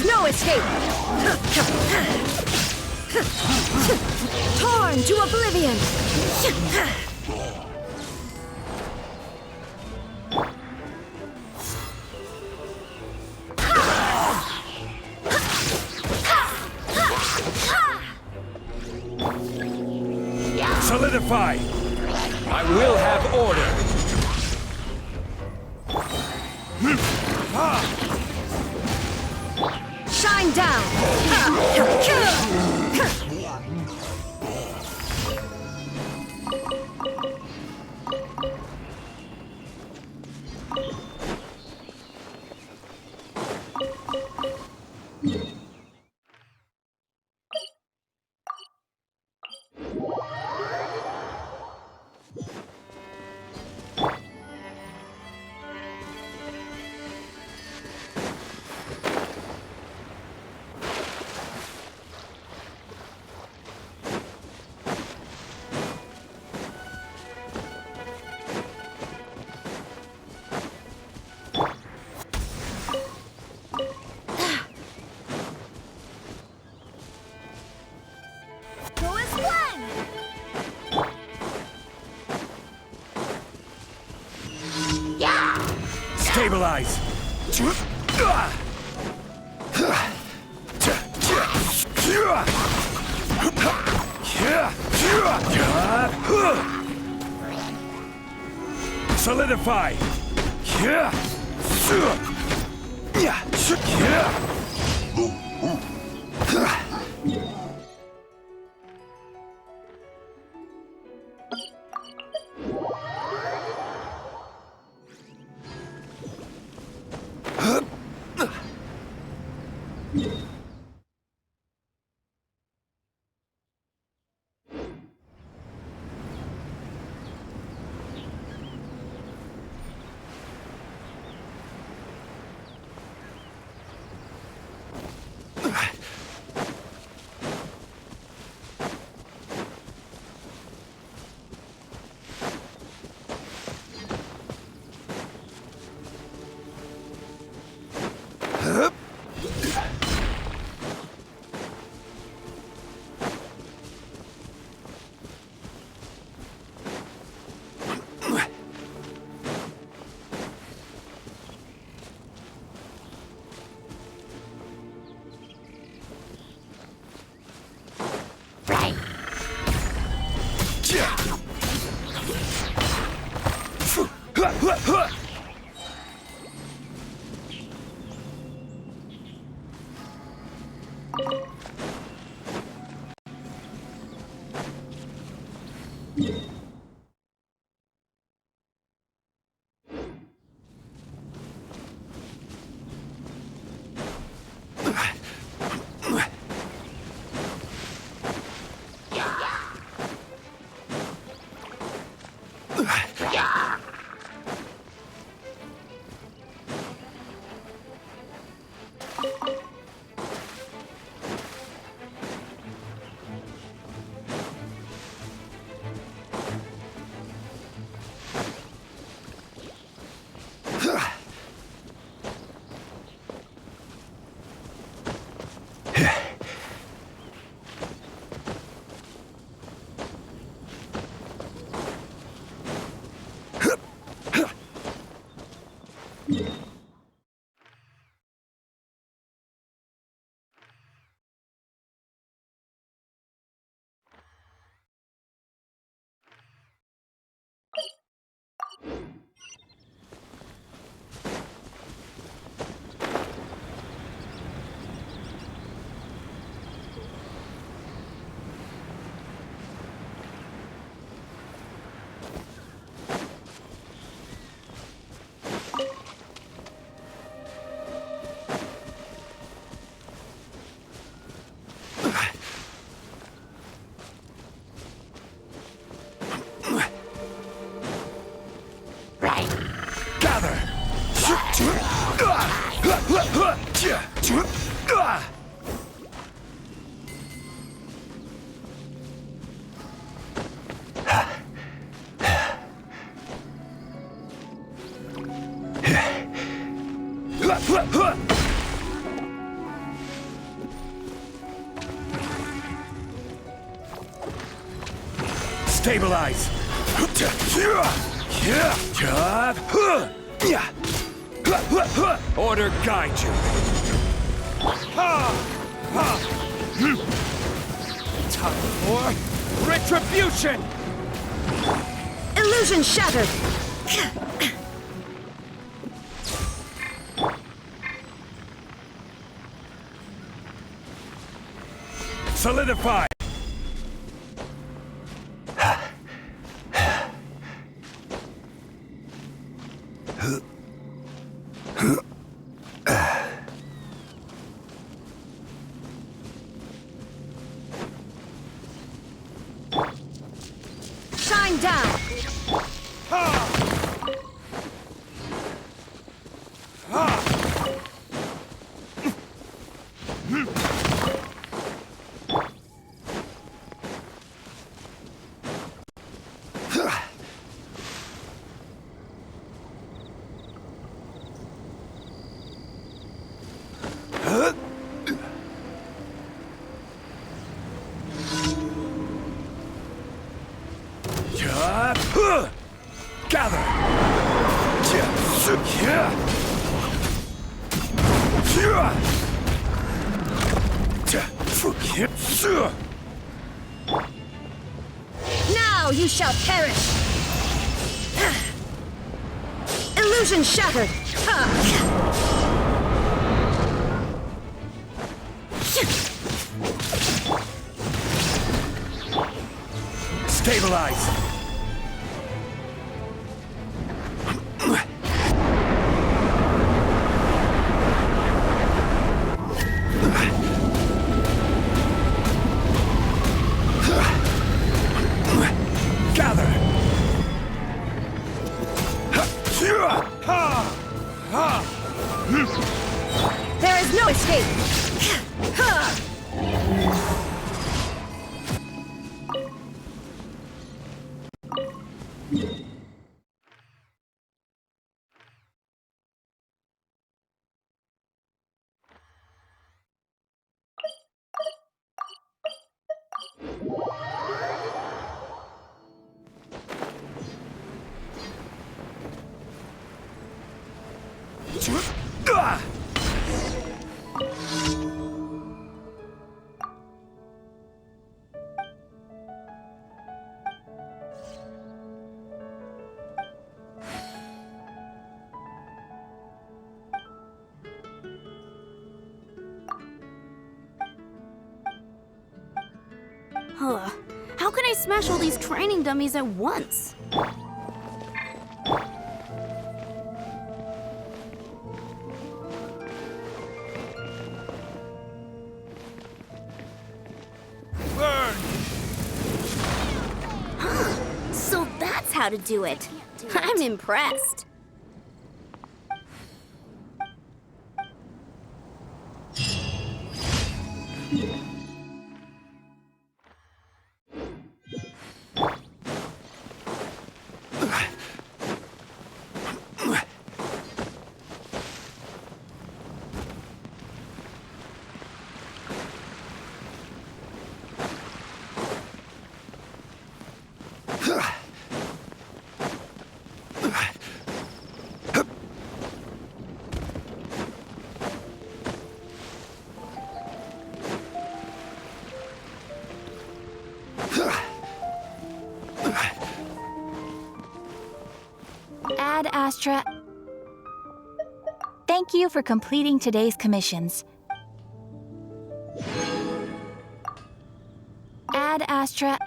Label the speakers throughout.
Speaker 1: No escape! Torn to oblivion!
Speaker 2: Solidify! I will have order!
Speaker 1: Shine down!
Speaker 2: Stabilize! Solidify! Stabilize. Order guide you. Time for retribution.
Speaker 1: Illusion shattered.
Speaker 2: Solidify.
Speaker 1: Shine down.
Speaker 2: Gather.
Speaker 1: Now you shall perish. Illusion shattered.
Speaker 2: Stabilize. Gather.
Speaker 1: There is no escape.
Speaker 3: How can I smash all these training dummies at once?
Speaker 2: Burn.
Speaker 3: So that's how to do it. I'm impressed.
Speaker 4: Ad Astra. Thank you for completing today's commissions. Ad Astra.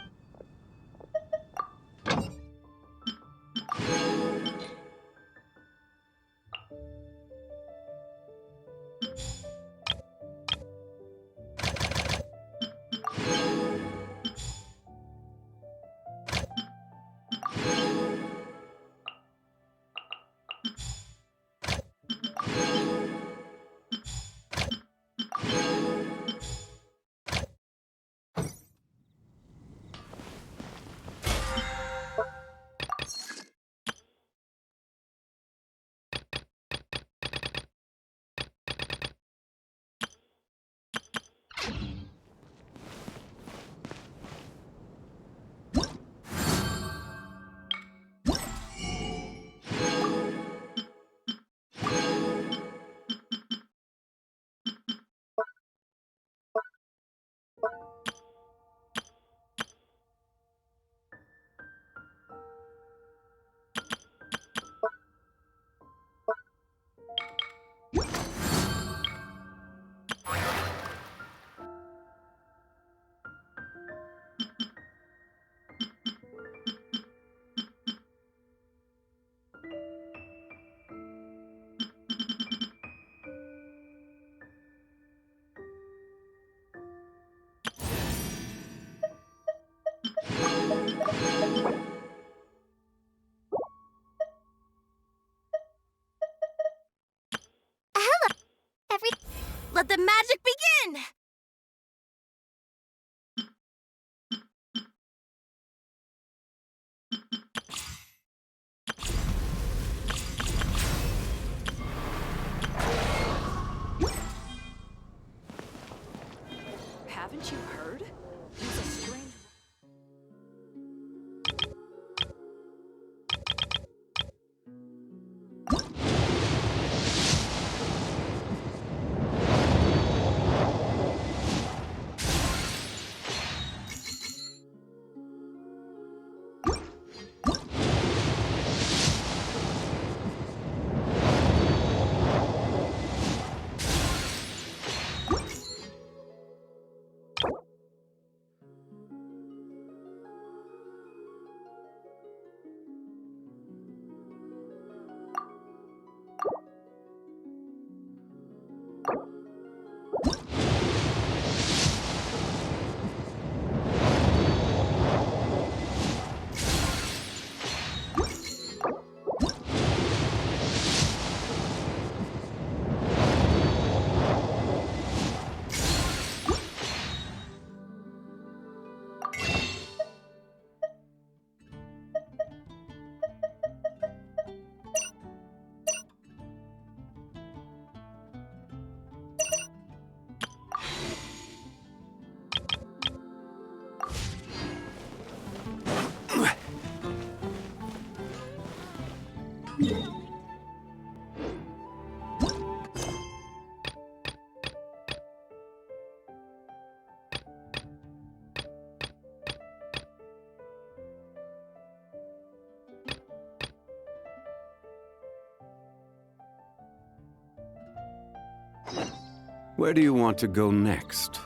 Speaker 3: Let the magic begin!
Speaker 5: Haven't you heard? He's a strange...
Speaker 6: Where do you want to go next?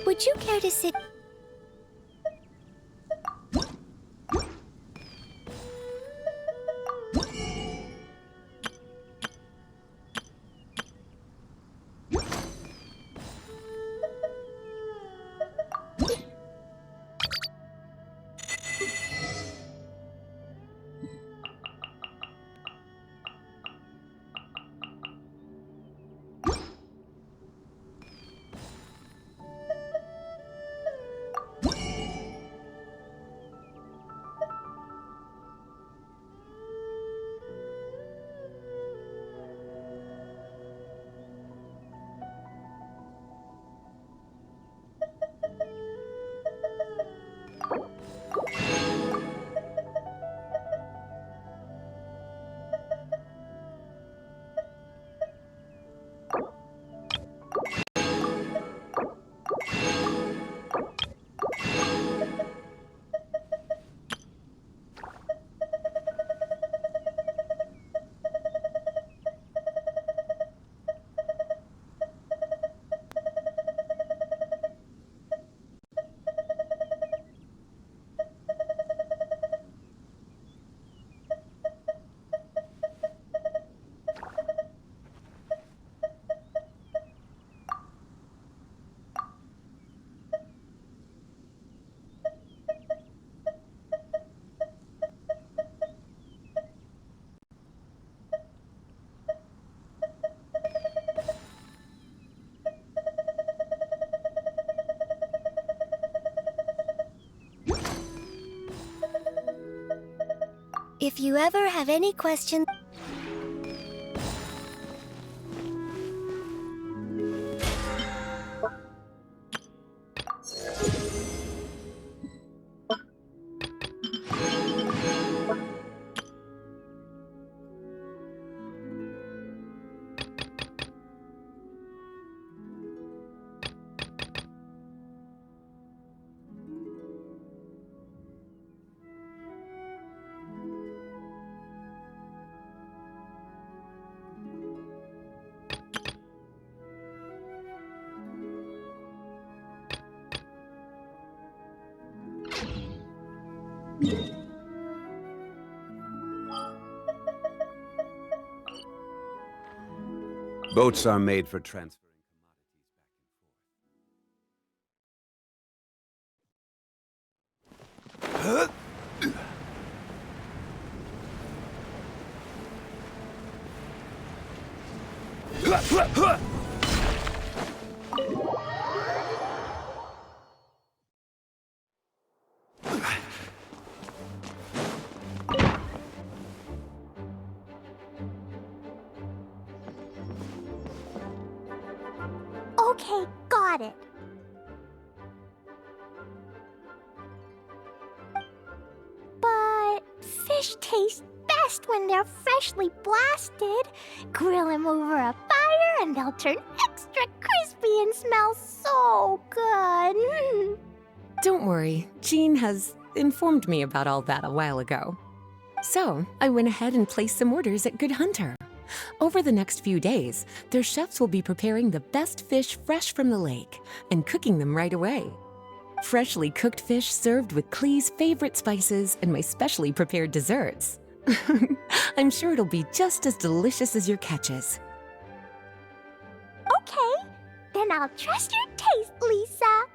Speaker 3: Would you care to sit?
Speaker 1: If you ever have any questions...
Speaker 6: Boats are made for transferring commodities back and forth.
Speaker 7: Okay, got it. But fish taste best when they're freshly blasted. Grill them over a fire and they'll turn extra crispy and smell so good.
Speaker 8: Don't worry, Jean has informed me about all that a while ago. So, I went ahead and placed some orders at Good Hunter. Over the next few days, their chefs will be preparing the best fish fresh from the lake and cooking them right away. Freshly cooked fish served with Klee's favorite spices and my specially prepared desserts. I'm sure it'll be just as delicious as your catches.
Speaker 7: Okay, then I'll trust your taste, Lisa.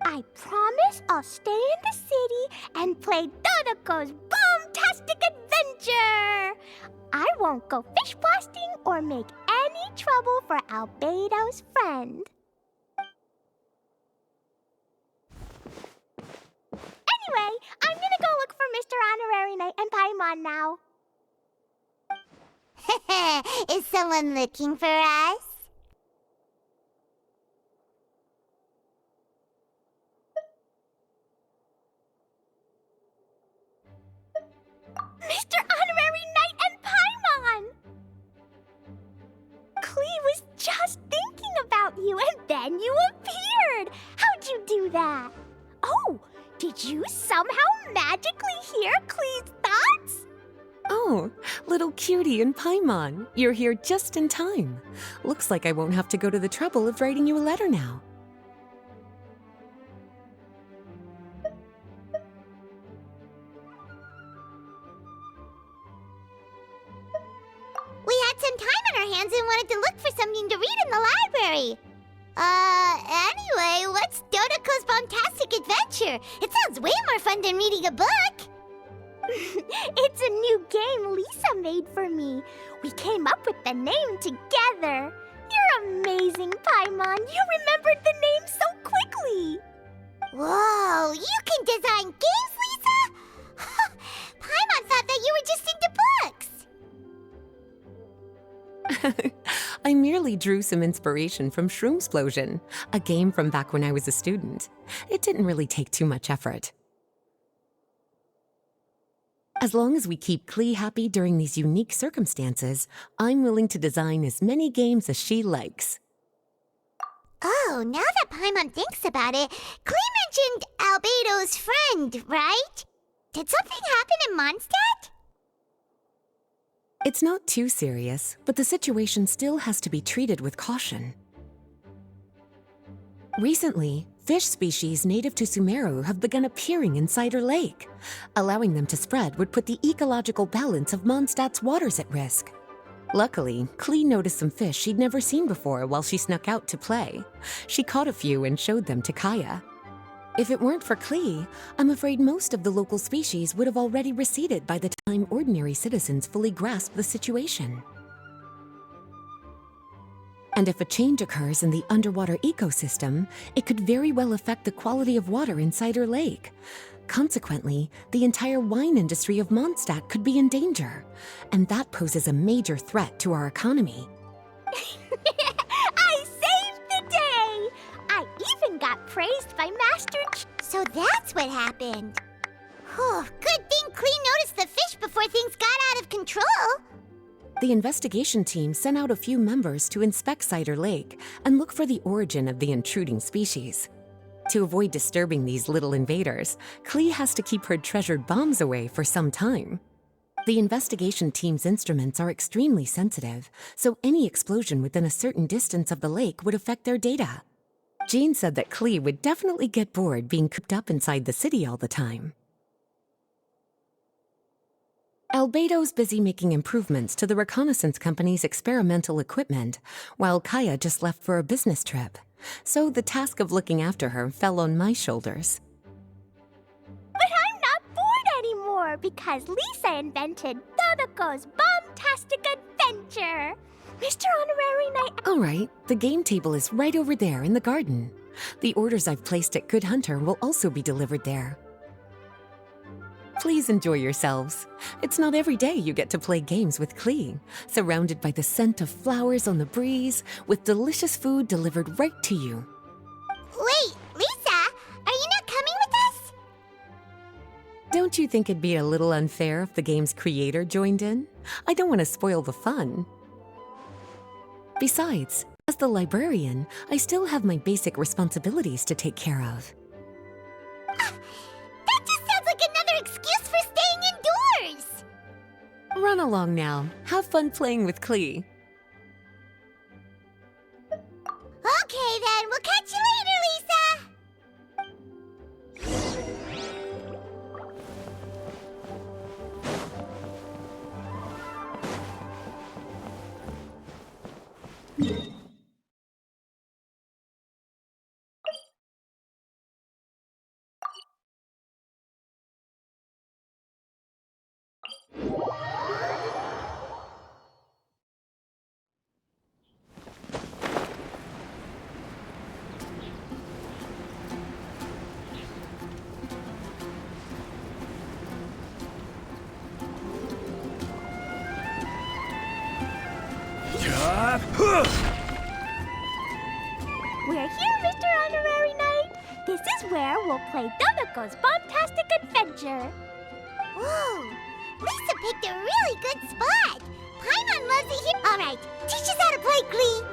Speaker 7: I promise I'll stay in the city and play Dodoco's boom-tastic adventure. I won't go fish blasting or make any trouble for Albedo's friend. Anyway, I'm gonna go look for Mr. Honorary Knight and Paimon now.
Speaker 9: Is someone looking for us?
Speaker 7: Mr. Honorary Knight and Paimon! Klee was just thinking about you and then you appeared! How'd you do that? Oh, did you somehow magically hear Klee's thoughts?
Speaker 8: Oh, little cutie and Paimon, you're here just in time. Looks like I won't have to go to the trouble of writing you a letter now.
Speaker 9: We had some time on our hands and wanted to look for something to read in the library. Anyway, what's Dodoco's Bombastic Adventure? It sounds way more fun than reading a book.
Speaker 7: It's a new game Lisa made for me. We came up with the name together. You're amazing, Paimon. You remembered the name so quickly.
Speaker 9: Whoa, you can design games, Lisa? Paimon thought that you were just into books.
Speaker 8: I merely drew some inspiration from Shroomsplosion, a game from back when I was a student. It didn't really take too much effort. As long as we keep Klee happy during these unique circumstances, I'm willing to design as many games as she likes.
Speaker 9: Oh, now that Paimon thinks about it, Klee mentioned Albedo's friend, right? Did something happen in Mondstadt?
Speaker 8: It's not too serious, but the situation still has to be treated with caution. Recently, fish species native to Sumeru have begun appearing in Cider Lake. Allowing them to spread would put the ecological balance of Mondstadt's waters at risk. Luckily, Klee noticed some fish she'd never seen before while she snuck out to play. She caught a few and showed them to Kaya. If it weren't for Klee, I'm afraid most of the local species would have already receded by the time ordinary citizens fully grasp the situation. And if a change occurs in the underwater ecosystem, it could very well affect the quality of water in Cider Lake. Consequently, the entire wine industry of Mondstadt could be in danger, and that poses a major threat to our economy.
Speaker 7: I saved the day! I even got praised by Master
Speaker 9: So that's what happened. Whew, good thing Klee noticed the fish before things got out of control.
Speaker 8: The investigation team sent out a few members to inspect Cider Lake and look for the origin of the intruding species. To avoid disturbing these little invaders, Klee has to keep her treasured bombs away for some time. The investigation team's instruments are extremely sensitive, so any explosion within a certain distance of the lake would affect their data. Jean said that Klee would definitely get bored being cooped up inside the city all the time. Albedo's busy making improvements to the reconnaissance company's experimental equipment, while Kaya just left for a business trip. So the task of looking after her fell on my shoulders.
Speaker 7: But I'm not bored anymore because Lisa invented Dodoko's Bombtastic Adventure. Mr. Honorary Knight...
Speaker 8: All right, the game table is right over there in the garden. The orders I've placed at Good Hunter will also be delivered there. Please enjoy yourselves. It's not every day you get to play games with Klee, surrounded by the scent of flowers on the breeze, with delicious food delivered right to you.
Speaker 9: Wait, Lisa, are you not coming with us?
Speaker 8: Don't you think it'd be a little unfair if the game's creator joined in? I don't want to spoil the fun. Besides, as the librarian, I still have my basic responsibilities to take care of.
Speaker 9: That just sounds like another excuse for staying indoors.
Speaker 8: Run along now. Have fun playing with Klee.
Speaker 9: Okay then, we'll catch you later, Lisa.
Speaker 7: We're here, Mr. Honorary Knight. This is where we'll play Dodoko's Bombtastic Adventure.
Speaker 9: Whoa, Lisa picked a really good spot. Paimon loves it here. All right, teach us how to play, Klee.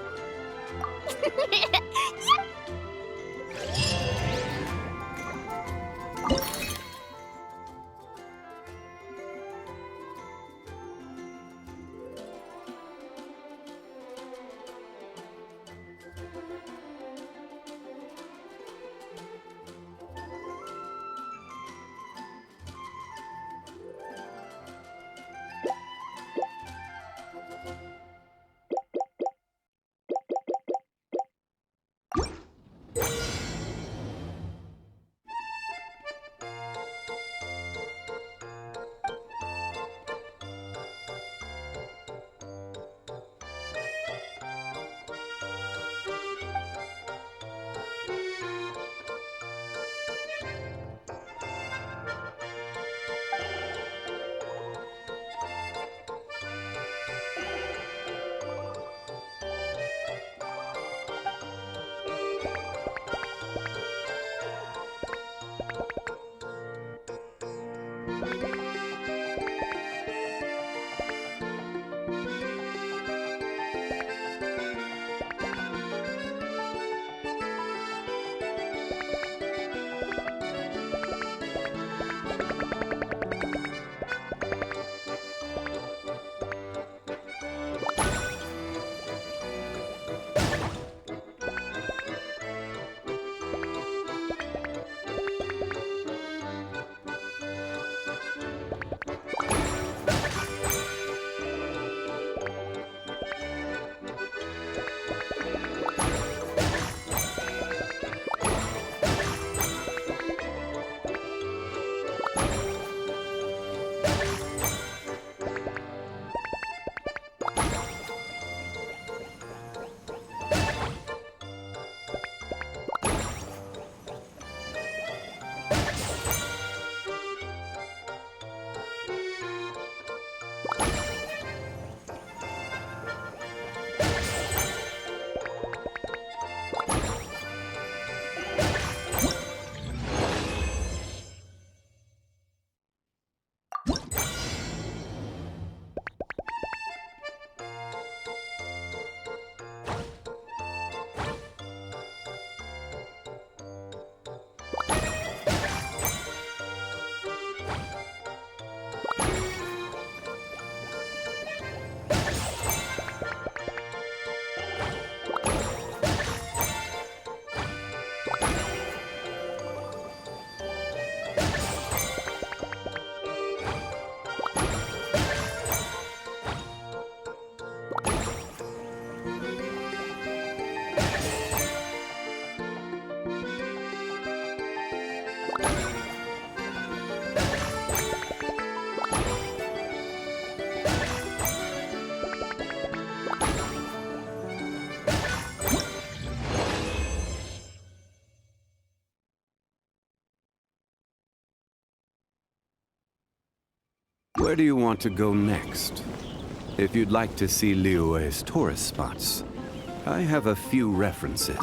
Speaker 6: Where do you want to go next? If you'd like to see Liyue's tourist spots, I have a few references.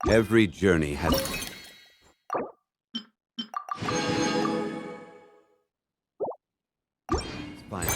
Speaker 6: Every journey has... It's fine.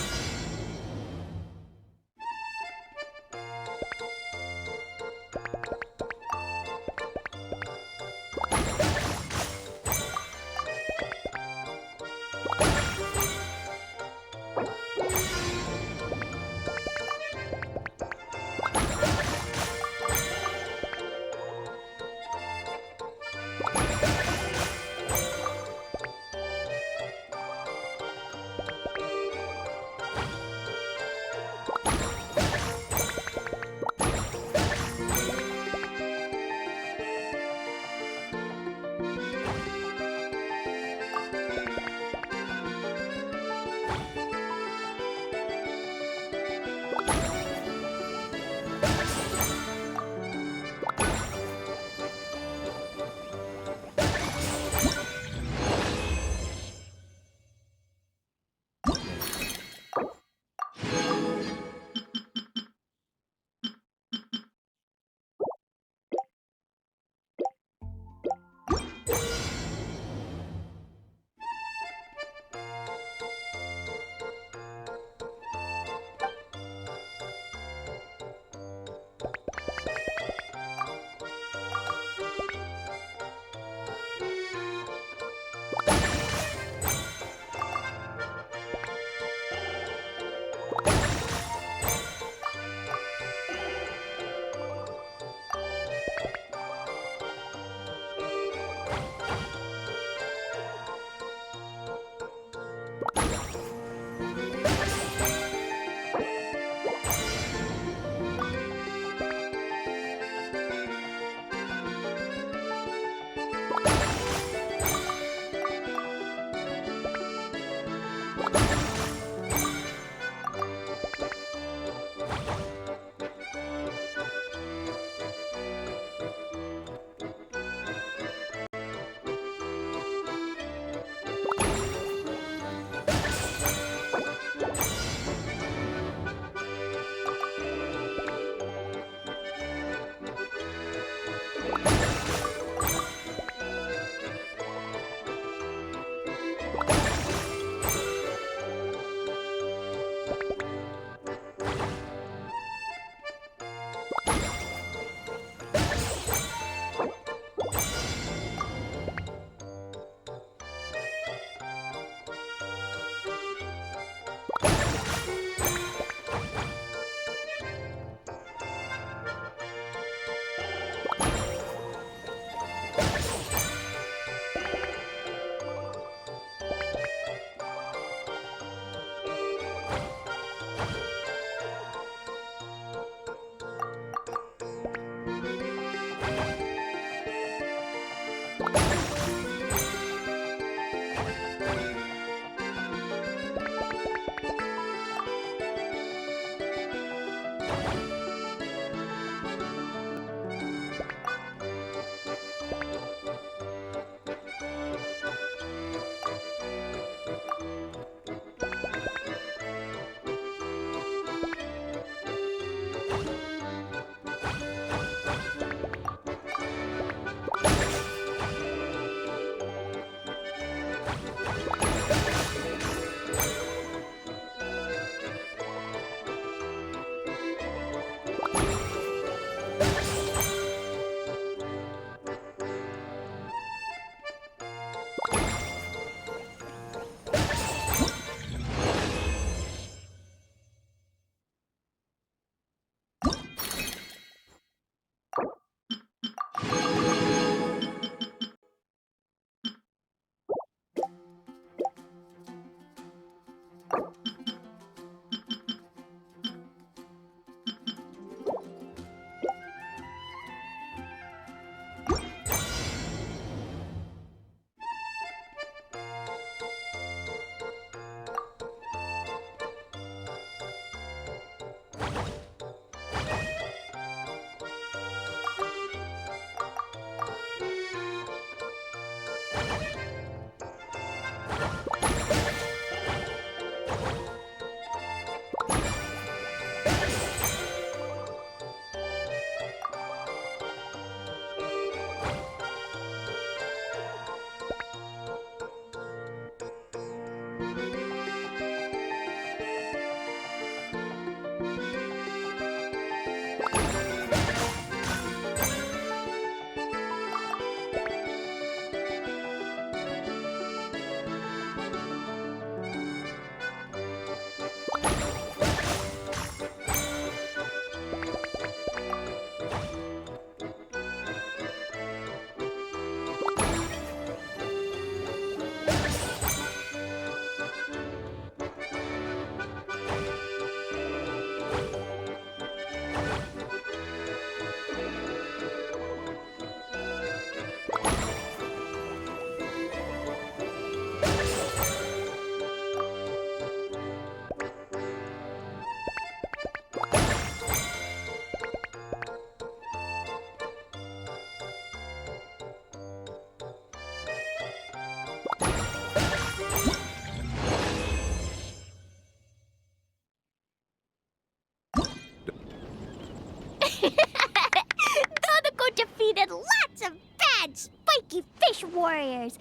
Speaker 7: spiky fish warriors.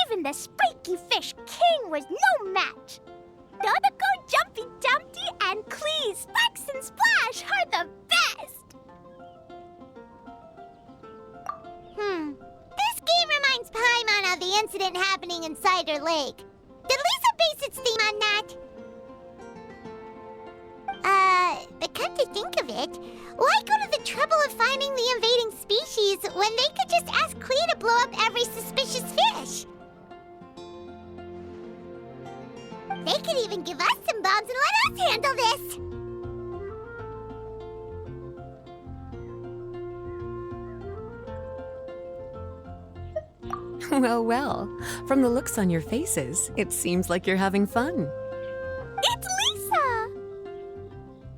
Speaker 7: Even the spiky fish king was no match. Dodoko, Jumpy Dumpty, and Clee, Sparks and Splash are the best.
Speaker 9: This game reminds Paimon of the incident happening in Cider Lake. Did Lisa base its theme on that? But come to think of it, why go to the trouble of finding the invading species when they could just ask Clee to blow up every suspicious fish? They could even give us some bombs and let us handle this!
Speaker 8: Well, well. From the looks on your faces, it seems like you're having fun.
Speaker 7: It's Lisa!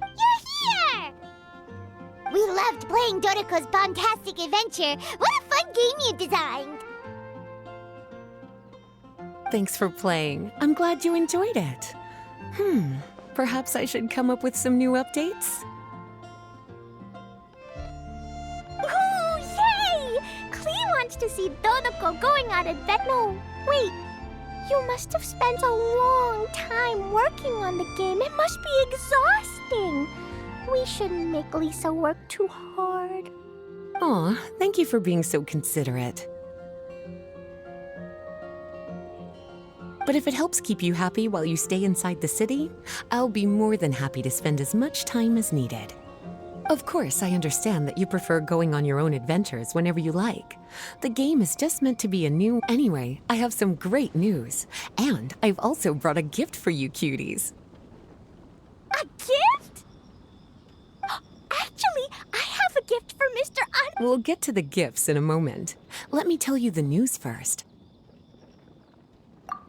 Speaker 9: You're here! We loved playing Dodoko's Bombastic Adventure. What a fun game you designed!
Speaker 8: Thanks for playing. I'm glad you enjoyed it. Perhaps I should come up with some new updates?
Speaker 7: Ooh, yay! Clee wants to see Dodoko going on adventure. No, wait. You must have spent a long time working on the game. It must be exhausting. We shouldn't make Lisa work too hard.
Speaker 8: Aw, thank you for being so considerate. But if it helps keep you happy while you stay inside the city, I'll be more than happy to spend as much time as needed. Of course, I understand that you prefer going on your own adventures whenever you like. The game is just meant to be a new... Anyway, I have some great news. And I've also brought a gift for you cuties.
Speaker 7: A gift? Actually, I have a gift for Mr.
Speaker 8: We'll get to the gifts in a moment. Let me tell you the news first.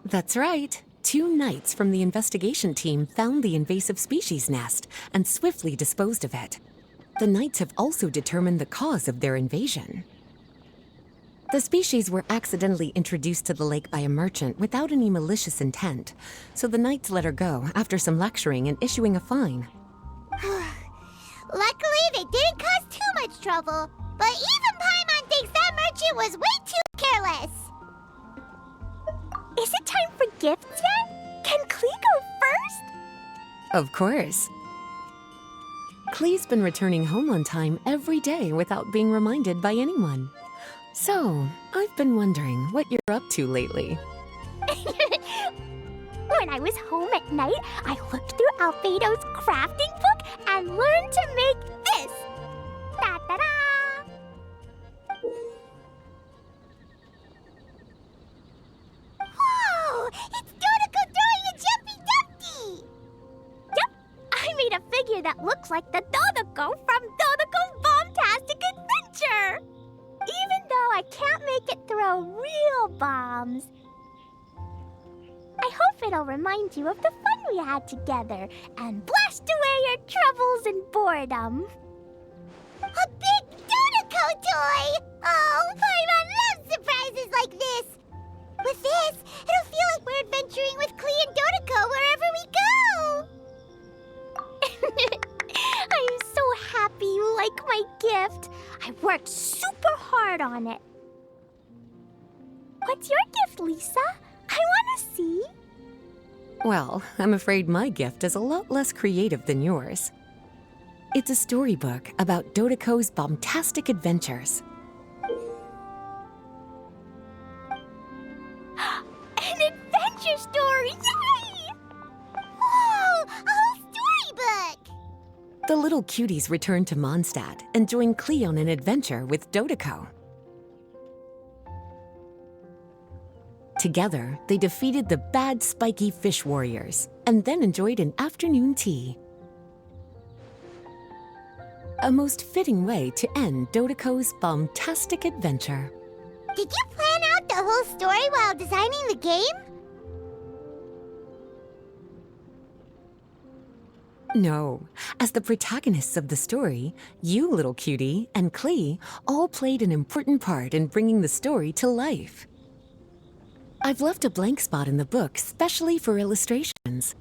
Speaker 8: That's right. 2 knights from the investigation team found the invasive species nest and swiftly disposed of it. The knights have also determined the cause of their invasion. The species were accidentally introduced to the lake by a merchant without any malicious intent, so the knights let her go after some lecturing and issuing a fine.
Speaker 9: Luckily, they didn't cause too much trouble. But even Paimon thinks that merchant was way too careless.
Speaker 7: Is it time for gifts yet? Can Clee go first?
Speaker 8: Of course. Clee's been returning home on time every day without being reminded by anyone. So, I've been wondering what you're up to lately.
Speaker 7: When I was home at night, I looked through Albedo's crafting book and learned to make this. Da-da-da!
Speaker 9: Whoa! It's Dodoko throwing a Jumpy Dumpty!
Speaker 7: Yep, I made a figure that looks like the Dodoko from Dodoko's Bombastic Adventure! Even though I can't make it throw real bombs. I hope it'll remind you of the fun we had together and blast away your troubles and boredom.
Speaker 9: A big Dodoko toy! Oh, Paimon loves surprises like this! With this, it'll feel like we're adventuring with Clee and Dodoko wherever we go!
Speaker 7: I'm so happy you like my gift. I worked super hard on it. What's your gift, Lisa? I want to see.
Speaker 8: Well, I'm afraid my gift is a lot less creative than yours. It's a storybook about Dodoko's bombastic adventures.
Speaker 7: An adventure story! Yay!
Speaker 9: Whoa! A whole storybook!
Speaker 8: The little cuties return to Mondstadt and join Clee on an adventure with Dodoko. Together, they defeated the bad spiky fish warriors and then enjoyed an afternoon tea. A most fitting way to end Dodoko's bombastic adventure.
Speaker 9: Did you plan out the whole story while designing the game?
Speaker 8: No. As the protagonists of the story, you, little cutie, and Clee all played an important part in bringing the story to life. I've left a blank spot in the book specially for illustrations.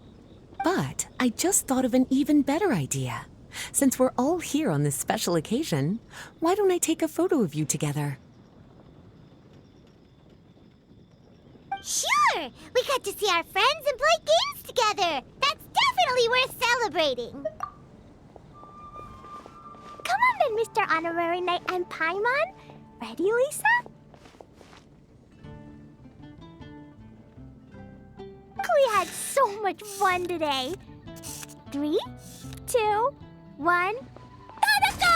Speaker 8: But I just thought of an even better idea. Since we're all here on this special occasion, why don't I take a photo of you together?
Speaker 9: Sure! We got to see our friends and play games together! That's definitely worth celebrating!
Speaker 7: Come on then, Mr. Honorary Knight and Paimon. Ready, Lisa? We had so much fun today. 3, 2, 1, gotta go!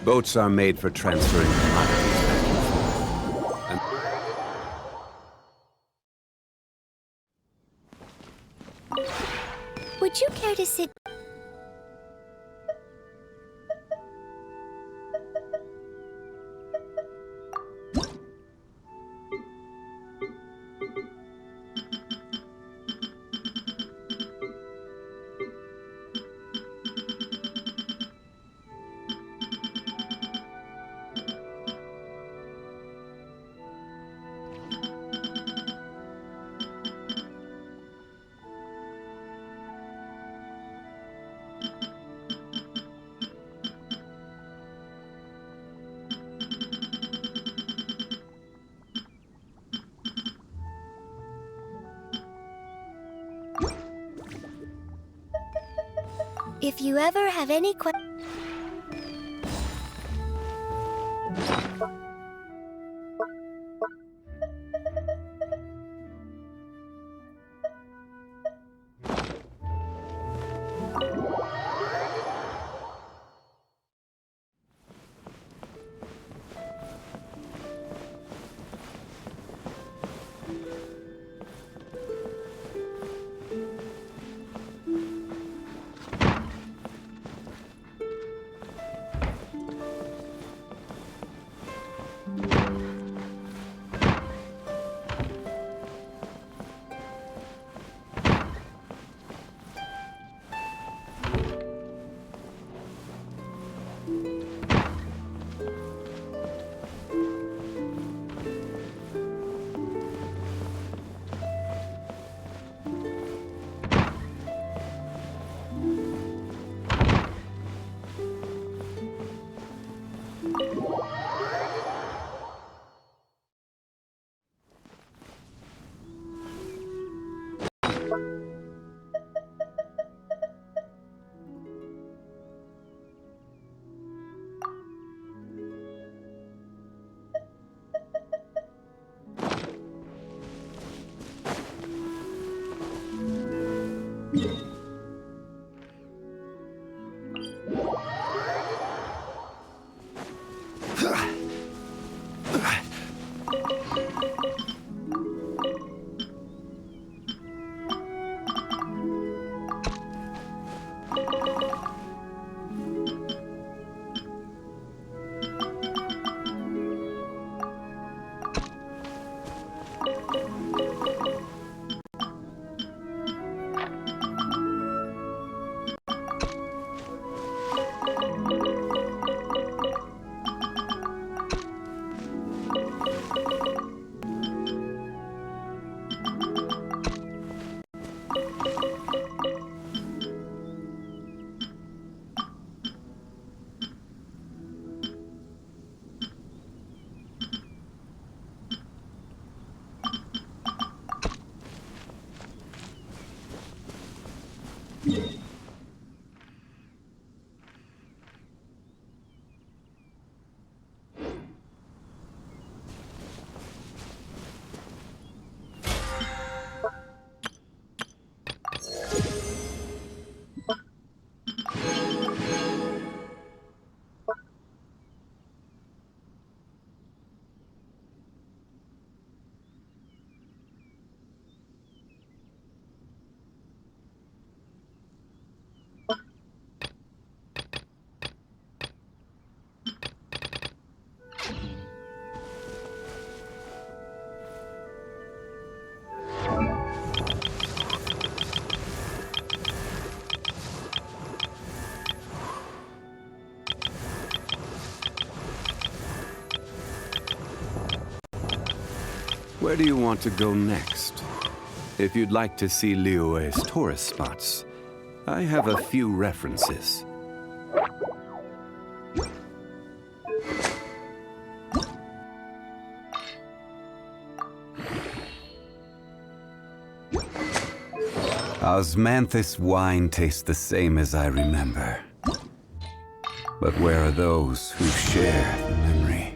Speaker 6: Boats are made for transferring commodities back and forth.
Speaker 1: Would you care to sit? If you ever have any questions.
Speaker 6: Where do you want to go next? If you'd like to see Liyue's tourist spots, I have a few references. Osmanthus wine tastes the same as I remember. But where are those who share the memory?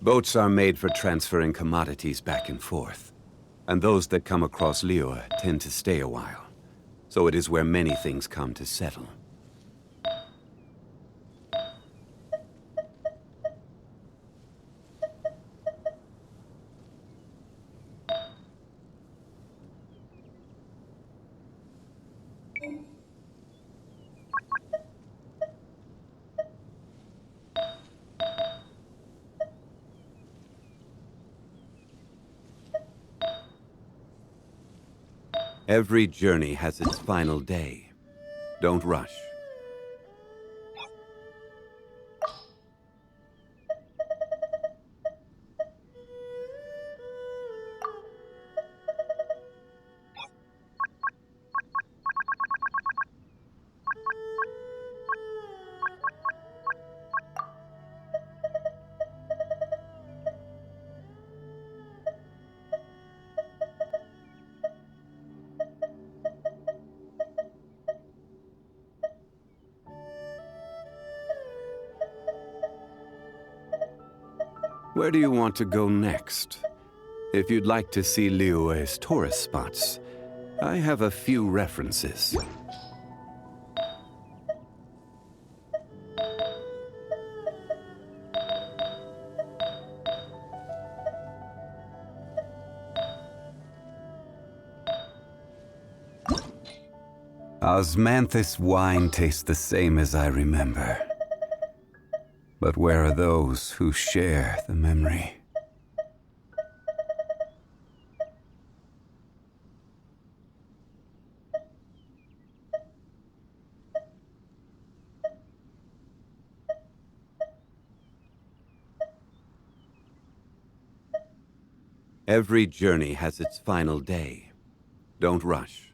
Speaker 6: Boats are made for transferring commodities back and forth. And those that come across Liyue tend to stay a while. So it is where many things come to settle. Every journey has its final day. Don't rush. Where do you want to go next? If you'd like to see Liyue's tourist spots, I have a few references. Osmanthus wine tastes the same as I remember. But where are those who share the memory? Every journey has its final day. Don't rush.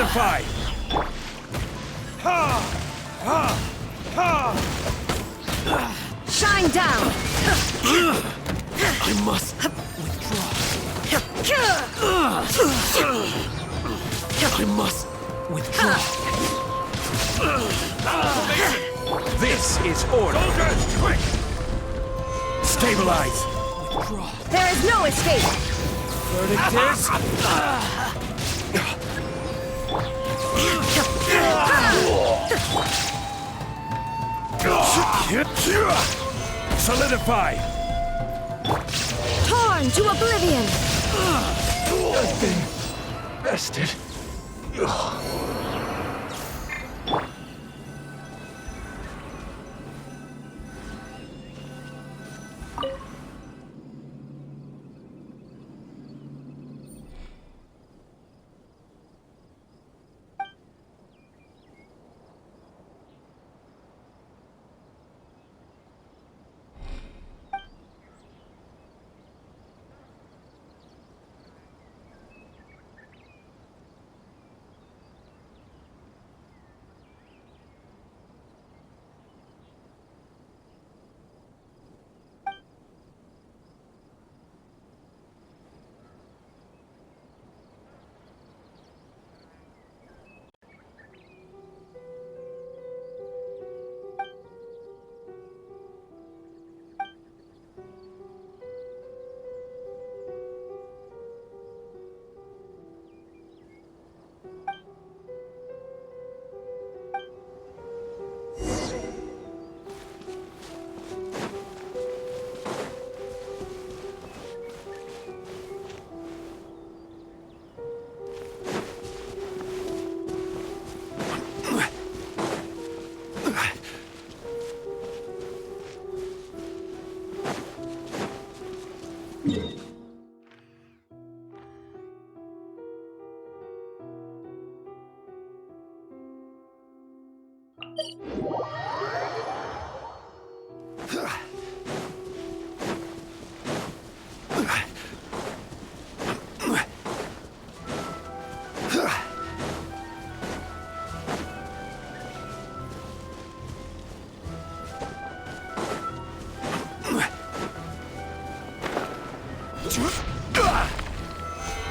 Speaker 2: Solidify! Ha! Ha! Ha!
Speaker 3: Shine down!
Speaker 10: I must withdraw. I must withdraw.
Speaker 2: This is order! Soldiers, quick! Stabilize!
Speaker 10: Withdraw.
Speaker 3: There is no escape!
Speaker 2: Verdict is... Solidify!
Speaker 3: Torn to oblivion!
Speaker 2: I've been bested.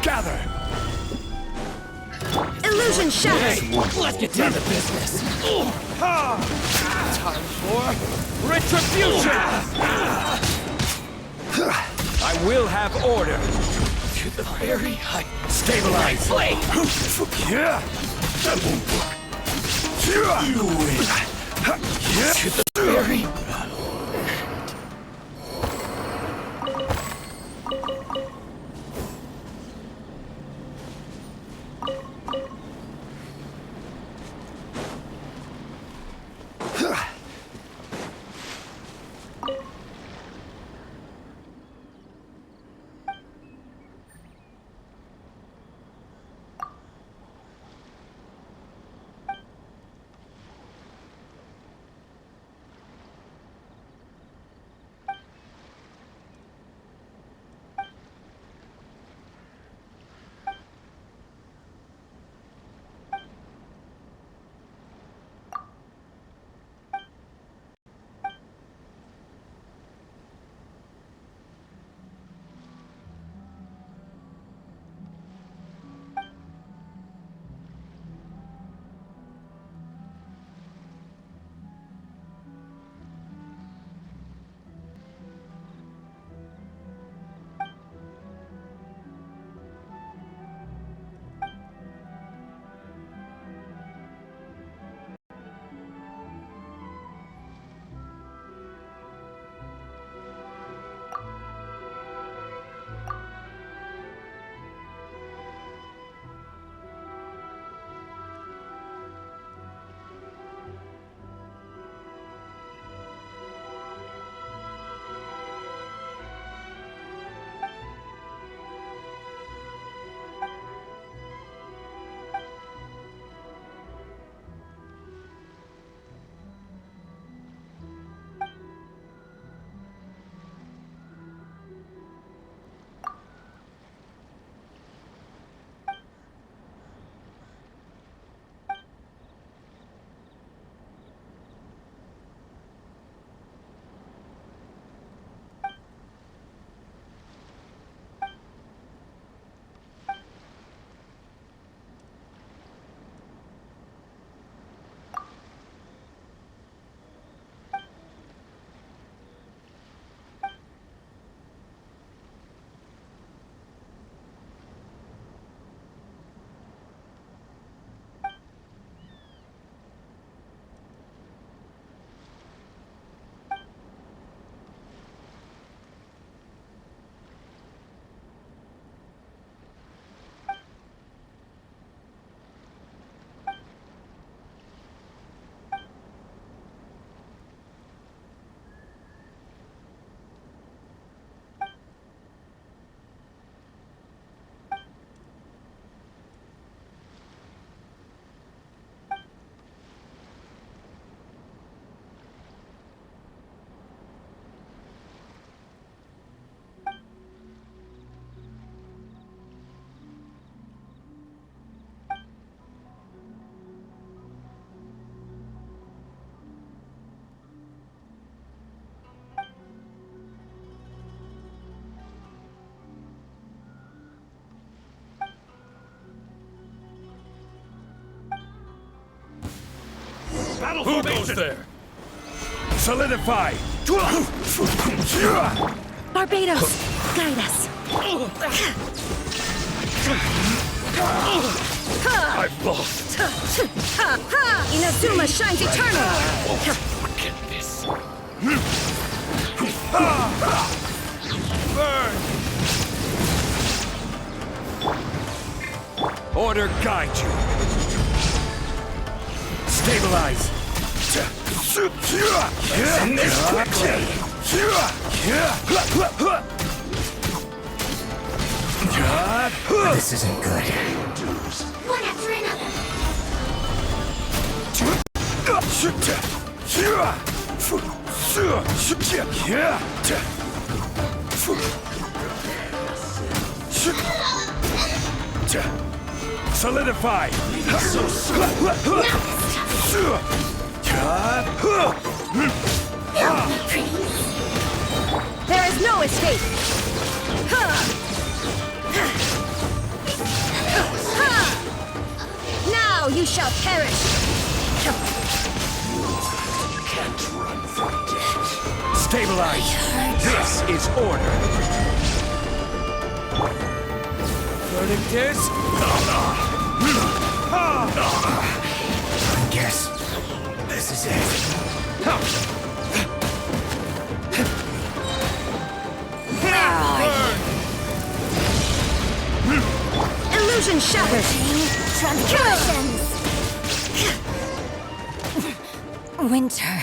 Speaker 2: Gather!
Speaker 3: Illusion shattered!
Speaker 10: Let's get down to business.
Speaker 2: Ha! Time for retribution! I will have order.
Speaker 10: To the very height.
Speaker 2: Stabilize!
Speaker 10: Blade!
Speaker 2: Yeah!
Speaker 10: You win. To the very...
Speaker 2: Who goes there? Solidify!
Speaker 8: Barbados, guide us.
Speaker 2: I've lost.
Speaker 3: Inazuma shines eternal!
Speaker 10: Forget this.
Speaker 2: Burn! Order guide you. Stabilize.
Speaker 10: End this quickly. This isn't good.
Speaker 9: One after another.
Speaker 2: Solidify!
Speaker 3: There is no escape! Now you shall perish!
Speaker 10: Can't run from death.
Speaker 2: Stabilize! This is order! Verdict is...
Speaker 10: I guess this is it.
Speaker 3: Illusion shattered!
Speaker 1: Transgressions!
Speaker 4: Winter,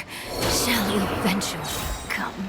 Speaker 4: shall you venture come?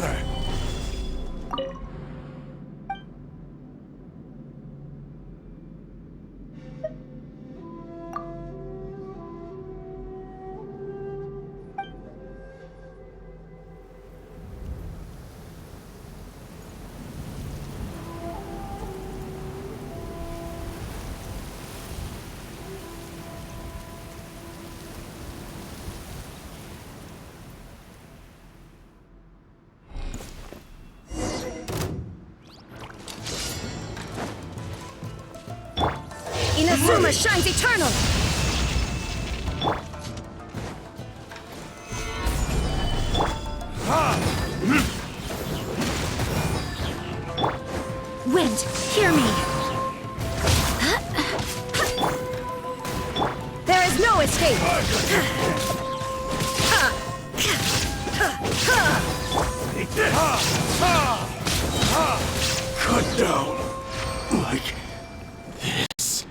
Speaker 10: together.
Speaker 4: Inazuma shines eternal! Wind, hear me! There is no escape!
Speaker 10: Cut down like this.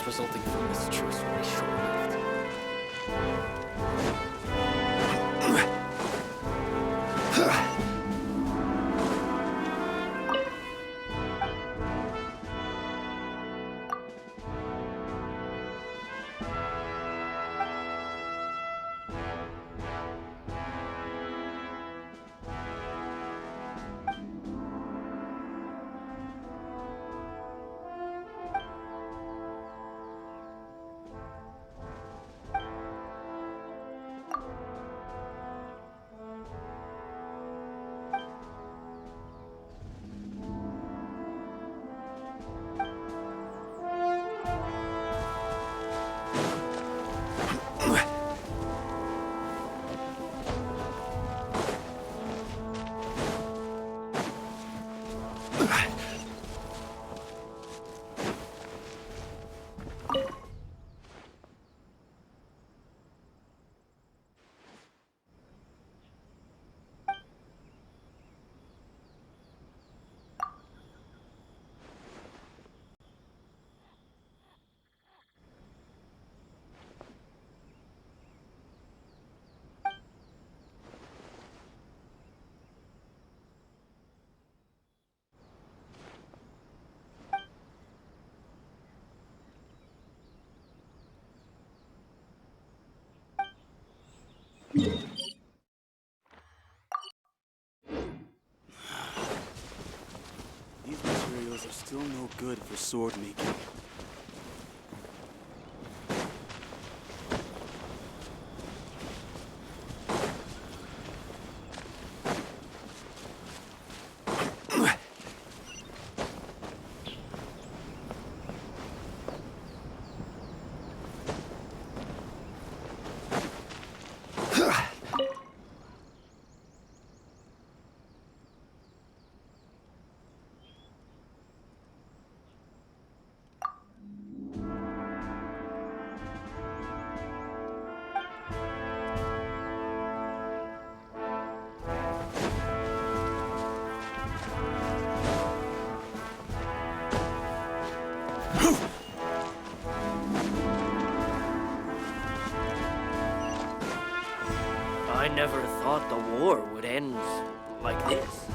Speaker 5: resulting from this truce will be short-lived. skills are still no good for sword making.
Speaker 11: I never thought the war would end like this.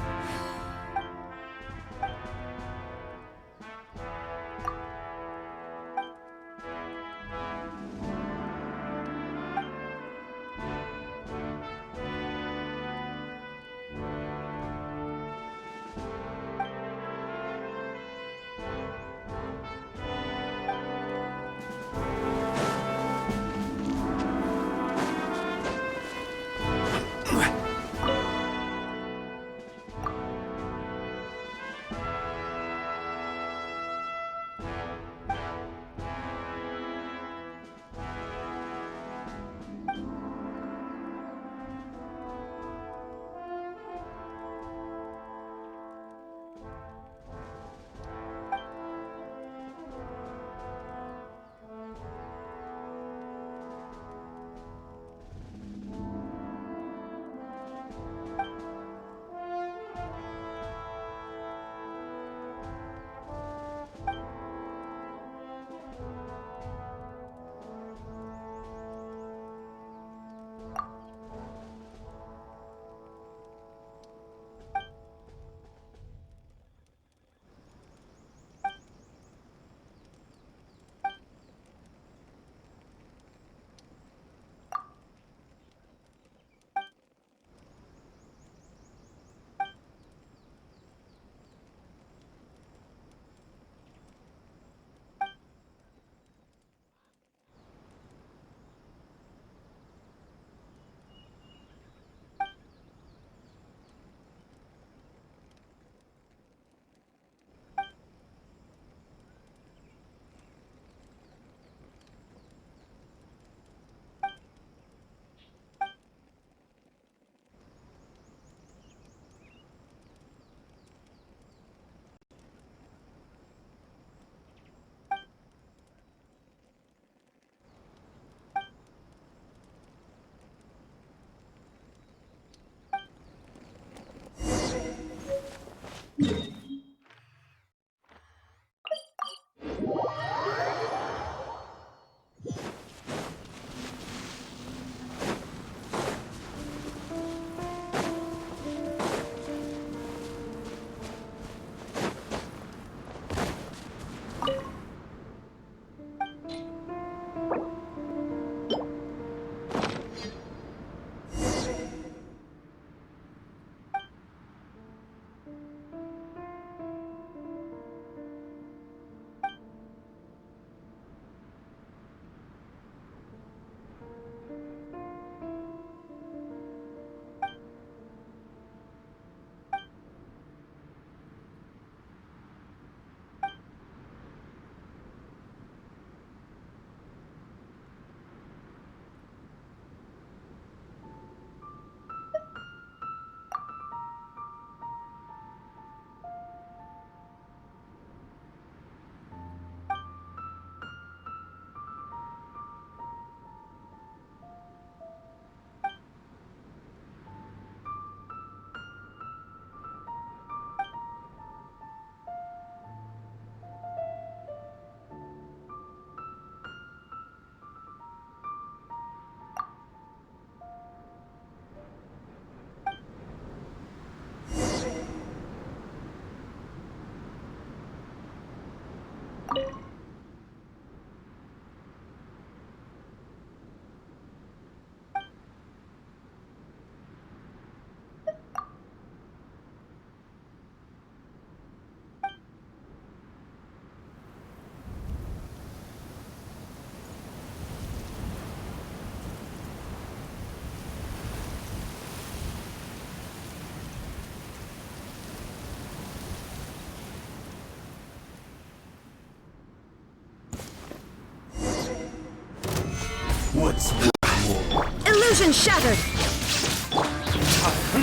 Speaker 10: What's more?
Speaker 4: Illusion shattered!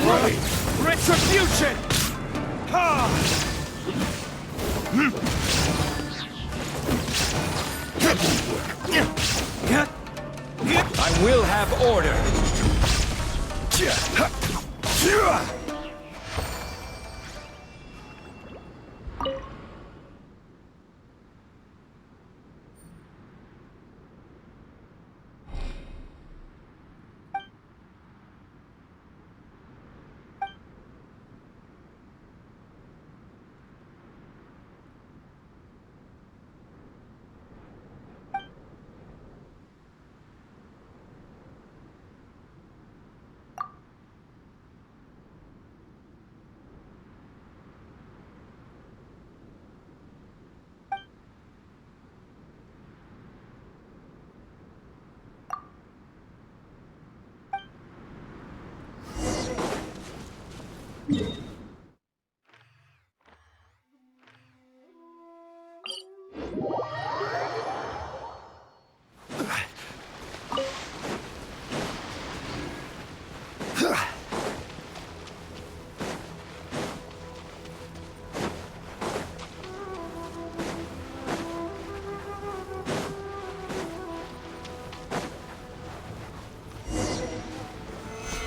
Speaker 2: Ready! Retribution! Ha! I will have order!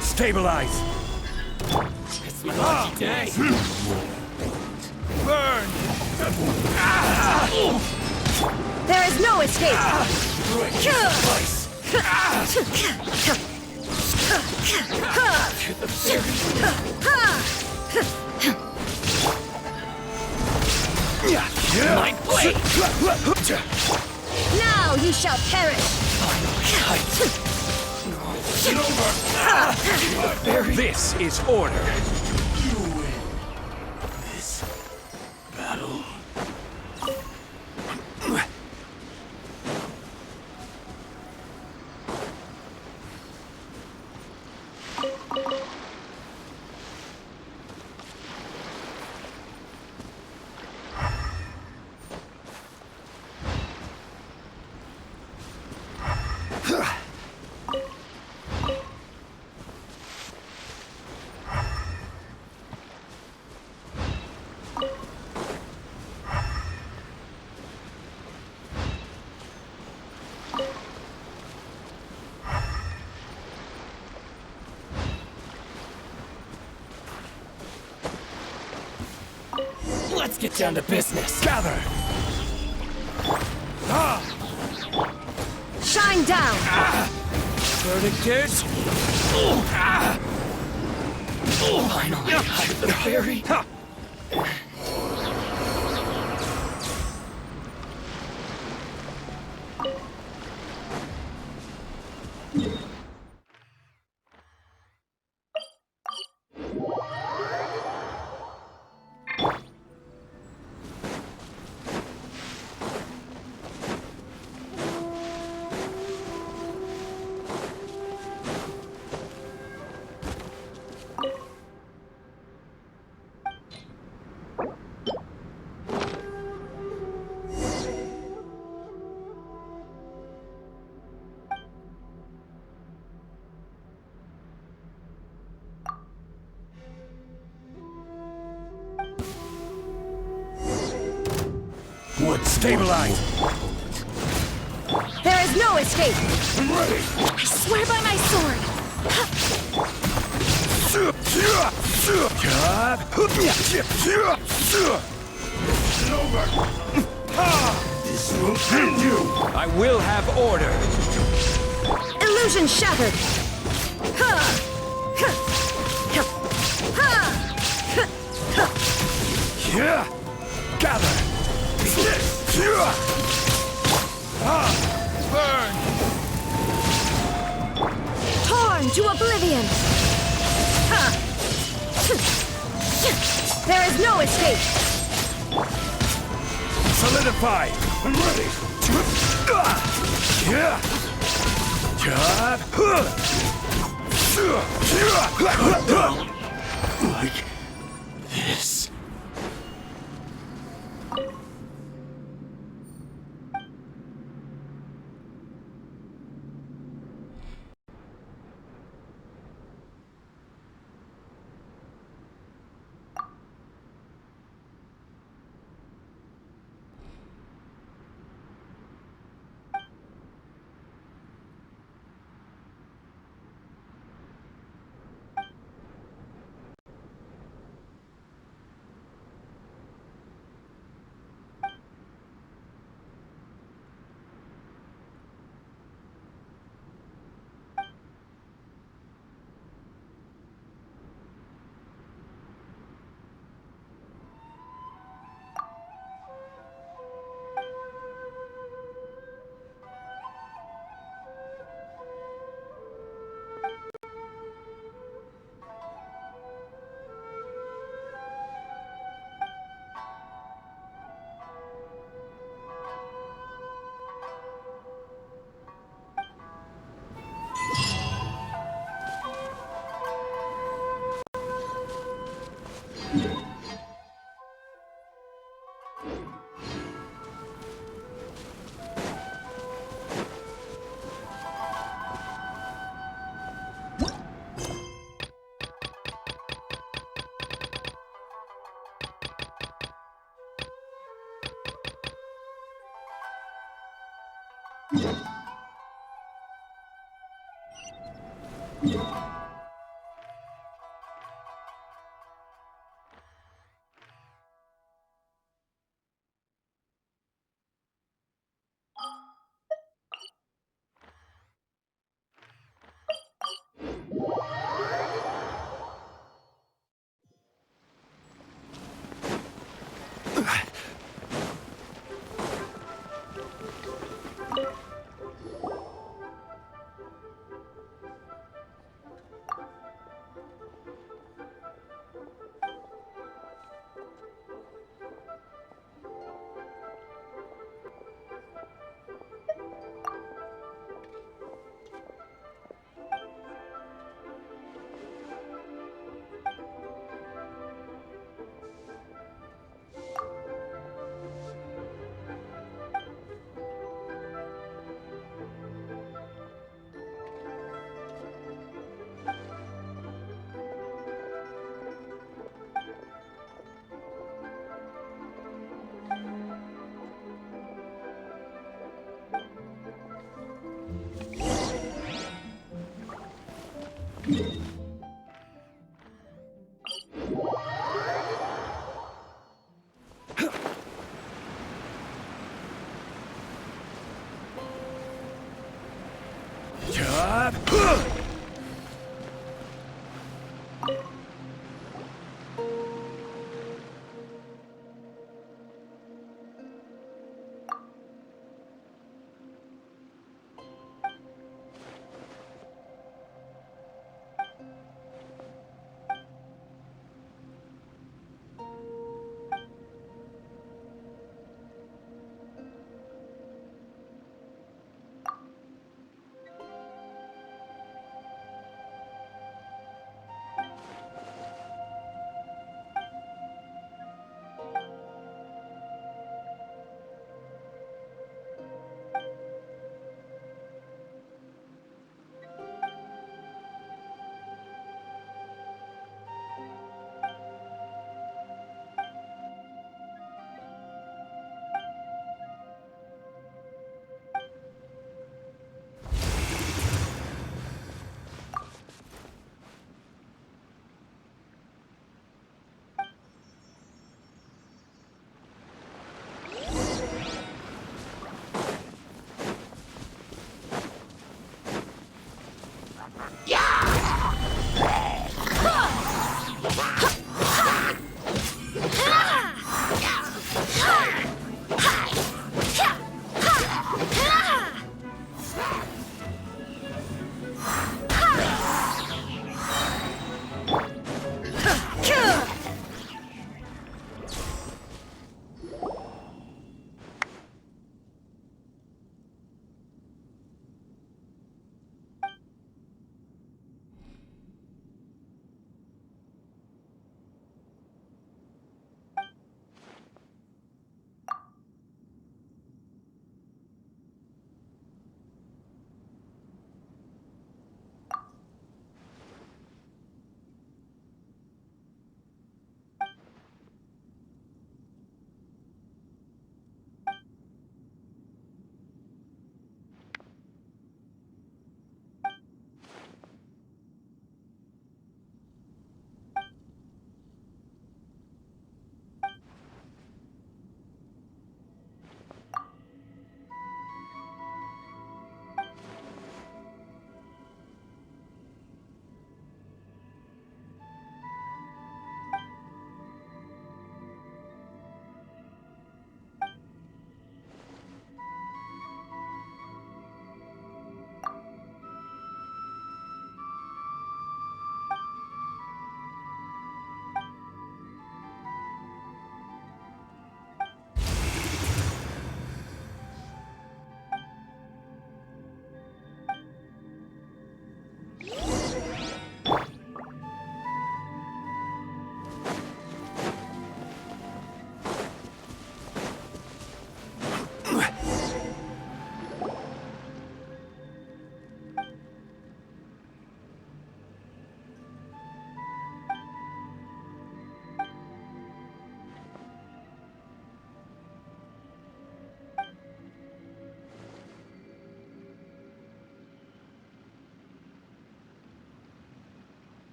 Speaker 2: Stabilize!
Speaker 10: It's my lucky day.
Speaker 2: Burn!
Speaker 4: There is no escape!
Speaker 10: My blade!
Speaker 4: Now ye shall perish!
Speaker 10: Get over!
Speaker 2: This is order!
Speaker 10: You win this battle. Let's get down to business.
Speaker 2: Gather!
Speaker 4: Shine down!
Speaker 2: Verdict is...
Speaker 10: Finally, out of the fairy.
Speaker 2: Stabilize!
Speaker 4: There is no escape!
Speaker 2: I'm ready!
Speaker 4: I swear by my sword!
Speaker 2: This will end you! I will have order!
Speaker 4: Illusion shattered!
Speaker 2: Gather! Burn!
Speaker 4: Torn to oblivion! There is no escape!
Speaker 2: Solidify! I'm ready!
Speaker 10: Like this.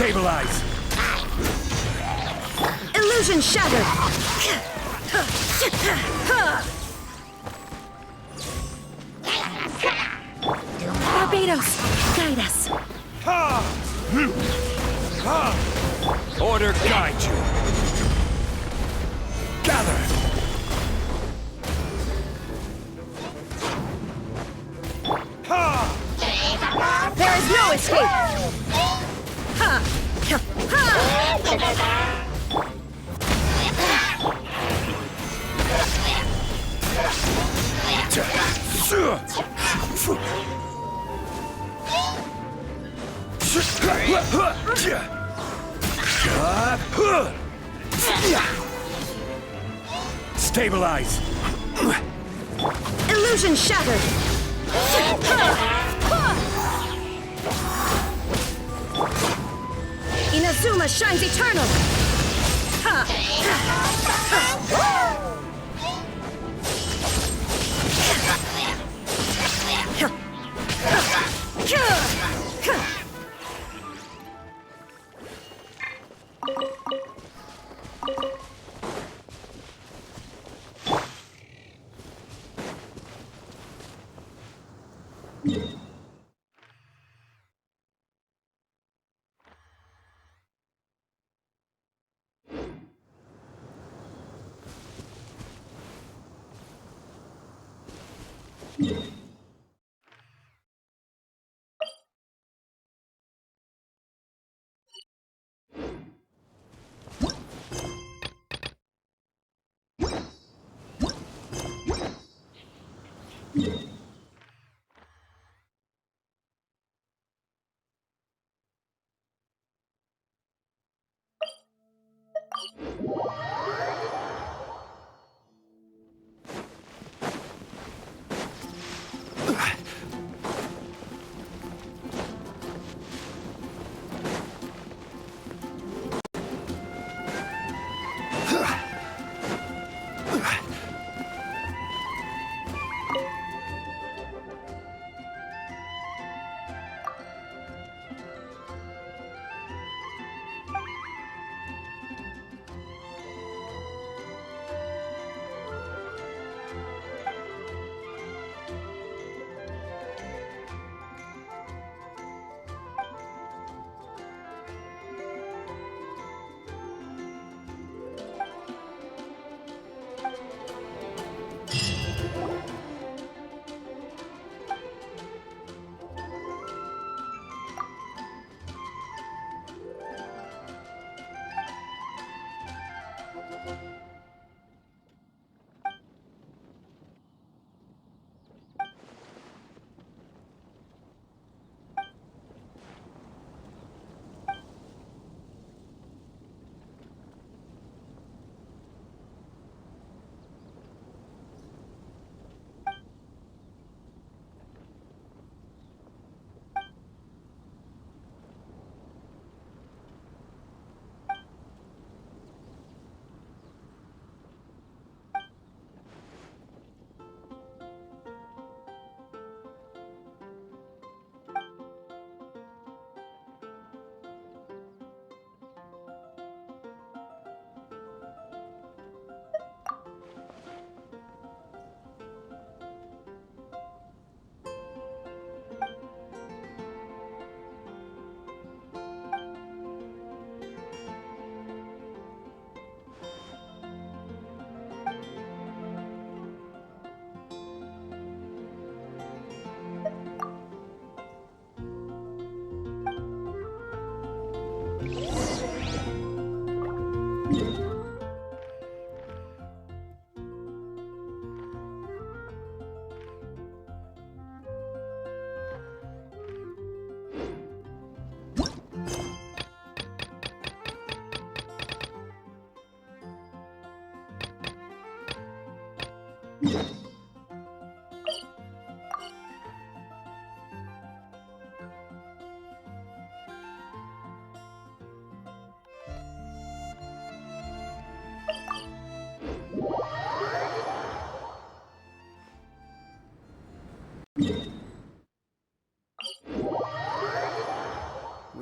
Speaker 2: Stabilize!
Speaker 4: Illusion shattered! Barbados, guide us.
Speaker 2: Order guide you! Gather!
Speaker 4: There is no escape!
Speaker 2: Stabilize!
Speaker 4: Illusion shattered! Inazuma shines eternal!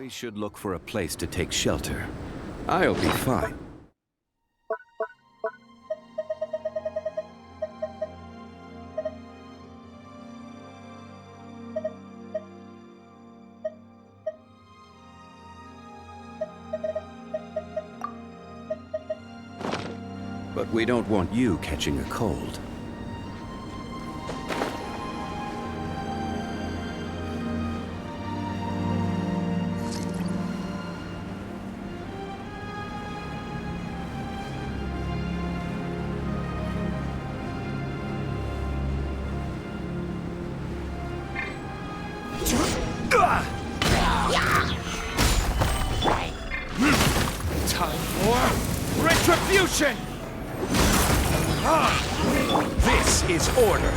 Speaker 6: I should look for a place to take shelter. I'll be fine. But we don't want you catching a cold.
Speaker 2: Time for retribution! This is order.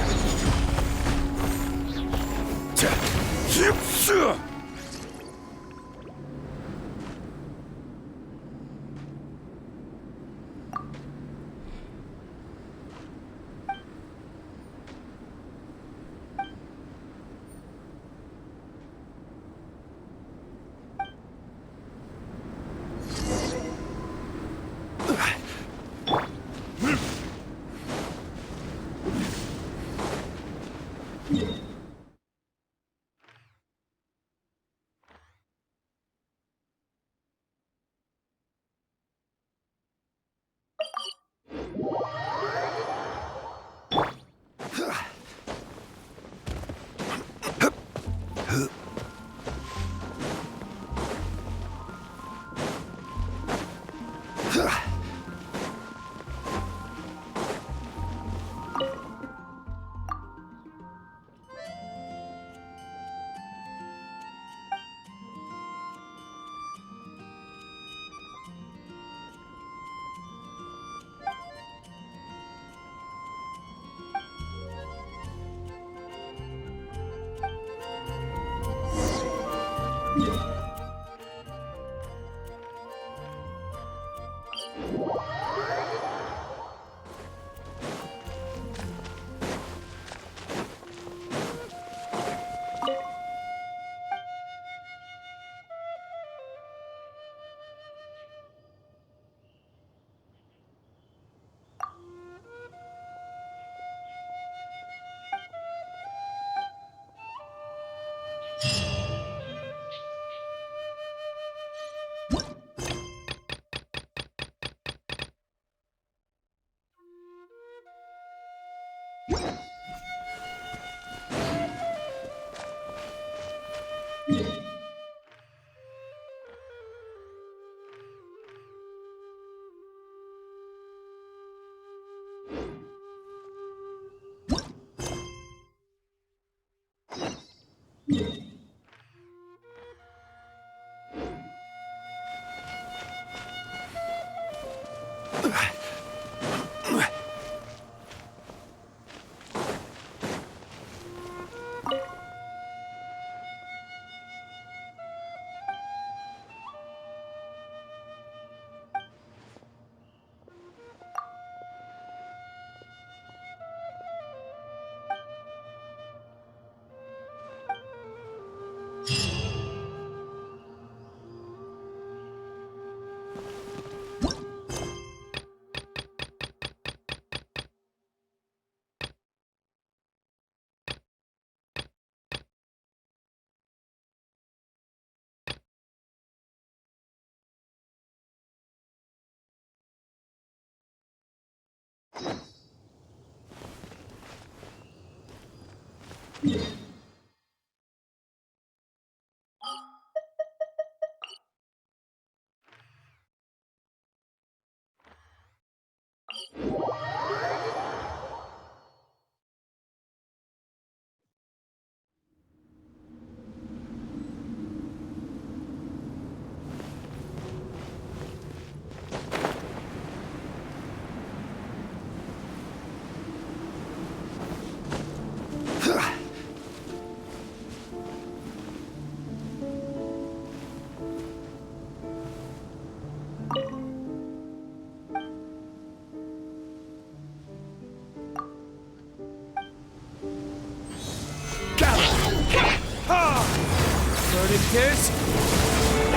Speaker 2: Verdict is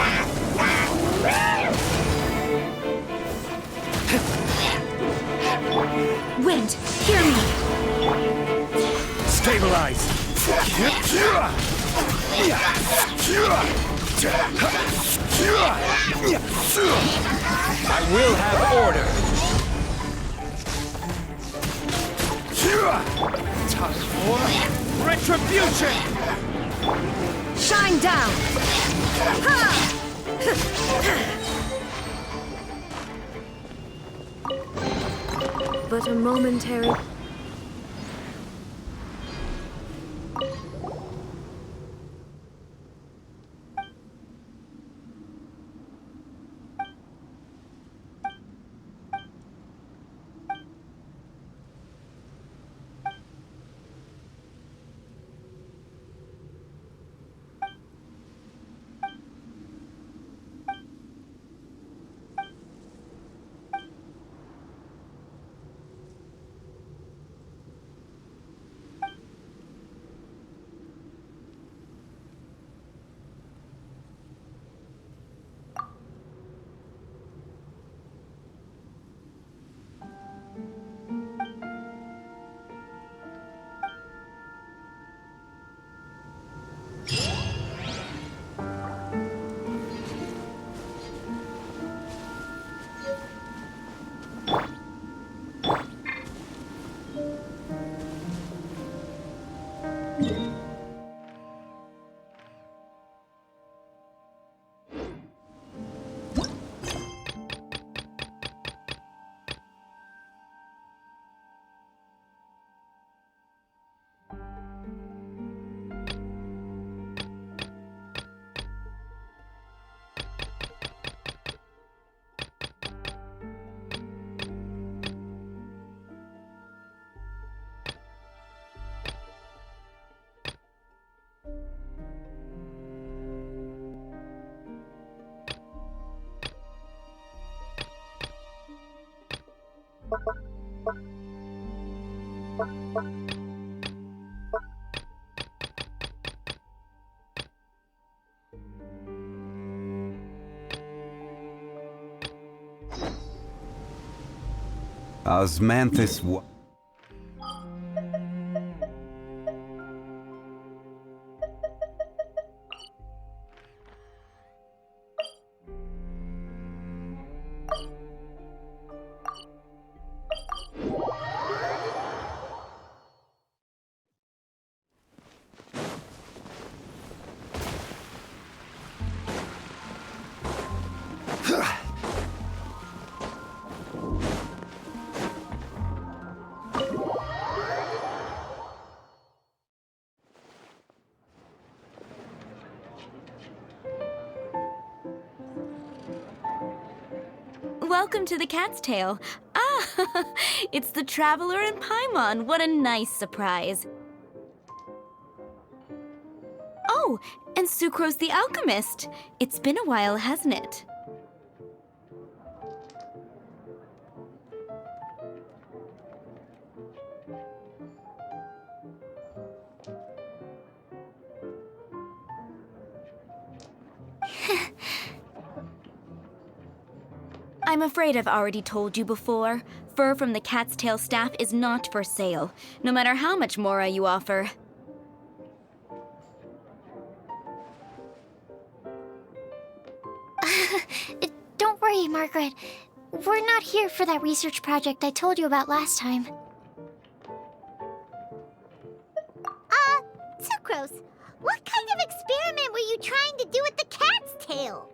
Speaker 4: Wind, hear me!
Speaker 10: Stabilize!
Speaker 2: I will have order.
Speaker 10: Time for retribution!
Speaker 4: Shine down! But a momentary...
Speaker 6: Osmanthus
Speaker 3: Welcome to the Cat's Tail. Ah, it's the Traveler and Paimon. What a nice surprise. Oh, and Sucrose the Alchemist. It's been a while, hasn't it? I'm afraid I've already told you before. Fur from the Cat's Tail staff is not for sale, no matter how much Mora you offer.
Speaker 7: Don't worry, Margaret. We're not here for that research project I told you about last time.
Speaker 9: Sucrose, what kind of experiment were you trying to do with the cat's tail?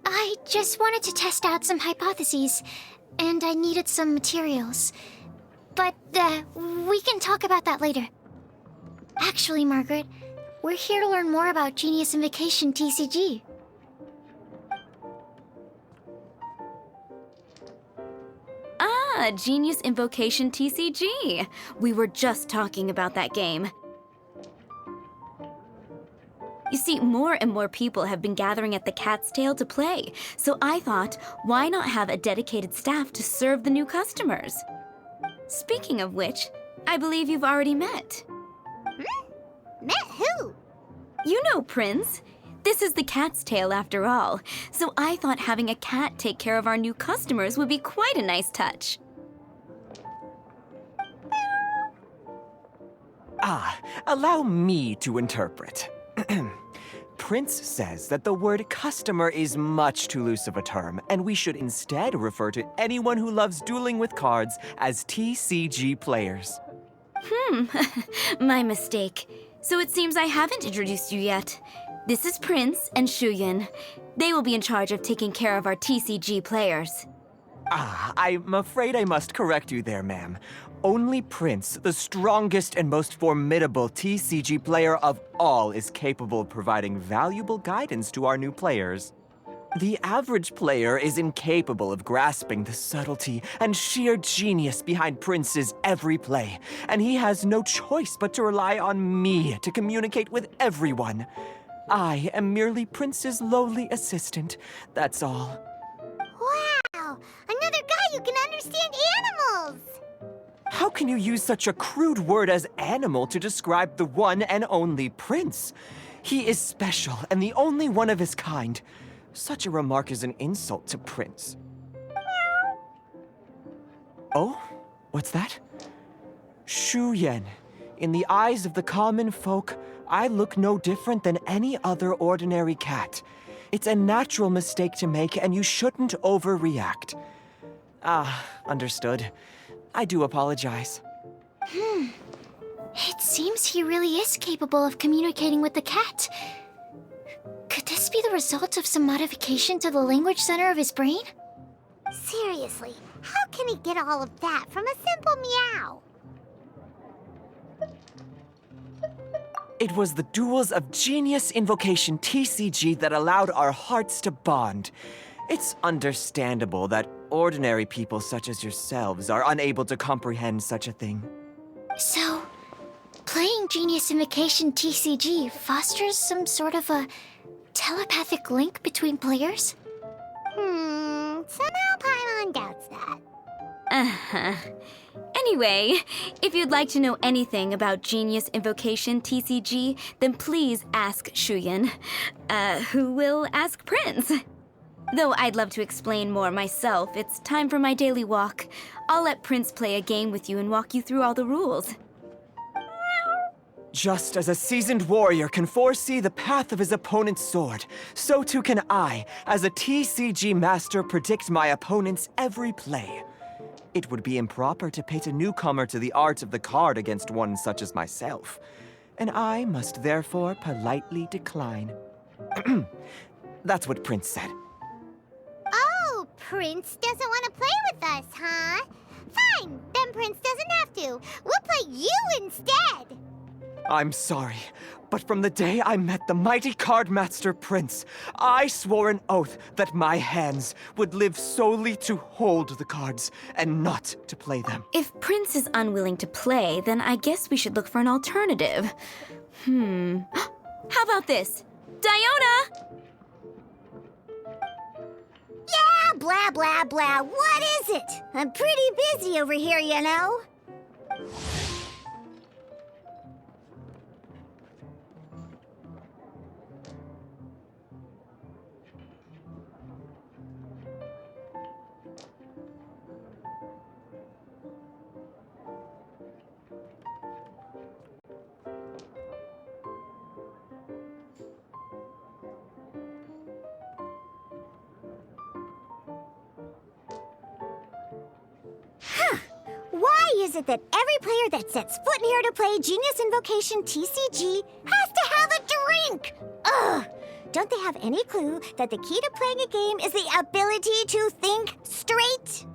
Speaker 7: I just wanted to test out some hypotheses, and I needed some materials. But, we can talk about that later. Actually, Margaret, we're here to learn more about Genius Invocation TCG.
Speaker 3: Ah, Genius Invocation TCG. We were just talking about that game. You see, more and more people have been gathering at the Cat's Tail to play, so I thought, why not have a dedicated staff to serve the new customers? Speaking of which, I believe you've already met.
Speaker 9: Met who?
Speaker 3: You know Prince, this is the cat's tail after all, so I thought having a cat take care of our new customers would be quite a nice touch.
Speaker 12: Allow me to interpret. Prince says that the word customer is much too loose of a term, and we should instead refer to anyone who loves dueling with cards as TCG players.
Speaker 3: My mistake. So it seems I haven't introduced you yet. This is Prince and Shuyan. They will be in charge of taking care of our TCG players.
Speaker 12: I'm afraid I must correct you there, ma'am. Only Prince, the strongest and most formidable TCG player of all, is capable of providing valuable guidance to our new players. The average player is incapable of grasping the subtlety and sheer genius behind Prince's every play, and he has no choice but to rely on me to communicate with everyone. I am merely Prince's lowly assistant, that's all.
Speaker 9: Wow! Another guy who can understand animals!
Speaker 12: How can you use such a crude word as animal to describe the one and only Prince? He is special and the only one of his kind. Such a remark is an insult to Prince. Oh? What's that? Shuyan. In the eyes of the common folk, I look no different than any other ordinary cat. It's a natural mistake to make, and you shouldn't overreact. Understood. I do apologize.
Speaker 7: It seems he really is capable of communicating with the cat. Could this be the result of some modification to the language center of his brain?
Speaker 9: Seriously, how can he get all of that from a simple meow?
Speaker 12: It was the Duels of Genius Invocation TCG that allowed our hearts to bond. It's understandable that ordinary people such as yourselves are unable to comprehend such a thing.
Speaker 7: So, playing Genius Invocation TCG fosters some sort of a telepathic link between players?
Speaker 9: Somehow Paimon doubts that.
Speaker 3: Anyway, if you'd like to know anything about Genius Invocation TCG, then please ask Shuyan, who will ask Prince. Though I'd love to explain more myself, it's time for my daily walk. I'll let Prince play a game with you and walk you through all the rules.
Speaker 12: Just as a seasoned warrior can foresee the path of his opponent's sword, so too can I, as a TCG master, predict my opponent's every play. It would be improper to pit a newcomer to the art of the card against one such as myself, and I must therefore politely decline. That's what Prince said.
Speaker 9: Oh, Prince doesn't want to play with us, huh? Fine, then Prince doesn't have to. We'll play you instead.
Speaker 12: I'm sorry, but from the day I met the mighty cardmaster Prince, I swore an oath that my hands would live solely to hold the cards and not to play them.
Speaker 3: If Prince is unwilling to play, then I guess we should look for an alternative. How about this? Diona!
Speaker 9: Yeah, blah, blah, blah. What is it? I'm pretty busy over here, you know. Why is it that every player that sets foot in here to play Genius Invocation TCG has to have a drink? Ugh! Don't they have any clue that the key to playing a game is the ability to think straight?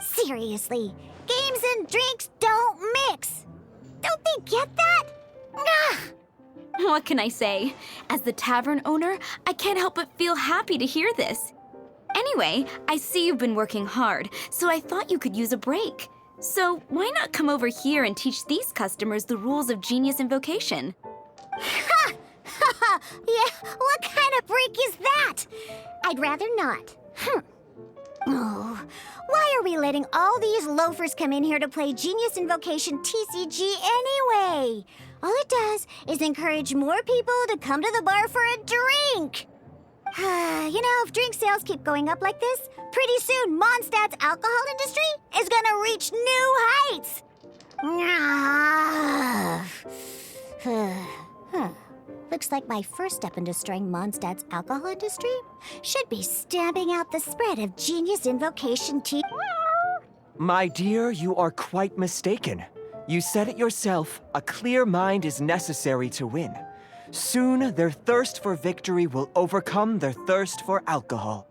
Speaker 9: Seriously, games and drinks don't mix. Don't they get that? Ugh!
Speaker 3: What can I say? As the tavern owner, I can't help but feel happy to hear this. Anyway, I see you've been working hard, so I thought you could use a break. So why not come over here and teach these customers the rules of Genius Invocation?
Speaker 9: Ha! Ha! Yeah, what kind of break is that? I'd rather not. Oh, why are we letting all these loafers come in here to play Genius Invocation TCG anyway? All it does is encourage more people to come to the bar for a drink. You know, if drink sales keep going up like this, pretty soon Mondstadt's alcohol industry is gonna reach new heights. Looks like my first step in destroying Mondstadt's alcohol industry should be stamping out the spread of Genius Invocation T.
Speaker 12: My dear, you are quite mistaken. You said it yourself, a clear mind is necessary to win. Soon, their thirst for victory will overcome their thirst for alcohol.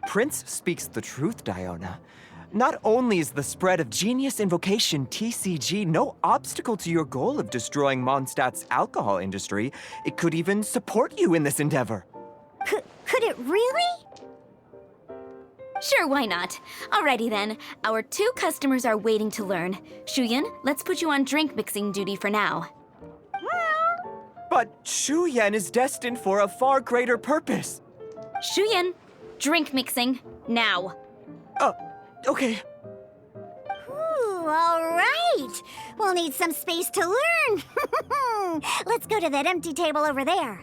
Speaker 12: Prince speaks the truth, Diona. Not only is the spread of Genius Invocation TCG no obstacle to your goal of destroying Mondstadt's alcohol industry, it could even support you in this endeavor.
Speaker 9: Could it really?
Speaker 3: Sure, why not? Alrighty then, our 2 customers are waiting to learn. Shuyan, let's put you on drink mixing duty for now.
Speaker 12: But Shuyan is destined for a far greater purpose.
Speaker 3: Shuyan, drink mixing, now.
Speaker 12: Okay.
Speaker 9: Ooh, all right. We'll need some space to learn. Let's go to that empty table over there.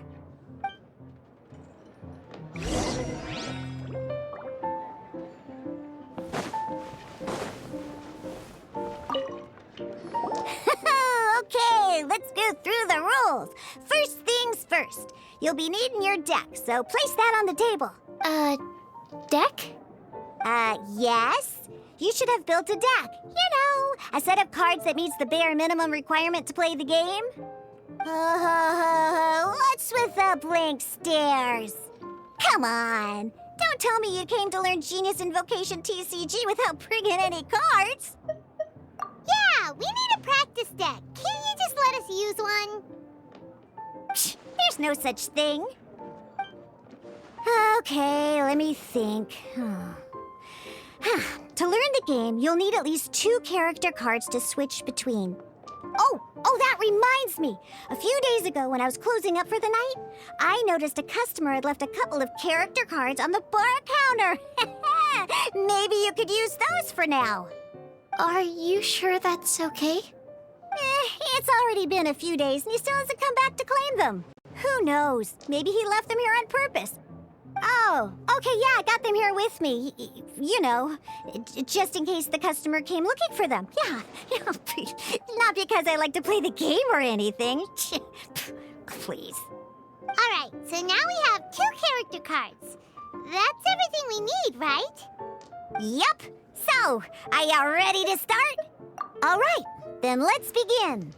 Speaker 9: Okay, let's go through the rules. First things first. You'll be needing your deck, so place that on the table.
Speaker 7: Deck?
Speaker 9: Yes. You should have built a deck. You know, a set of cards that meets the bare minimum requirement to play the game. What's with the blank stares? Come on. Don't tell me you came to learn Genius Invocation TCG without bringing any cards.
Speaker 7: Yeah, we need a practice deck. Can't you just let us use one?
Speaker 9: Psh, there's no such thing. Okay, let me think. To learn the game, you'll need at least 2 character cards to switch between. Oh, that reminds me. A few days ago, when I was closing up for the night, I noticed a customer had left a couple of character cards on the bar counter. Maybe you could use those for now.
Speaker 7: Are you sure that's okay?
Speaker 9: It's already been a few days and he still hasn't come back to claim them. Who knows? Maybe he left them here on purpose. Oh, okay, yeah, I got them here with me. You know, just in case the customer came looking for them. Yeah, not because I like to play the game or anything. Please.
Speaker 7: All right, so now we have 2 character cards. That's everything we need, right?
Speaker 9: Yep. So, are you ready to start? All right, then let's begin.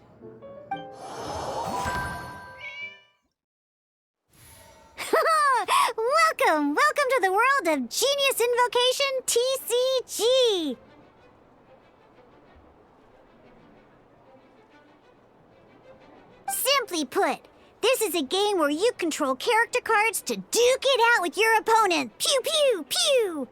Speaker 9: Welcome to the world of Genius Invocation TCG. Simply put, this is a game where you control character cards to duke it out with your opponent. Pew, pew, pew.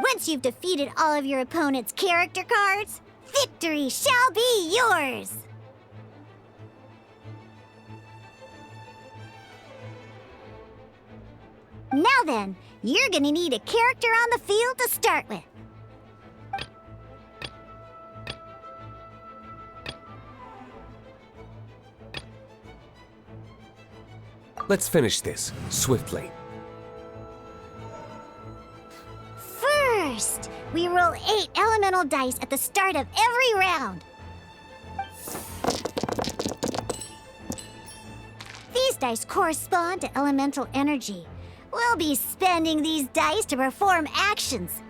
Speaker 9: Once you've defeated all of your opponent's character cards, victory shall be yours. Now then, you're gonna need a character on the field to start with.
Speaker 10: Let's finish this swiftly.
Speaker 9: First, we roll 8 elemental dice at the start of every round. These dice correspond to elemental energy. We'll be spending these dice to perform actions.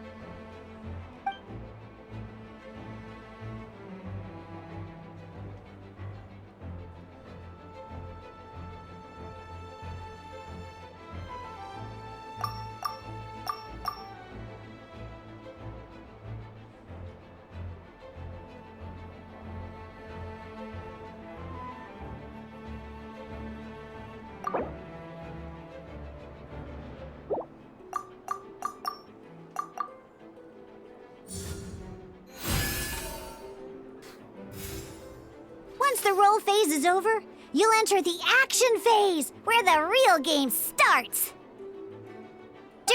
Speaker 9: Once the roll phase is over, you'll enter the action phase, where the real game starts.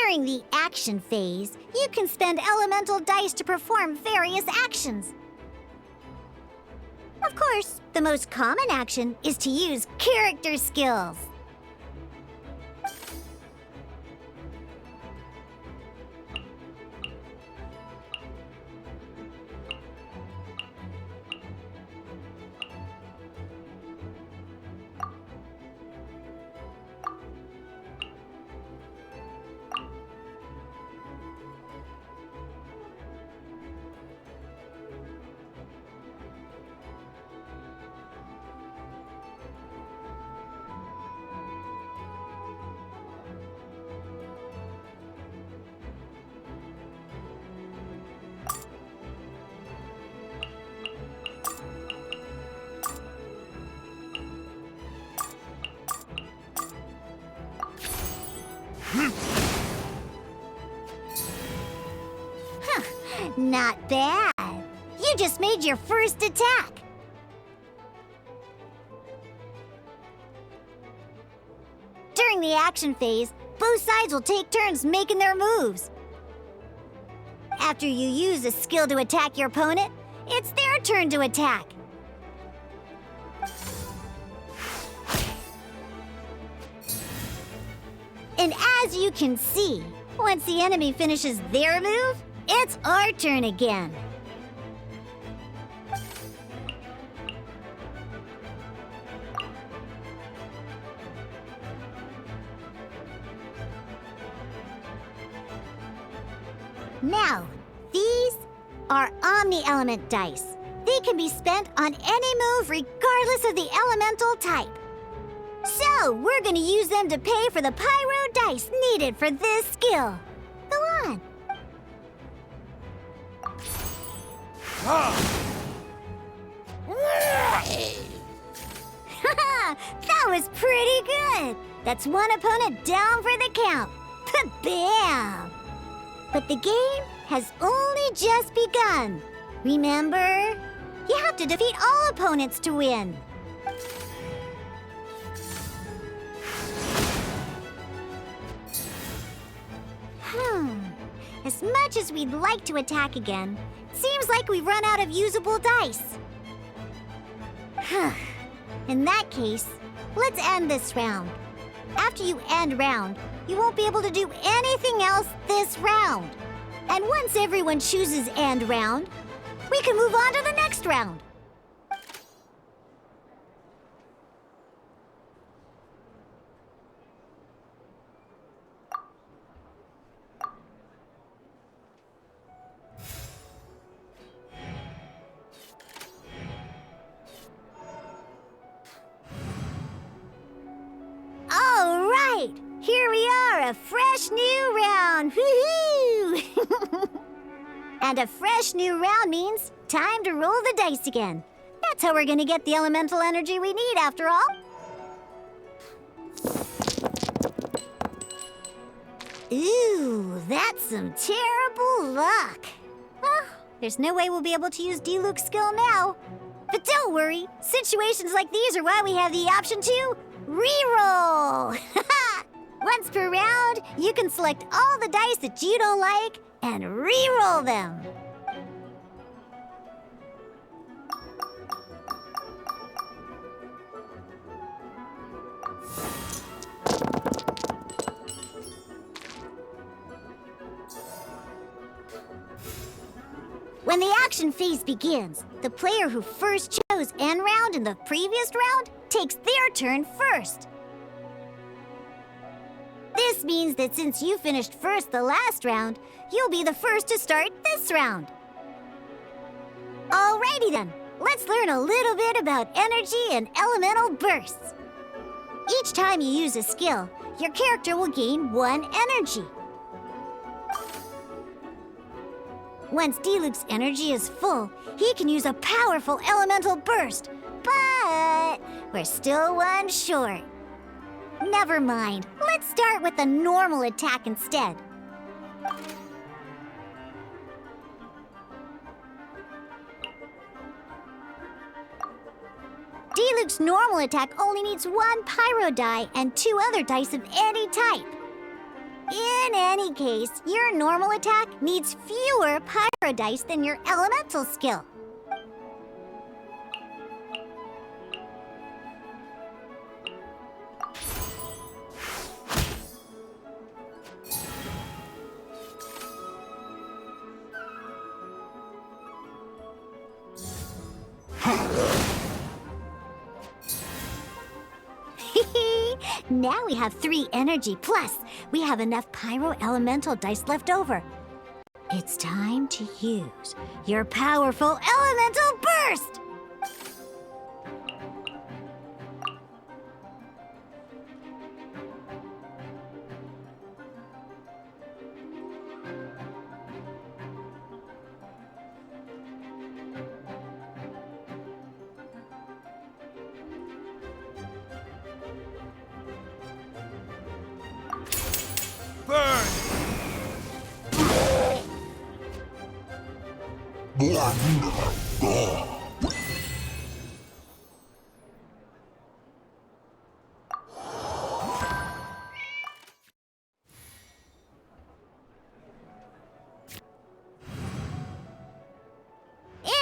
Speaker 9: During the action phase, you can spend elemental dice to perform various actions. Of course, the most common action is to use character skills. Not bad. You just made your first attack. During the action phase, both sides will take turns making their moves. After you use a skill to attack your opponent, it's their turn to attack. And as you can see, once the enemy finishes their move, it's our turn again. Now, these are Omni-Element dice. They can be spent on any move regardless of the elemental type. So, we're gonna use them to pay for the pyro dice needed for this skill. Go on. That was pretty good. That's one opponent down for the count. Bam! But the game has only just begun. Remember, you have to defeat all opponents to win. As much as we'd like to attack again, seems like we've run out of usable dice. In that case, let's end this round. After you end round, you won't be able to do anything else this round. And once everyone chooses end round, we can move on to the next round. Here we are, a fresh new round! Woohoo! And a fresh new round means time to roll the dice again. That's how we're gonna get the elemental energy we need, after all. Ooh, that's some terrible luck. Well, there's no way we'll be able to use D-Luke's skill now. But don't worry, situations like these are why we have the option to reroll! Once per round, you can select all the dice that you don't like and re-roll them. When the action phase begins, the player who first chose end round in the previous round takes their turn first. This means that since you finished first the last round, you'll be the first to start this round. Alrighty then, let's learn a little bit about energy and elemental bursts. Each time you use a skill, your character will gain 1 energy. Once D-Luke's energy is full, he can use a powerful elemental burst, but we're still 1 short. Never mind. Let's start with a normal attack instead. D-Luke's normal attack only needs 1 pyro die and 2 other dice of any type. In any case, your normal attack needs fewer pyro dice than your elemental skill. Now we have 3 energy, plus we have enough pyro elemental dice left over. It's time to use your powerful elemental burst!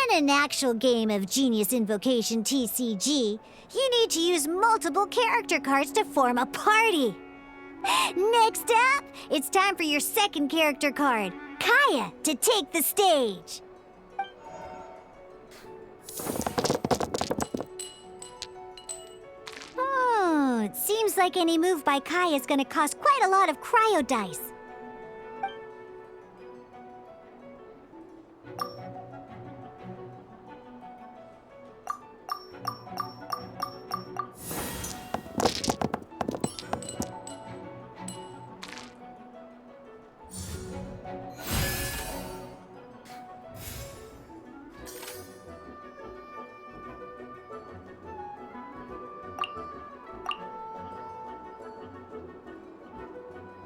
Speaker 9: In an actual game of Genius Invocation TCG, you need to use multiple character cards to form a party. Next up, it's time for your second character card, Kaya, to take the stage. Oh, it seems like any move by Kaya is going to cost quite a lot of cryo dice.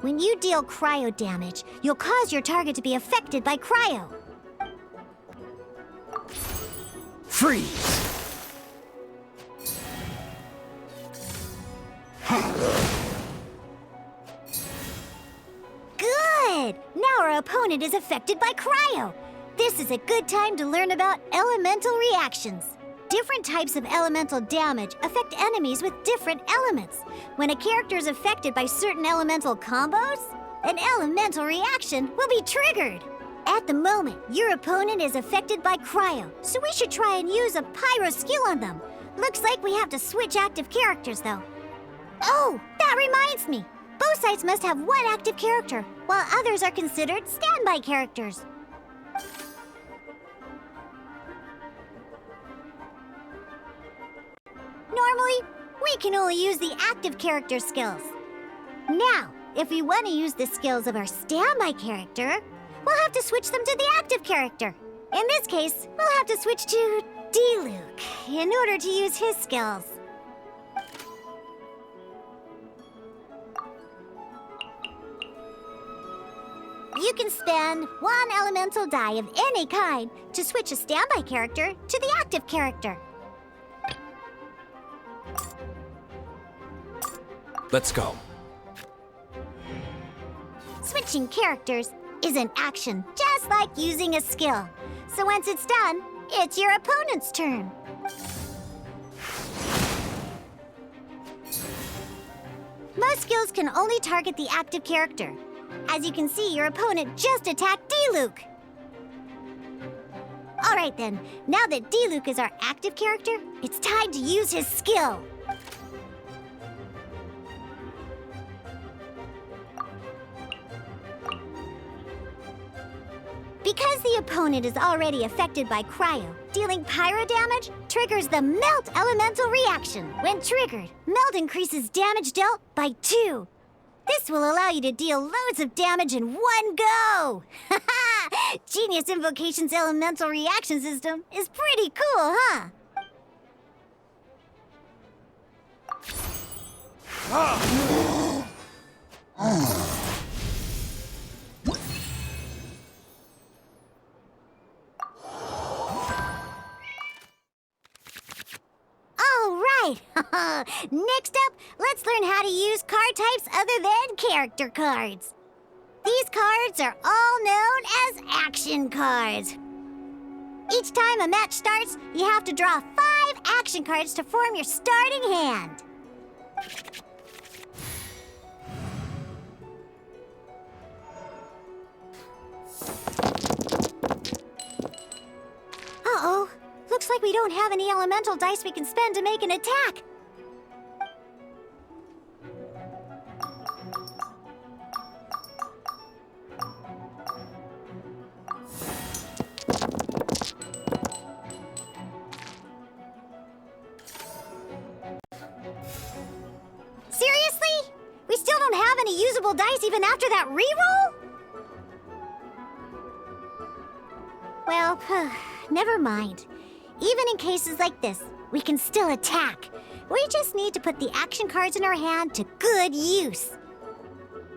Speaker 9: When you deal cryo damage, you'll cause your target to be affected by cryo.
Speaker 2: Freeze!
Speaker 9: Good! Now our opponent is affected by cryo. This is a good time to learn about elemental reactions. Different types of elemental damage affect enemies with different elements. When a character is affected by certain elemental combos, an elemental reaction will be triggered. At the moment, your opponent is affected by cryo, so we should try and use a pyro skill on them. Looks like we have to switch active characters, though. Oh, that reminds me. Both sides must have one active character, while others are considered standby characters. Normally, we can only use the active character skills. Now, if we want to use the skills of our standby character, we'll have to switch them to the active character. In this case, we'll have to switch to D-Luke in order to use his skills. You can spend 1 elemental die of any kind to switch a standby character to the active character.
Speaker 2: Let's go.
Speaker 9: Switching characters is an action, just like using a skill. So once it's done, it's your opponent's turn. Most skills can only target the active character. As you can see, your opponent just attacked D-Luke. All right then, now that D-Luke is our active character, it's time to use his skill. Because the opponent is already affected by cryo, dealing pyro damage triggers the Melt Elemental reaction. When triggered, Melt increases damage dealt by 2. This will allow you to deal loads of damage in one go! Genius Invocation's elemental reaction system is pretty cool, huh? Next up, let's learn how to use card types other than character cards. These cards are all known as action cards. Each time a match starts, you have to draw 5 action cards to form your starting hand. Uh-oh. Looks like we don't have any elemental dice we can spend to make an attack. Seriously? We still don't have any usable dice even after that reroll? Well, never mind. Even in cases like this, we can still attack. We just need to put the action cards in our hand to good use.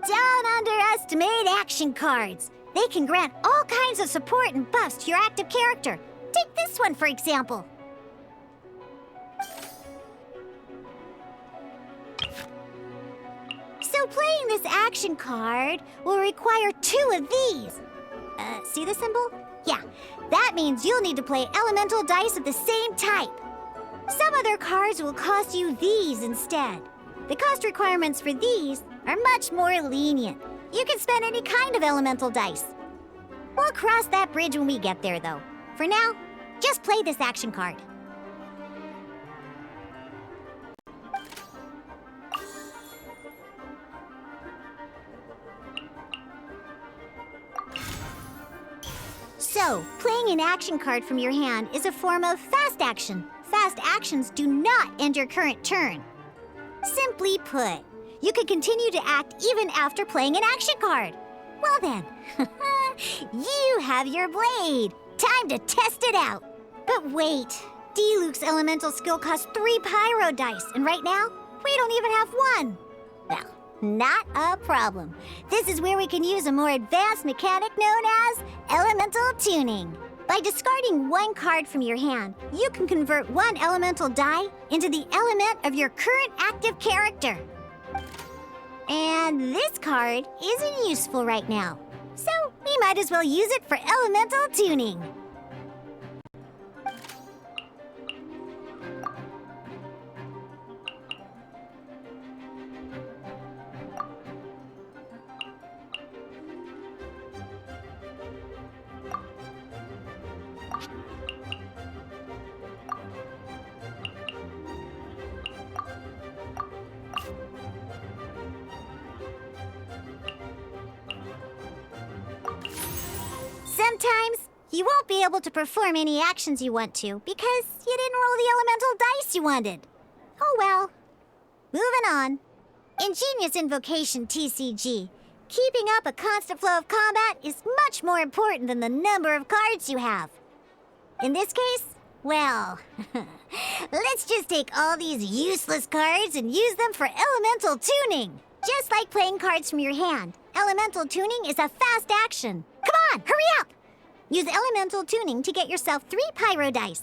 Speaker 9: Don't underestimate action cards. They can grant all kinds of support and buffs to your active character. Take this one, for example. So playing this action card will require 2 of these. See the symbol? Yeah, that means you'll need to play elemental dice of the same type. Some other cards will cost you these instead. The cost requirements for these are much more lenient. You can spend any kind of elemental dice. We'll cross that bridge when we get there, though. For now, just play this action card. So, playing an action card from your hand is a form of fast action. Fast actions do not end your current turn. Simply put, you can continue to act even after playing an action card. Well then, you have your blade. Time to test it out. But wait, Diluc's elemental skill costs 3 pyro dice, and right now, we don't even have 1. Well, not a problem. This is where we can use a more advanced mechanic known as elemental tuning. By discarding 1 card from your hand, you can convert 1 elemental die into the element of your current active character. And this card isn't useful right now, so we might as well use it for elemental tuning. Sometimes you won't be able to perform any actions you want to because you didn't roll the elemental dice you wanted. Oh well. Moving on. In Genius Invocation TCG, keeping up a constant flow of combat is much more important than the number of cards you have. In this case, well, let's just take all these useless cards and use them for elemental tuning. Just like playing cards from your hand, elemental tuning is a fast action. Come on, hurry up! Use elemental tuning to get yourself 3 pyro dice.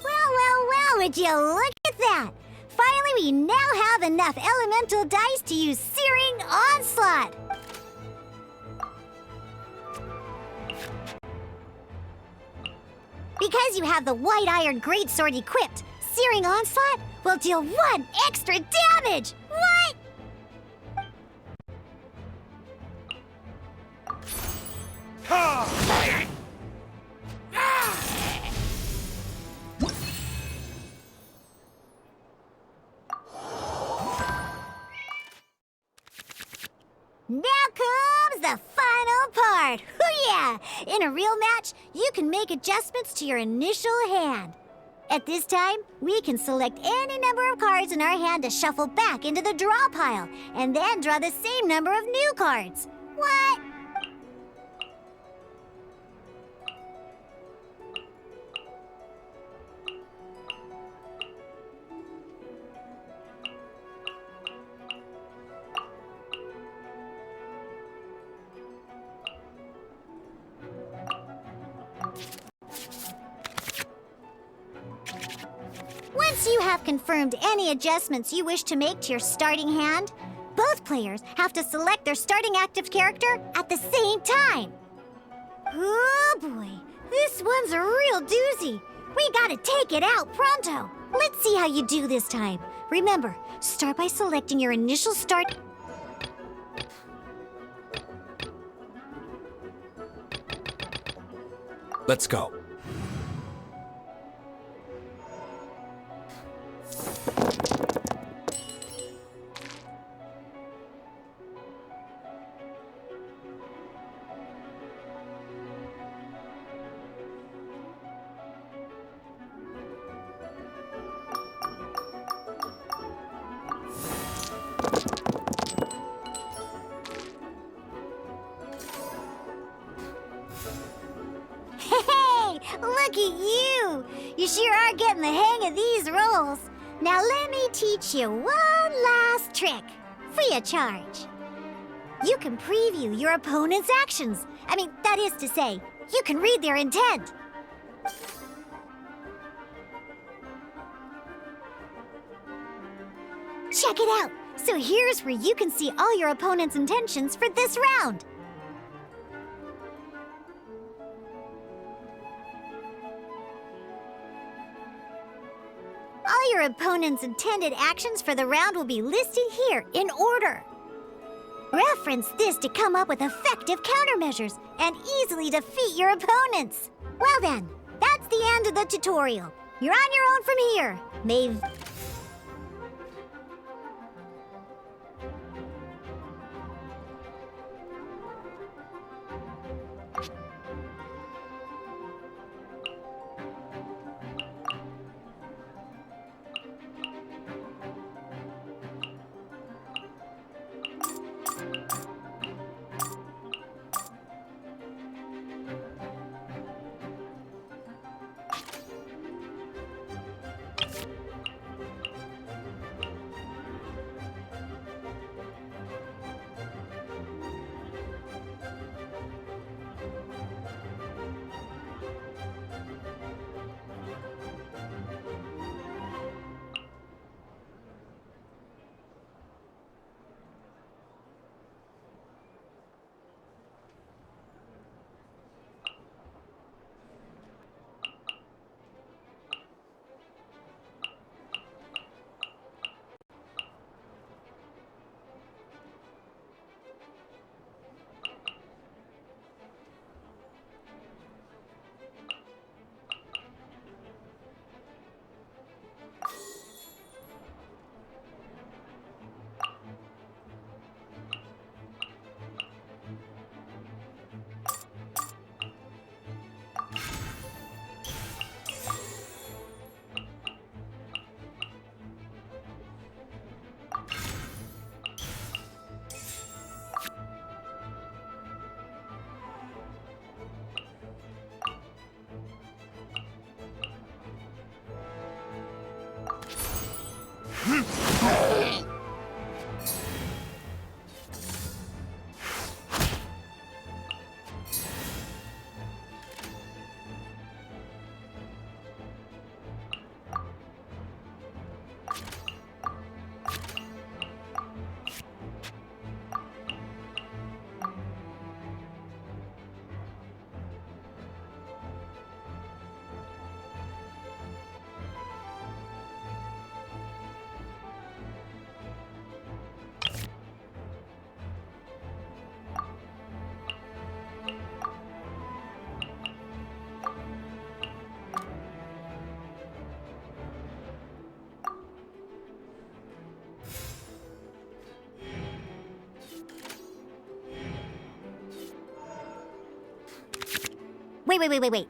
Speaker 9: Well, would you look at that? Finally, we now have enough elemental dice to use Searing Onslaught. Because you have the White Iron Greatsword equipped, Searing Onslaught will deal 1 extra damage! What? Now comes the final part! Hoo-yeah! In a real match, you can make adjustments to your initial hand. At this time, we can select any number of cards in our hand to shuffle back into the draw pile, and then draw the same number of new cards. What? Once you have confirmed any adjustments you wish to make to your starting hand, both players have to select their starting active character at the same time. Oh boy, this one's a real doozy. We gotta take it out pronto. Let's see how you do this time. Remember, start by selecting your initial start.
Speaker 2: Let's go.
Speaker 9: Look at you! You sure are getting the hang of these rolls. Now let me teach you one last trick, free of charge. You can preview your opponent's actions. I mean, that is to say, you can read their intent. Check it out! So here's where you can see all your opponent's intentions for this round. All your opponent's intended actions for the round will be listed here in order. Reference this to come up with effective countermeasures and easily defeat your opponents. Well then, that's the end of the tutorial. You're on your own from here. Wait.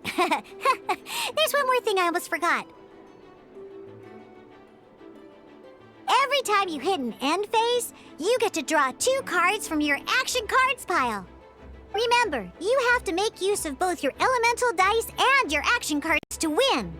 Speaker 9: There's one more thing I almost forgot. Every time you hit an end phase, you get to draw 2 cards from your action cards pile. Remember, you have to make use of both your elemental dice and your action cards to win.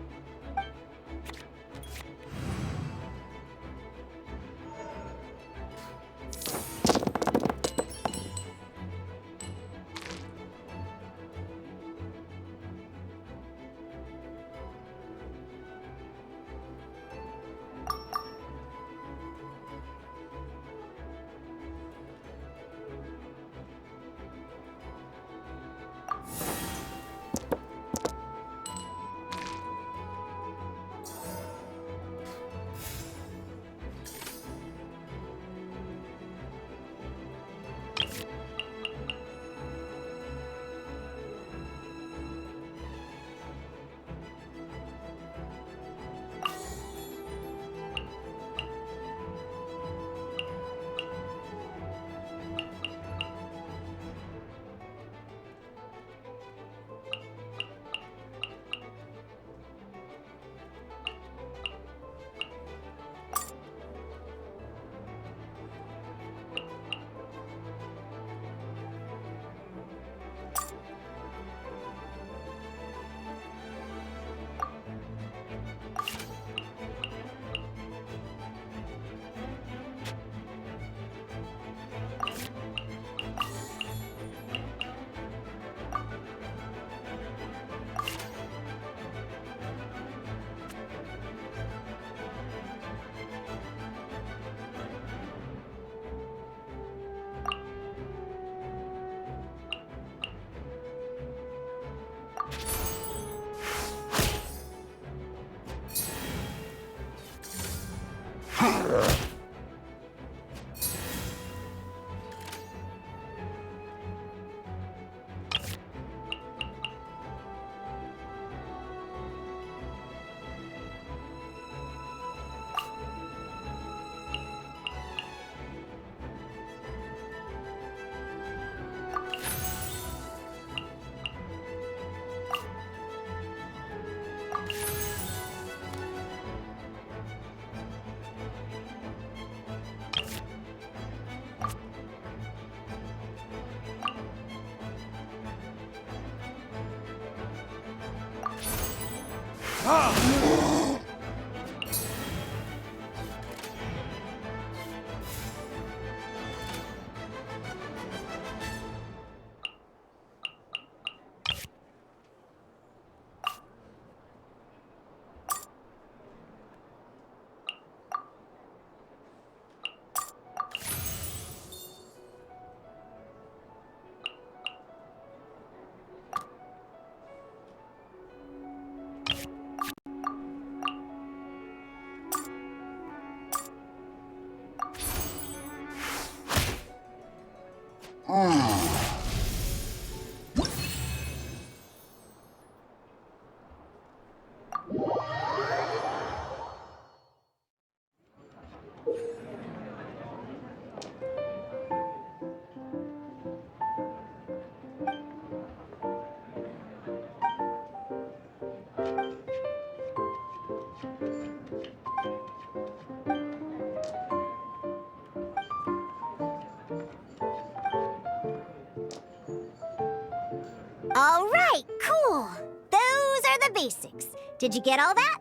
Speaker 9: All right, cool. Those are the basics. Did you get all that?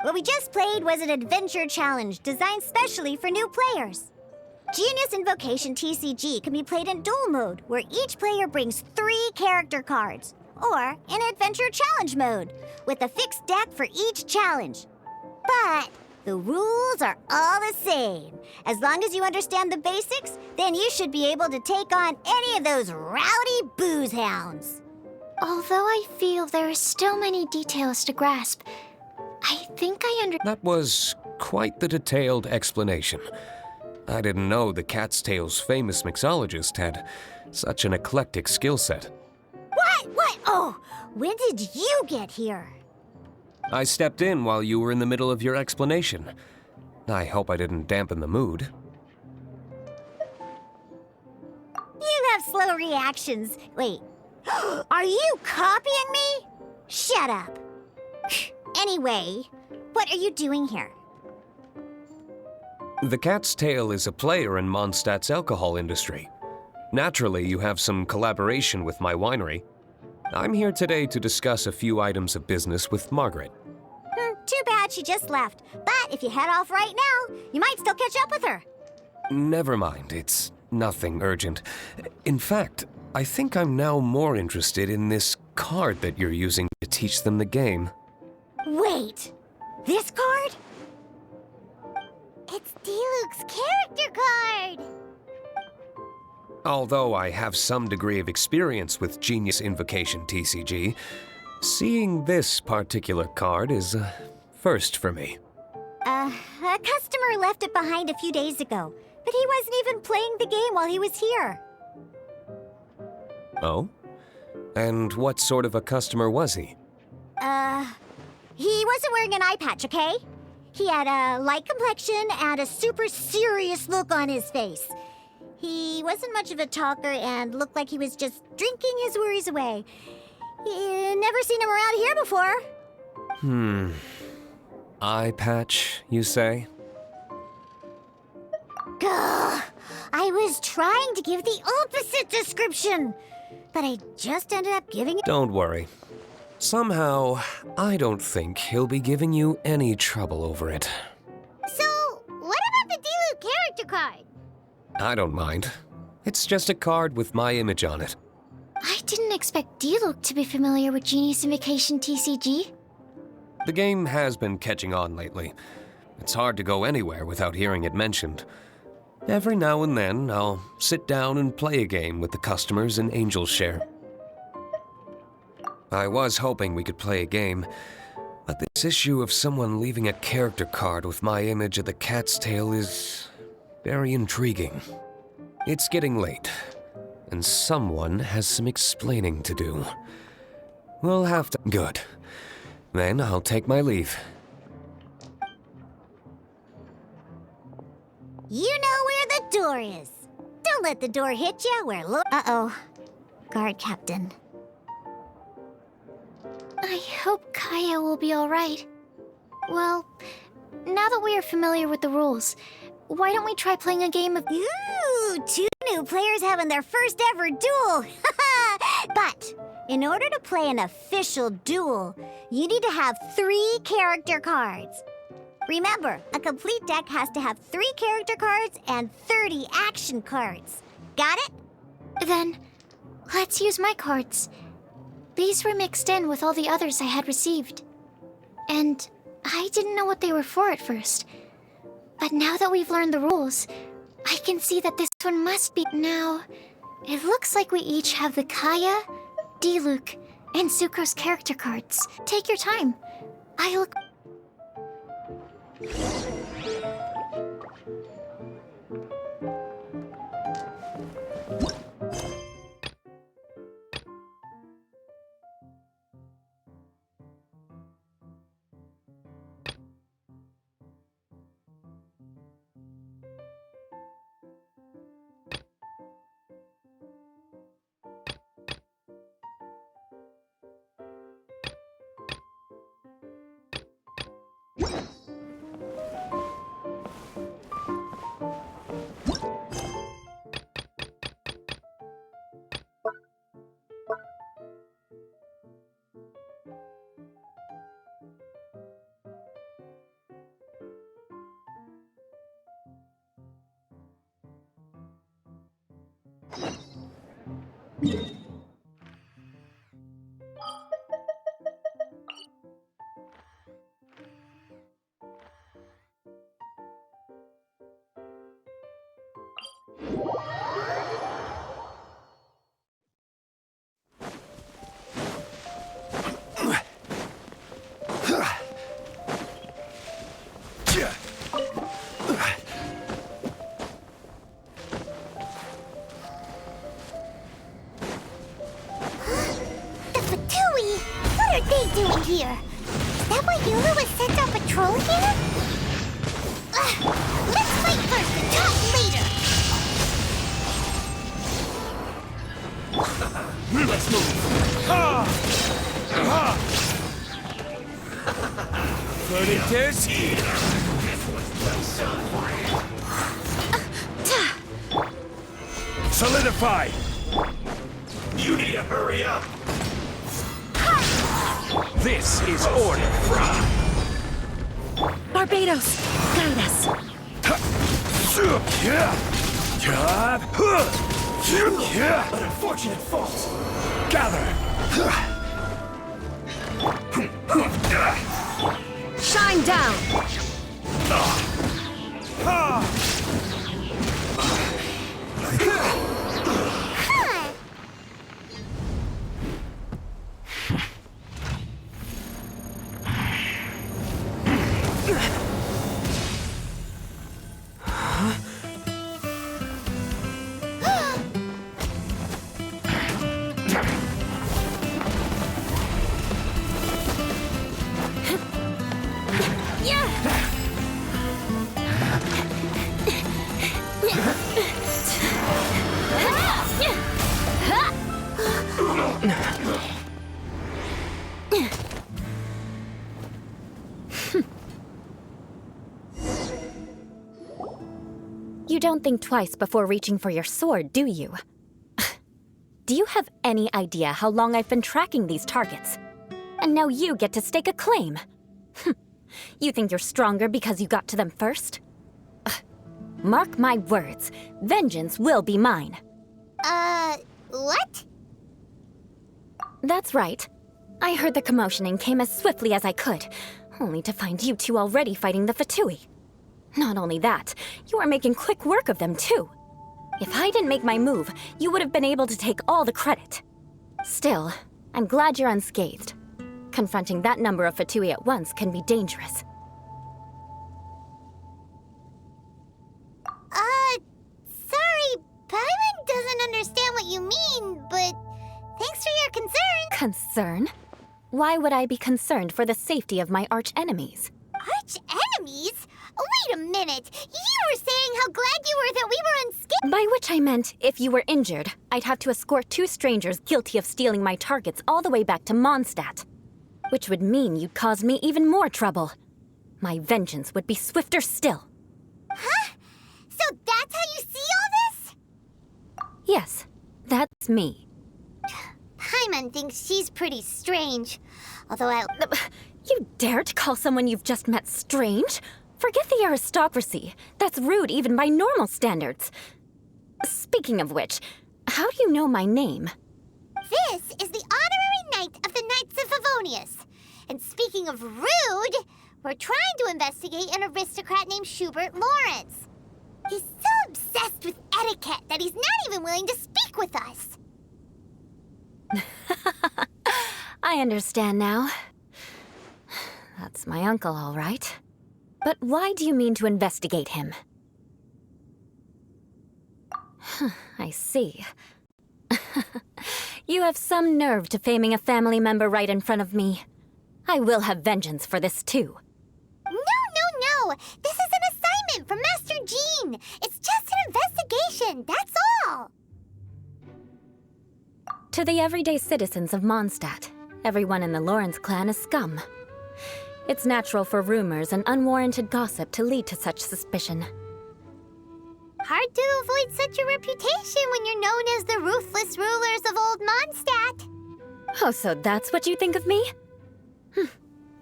Speaker 9: What we just played was an adventure challenge designed specially for new players. Genius Invocation TCG can be played in duel mode, where each player brings 3 character cards, or in adventure challenge mode, with a fixed deck for each challenge. But the rules are all the same. As long as you understand the basics, then you should be able to take on any of those rowdy booze hounds.
Speaker 1: Although I feel there are still many details to grasp, I think I understand.
Speaker 13: That was quite the detailed explanation. I didn't know the Cat's Tail's famous mixologist had such an eclectic skill set.
Speaker 9: What? Oh, when did you get here?
Speaker 13: I stepped in while you were in the middle of your explanation. I hope I didn't dampen the mood.
Speaker 9: You have slow reactions. Wait, are you copying me? Shut up. Anyway, what are you doing here?
Speaker 13: The Cat's Tail is a player in Mondstadt's alcohol industry. Naturally, you have some collaboration with my winery. I'm here today to discuss a few items of business with Margaret.
Speaker 9: Too bad she just left. But if you head off right now, you might still catch up with her.
Speaker 13: Never mind, it's nothing urgent. In fact, I think I'm now more interested in this card that you're using to teach them the game.
Speaker 9: Wait, this card? It's Diluc's character card!
Speaker 13: Although I have some degree of experience with Genius Invocation TCG, seeing this particular card is a first for me.
Speaker 9: A customer left it behind a few days ago, but he wasn't even playing the game while he was here.
Speaker 13: Oh? And what sort of a customer was he?
Speaker 9: He wasn't wearing an eye patch, okay? He had a light complexion and a super serious look on his face. He wasn't much of a talker and looked like he was just drinking his worries away. Never seen him around here before.
Speaker 13: Eye patch, you say?
Speaker 9: Gah! I was trying to give the opposite description, but I just ended up giving it.
Speaker 13: Don't worry. Somehow, I don't think he'll be giving you any trouble over it.
Speaker 7: So, what about the Diluc character card?
Speaker 13: I don't mind. It's just a card with my image on it.
Speaker 1: I didn't expect Diluc to be familiar with Genius Invocation TCG.
Speaker 13: The game has been catching on lately. It's hard to go anywhere without hearing it mentioned. Every now and then, I'll sit down and play a game with the customers in Angel's Share. I was hoping we could play a game, but this issue of someone leaving a character card with my image at the Cat's Tail is very intriguing. It's getting late, and someone has some explaining to do. We'll have to... Good. Then I'll take my leave.
Speaker 9: You know where the door is. Don't let the door hit you. Uh-oh. Guard captain.
Speaker 1: I hope Kaya will be alright. Well, now that we are familiar with the rules, why don't we try playing a game of...
Speaker 9: Ooh, 2 new players having their first ever duel. But In order to play an official duel, you need to have 3 character cards. Remember, a complete deck has to have 3 character cards and 30 action cards. Got it?
Speaker 1: Then, let's use my cards. These were mixed in with all the others I had received. And I didn't know what they were for at first. But now that we've learned the rules, I can see that this one must be... Now, it looks like we each have the Kaya, Diluc, and Sucrose character cards. Take your time. I look...
Speaker 7: What are they doing here? Is that why Yula was sent on patrol here? Let's fight first and talk later!
Speaker 2: Let's move! Furnitus! Solidify!
Speaker 10: You need to hurry up!
Speaker 2: This is order!
Speaker 4: Barbados, guide us.
Speaker 10: An unfortunate fault.
Speaker 2: Gather!
Speaker 4: Shine down!
Speaker 3: You don't think twice before reaching for your sword, do you? Do you have any idea how long I've been tracking these targets? And now you get to stake a claim. You think you're stronger because you got to them first? Mark my words, vengeance will be mine.
Speaker 9: What?
Speaker 3: That's right. I heard the commotion and came as swiftly as I could, only to find you two already fighting the Fatui. Not only that, you are making quick work of them too. If I didn't make my move, you would have been able to take all the credit. Still, I'm glad you're unscathed. Confronting that number of Fatui at once can be dangerous.
Speaker 9: Sorry, Paimon doesn't understand what you mean, but thanks for your concern.
Speaker 3: Concern? Why would I be concerned for the safety of my arch-enemies?
Speaker 9: Arch-enemies? Wait a minute! You were saying how glad you were that we were unscathed!
Speaker 3: By which I meant, if you were injured, I'd have to escort 2 strangers guilty of stealing my targets all the way back to Mondstadt. Which would mean you'd cause me even more trouble. My vengeance would be swifter still.
Speaker 9: Huh? So that's how you see all this?
Speaker 3: Yes, that's me.
Speaker 9: Paimon thinks she's pretty strange. Although
Speaker 3: You dare to call someone you've just met strange? Forget the aristocracy. That's rude even by normal standards. Speaking of which, how do you know my name?
Speaker 9: This is the honorary knight of the Knights of Favonius. And speaking of rude, we're trying to investigate an aristocrat named Schubert Lawrence. He's so obsessed with etiquette that he's not even willing to speak with us.
Speaker 3: I understand now. That's my uncle, all right. But why do you mean to investigate him? I see. You have some nerve to faming a family member right in front of me. I will have vengeance for this, too.
Speaker 9: No! This is an assignment from Master Jean! It's just an investigation, that's all!
Speaker 3: To the everyday citizens of Mondstadt, everyone in the Lawrence clan is scum. It's natural for rumors and unwarranted gossip to lead to such suspicion.
Speaker 9: Hard to avoid such a reputation when you're known as the ruthless rulers of Old Mondstadt.
Speaker 3: Oh, so that's what you think of me?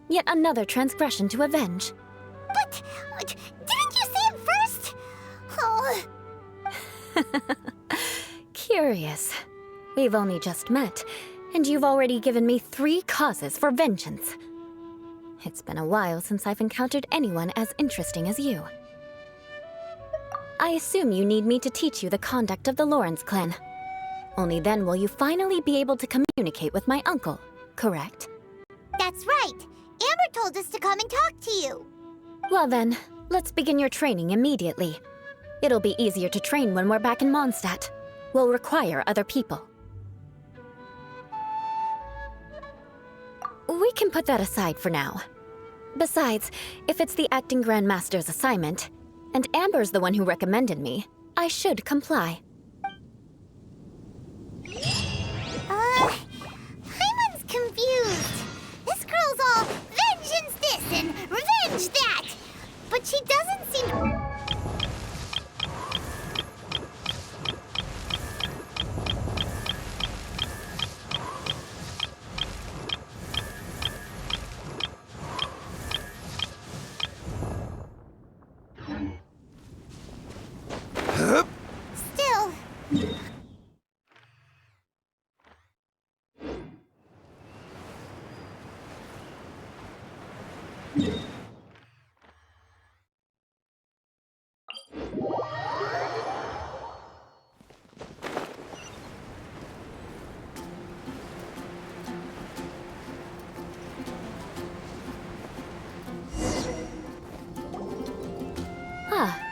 Speaker 3: Yet another transgression to avenge.
Speaker 9: But didn't you see it first? Oh.
Speaker 3: Curious. We've only just met, and you've already given me 3 causes for vengeance. It's been a while since I've encountered anyone as interesting as you. I assume you need me to teach you the conduct of the Lawrence clan. Only then will you finally be able to communicate with my uncle, correct?
Speaker 9: That's right. Amber told us to come and talk to you.
Speaker 3: Well then, let's begin your training immediately. It'll be easier to train when we're back in Mondstadt. We'll require other people. We can put that aside for now. Besides, if it's the acting Grandmaster's assignment, and Amber's the one who recommended me, I should comply.
Speaker 9: Paimon's confused. This girl's all vengeance this and revenge that. But she doesn't seem... Still...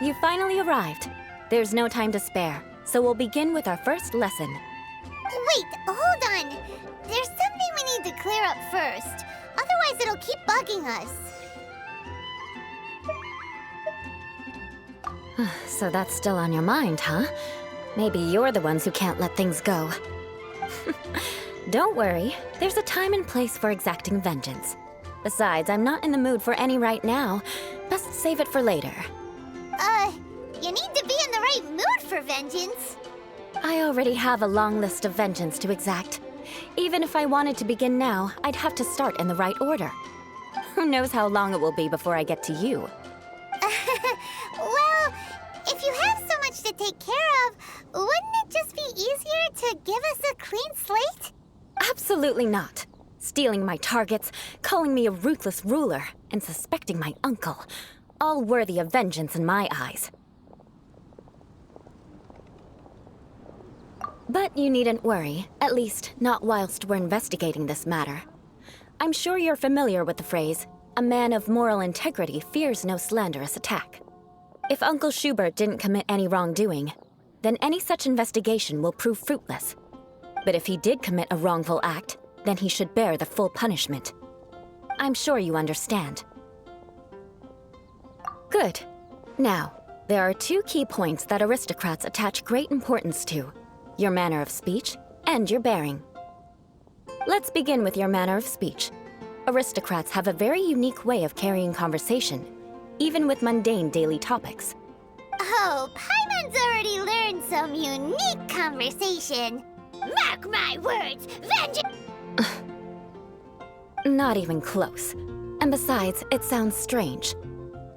Speaker 3: You finally arrived. There's no time to spare, so we'll begin with our first lesson.
Speaker 9: Wait, hold on. There's something we need to clear up first. Otherwise, it'll keep bugging us.
Speaker 3: So that's still on your mind, huh? Maybe you're the ones who can't let things go. Don't worry, there's a time and place for exacting vengeance. Besides, I'm not in the mood for any right now. Best save it for later.
Speaker 9: You need to be in the right mood for vengeance.
Speaker 3: I already have a long list of vengeance to exact. Even if I wanted to begin now, I'd have to start in the right order. Who knows how long it will be before I get to you?
Speaker 9: Well, if you have so much to take care of, wouldn't it just be easier to give us a clean slate?
Speaker 3: Absolutely not. Stealing my targets, calling me a ruthless ruler, and suspecting my uncle. All worthy of vengeance in my eyes. But you needn't worry, at least not whilst we're investigating this matter. I'm sure you're familiar with the phrase, a man of moral integrity fears no slanderous attack. If Uncle Schubert didn't commit any wrongdoing, then any such investigation will prove fruitless. But if he did commit a wrongful act, then he should bear the full punishment. I'm sure you understand. Good. Now, there are 2 key points that aristocrats attach great importance to. Your manner of speech, and your bearing. Let's begin with your manner of speech. Aristocrats have a very unique way of carrying conversation, even with mundane daily topics.
Speaker 9: Oh, Paimon's already learned some unique conversation.
Speaker 7: Mark my words, vengeance!
Speaker 4: Not even close. And besides, it sounds strange.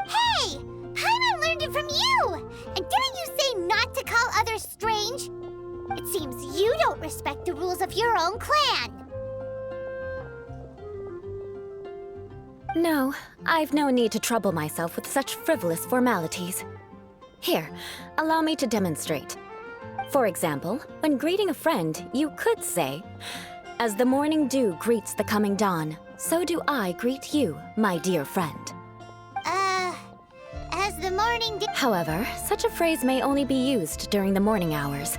Speaker 7: Hey! Paimon learned it from you! And didn't you say not to call others strange? It seems you don't respect the rules of your own clan.
Speaker 4: No, I've no need to trouble myself with such frivolous formalities. Here, allow me to demonstrate. For example, when greeting a friend, you could say, "As the morning dew greets the coming dawn, so do I greet you, my dear friend."
Speaker 7: As the morning dew...
Speaker 4: However, such a phrase may only be used during the morning hours.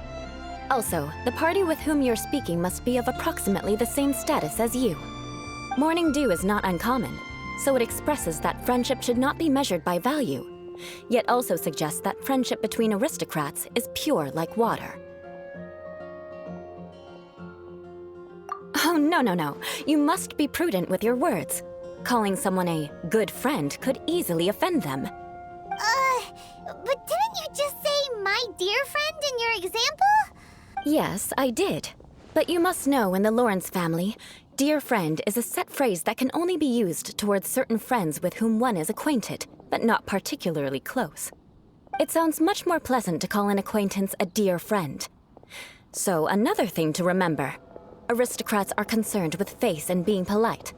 Speaker 4: Also, the party with whom you're speaking must be of approximately the same status as you. Morning dew is not uncommon, so it expresses that friendship should not be measured by value, yet also suggests that friendship between aristocrats is pure like water. Oh, no. You must be prudent with your words. Calling someone a good friend could easily offend them.
Speaker 7: But didn't you just say my dear friend in your example?
Speaker 4: Yes, I did. But you must know in the Lawrence family, dear friend is a set phrase that can only be used towards certain friends with whom one is acquainted, but not particularly close. It sounds much more pleasant to call an acquaintance a dear friend. So another thing to remember, aristocrats are concerned with face and being polite.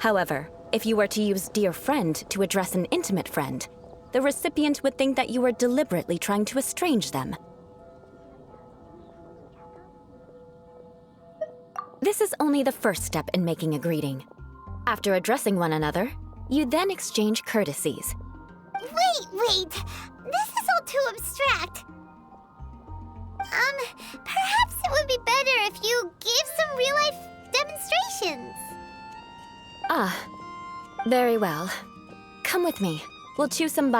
Speaker 4: However, if you were to use dear friend to address an intimate friend, the recipient would think that you were deliberately trying to estrange them. This is only the first step in making a greeting. After addressing one another, you then exchange courtesies.
Speaker 7: Wait! This is all too abstract. Perhaps it would be better if you gave some real-life demonstrations.
Speaker 4: Ah, very well. Come with me. We'll choose some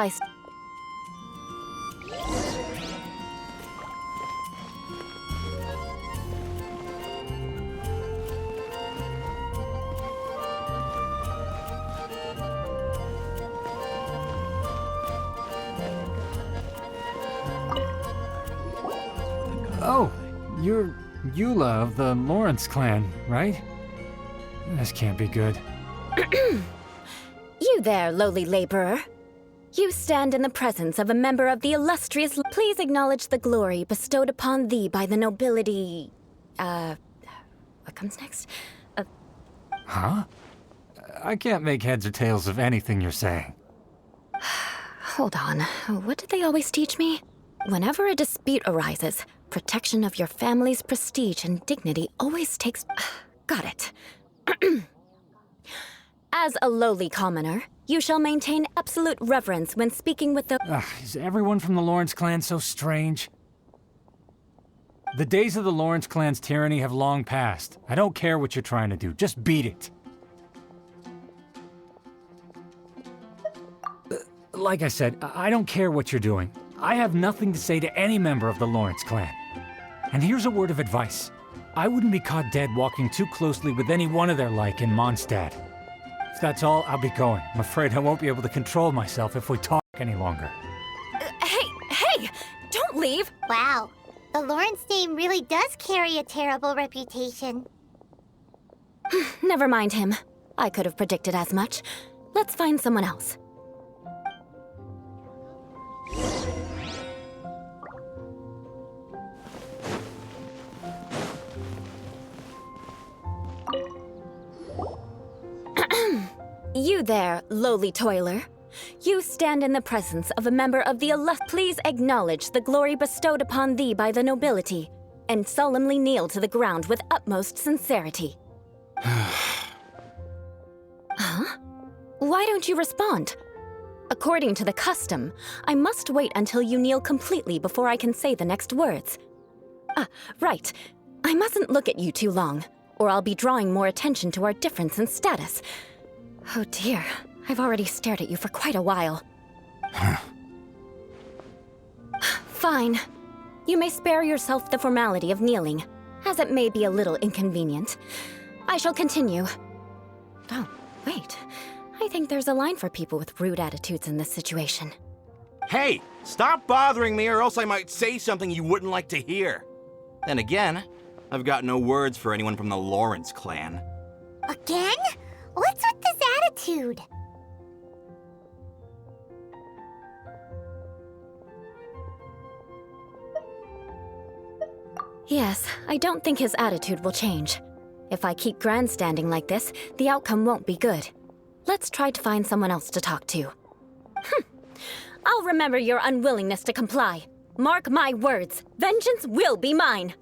Speaker 14: Oh, you're Eula of the Lawrence clan, right? This can't be good.
Speaker 4: You there, lowly laborer. You stand in the presence of a member of the illustrious... Please acknowledge the glory bestowed upon thee by the nobility... What comes next?
Speaker 14: Huh? I can't make heads or tails of anything you're saying.
Speaker 4: Hold on. What did they always teach me? Whenever a dispute arises, protection of your family's prestige and dignity always takes... Got it. As a lowly commoner, you shall maintain absolute reverence when speaking with the...
Speaker 14: Is everyone from the Lawrence clan so strange? The days of the Lawrence clan's tyranny have long passed. I don't care what you're trying to do, just beat it. Like I said, I don't care what you're doing. I have nothing to say to any member of the Lawrence clan. And here's a word of advice. I wouldn't be caught dead walking too closely with any one of their like in Mondstadt. If that's all, I'll be going. I'm afraid I won't be able to control myself if we talk any longer.
Speaker 4: Hey! Don't leave!
Speaker 7: Wow, the Lawrence name really does carry a terrible reputation.
Speaker 4: Never mind him. I could have predicted as much. Let's find someone else. You there, lowly toiler. You stand in the presence of a member of the Please acknowledge the glory bestowed upon thee by the nobility, and solemnly kneel to the ground with utmost sincerity. Huh? Why don't you respond? According to the custom, I must wait until you kneel completely before I can say the next words. Right. I mustn't look at you too long, or I'll be drawing more attention to our difference in status. Oh dear, I've already stared at you for quite a while. Fine. You may spare yourself the formality of kneeling, as it may be a little inconvenient. I shall continue. Oh, wait. I think there's a line for people with rude attitudes in this situation.
Speaker 10: Hey, stop bothering me or else I might say something you wouldn't like to hear. Then again,
Speaker 15: I've got no words for anyone from the Lawrence clan.
Speaker 9: Again? What's with this attitude?
Speaker 4: Yes, I don't think his attitude will change. If I keep grandstanding like this, the outcome won't be good. Let's try to find someone else to talk to. I'll remember your unwillingness to comply. Mark my words, vengeance will be mine.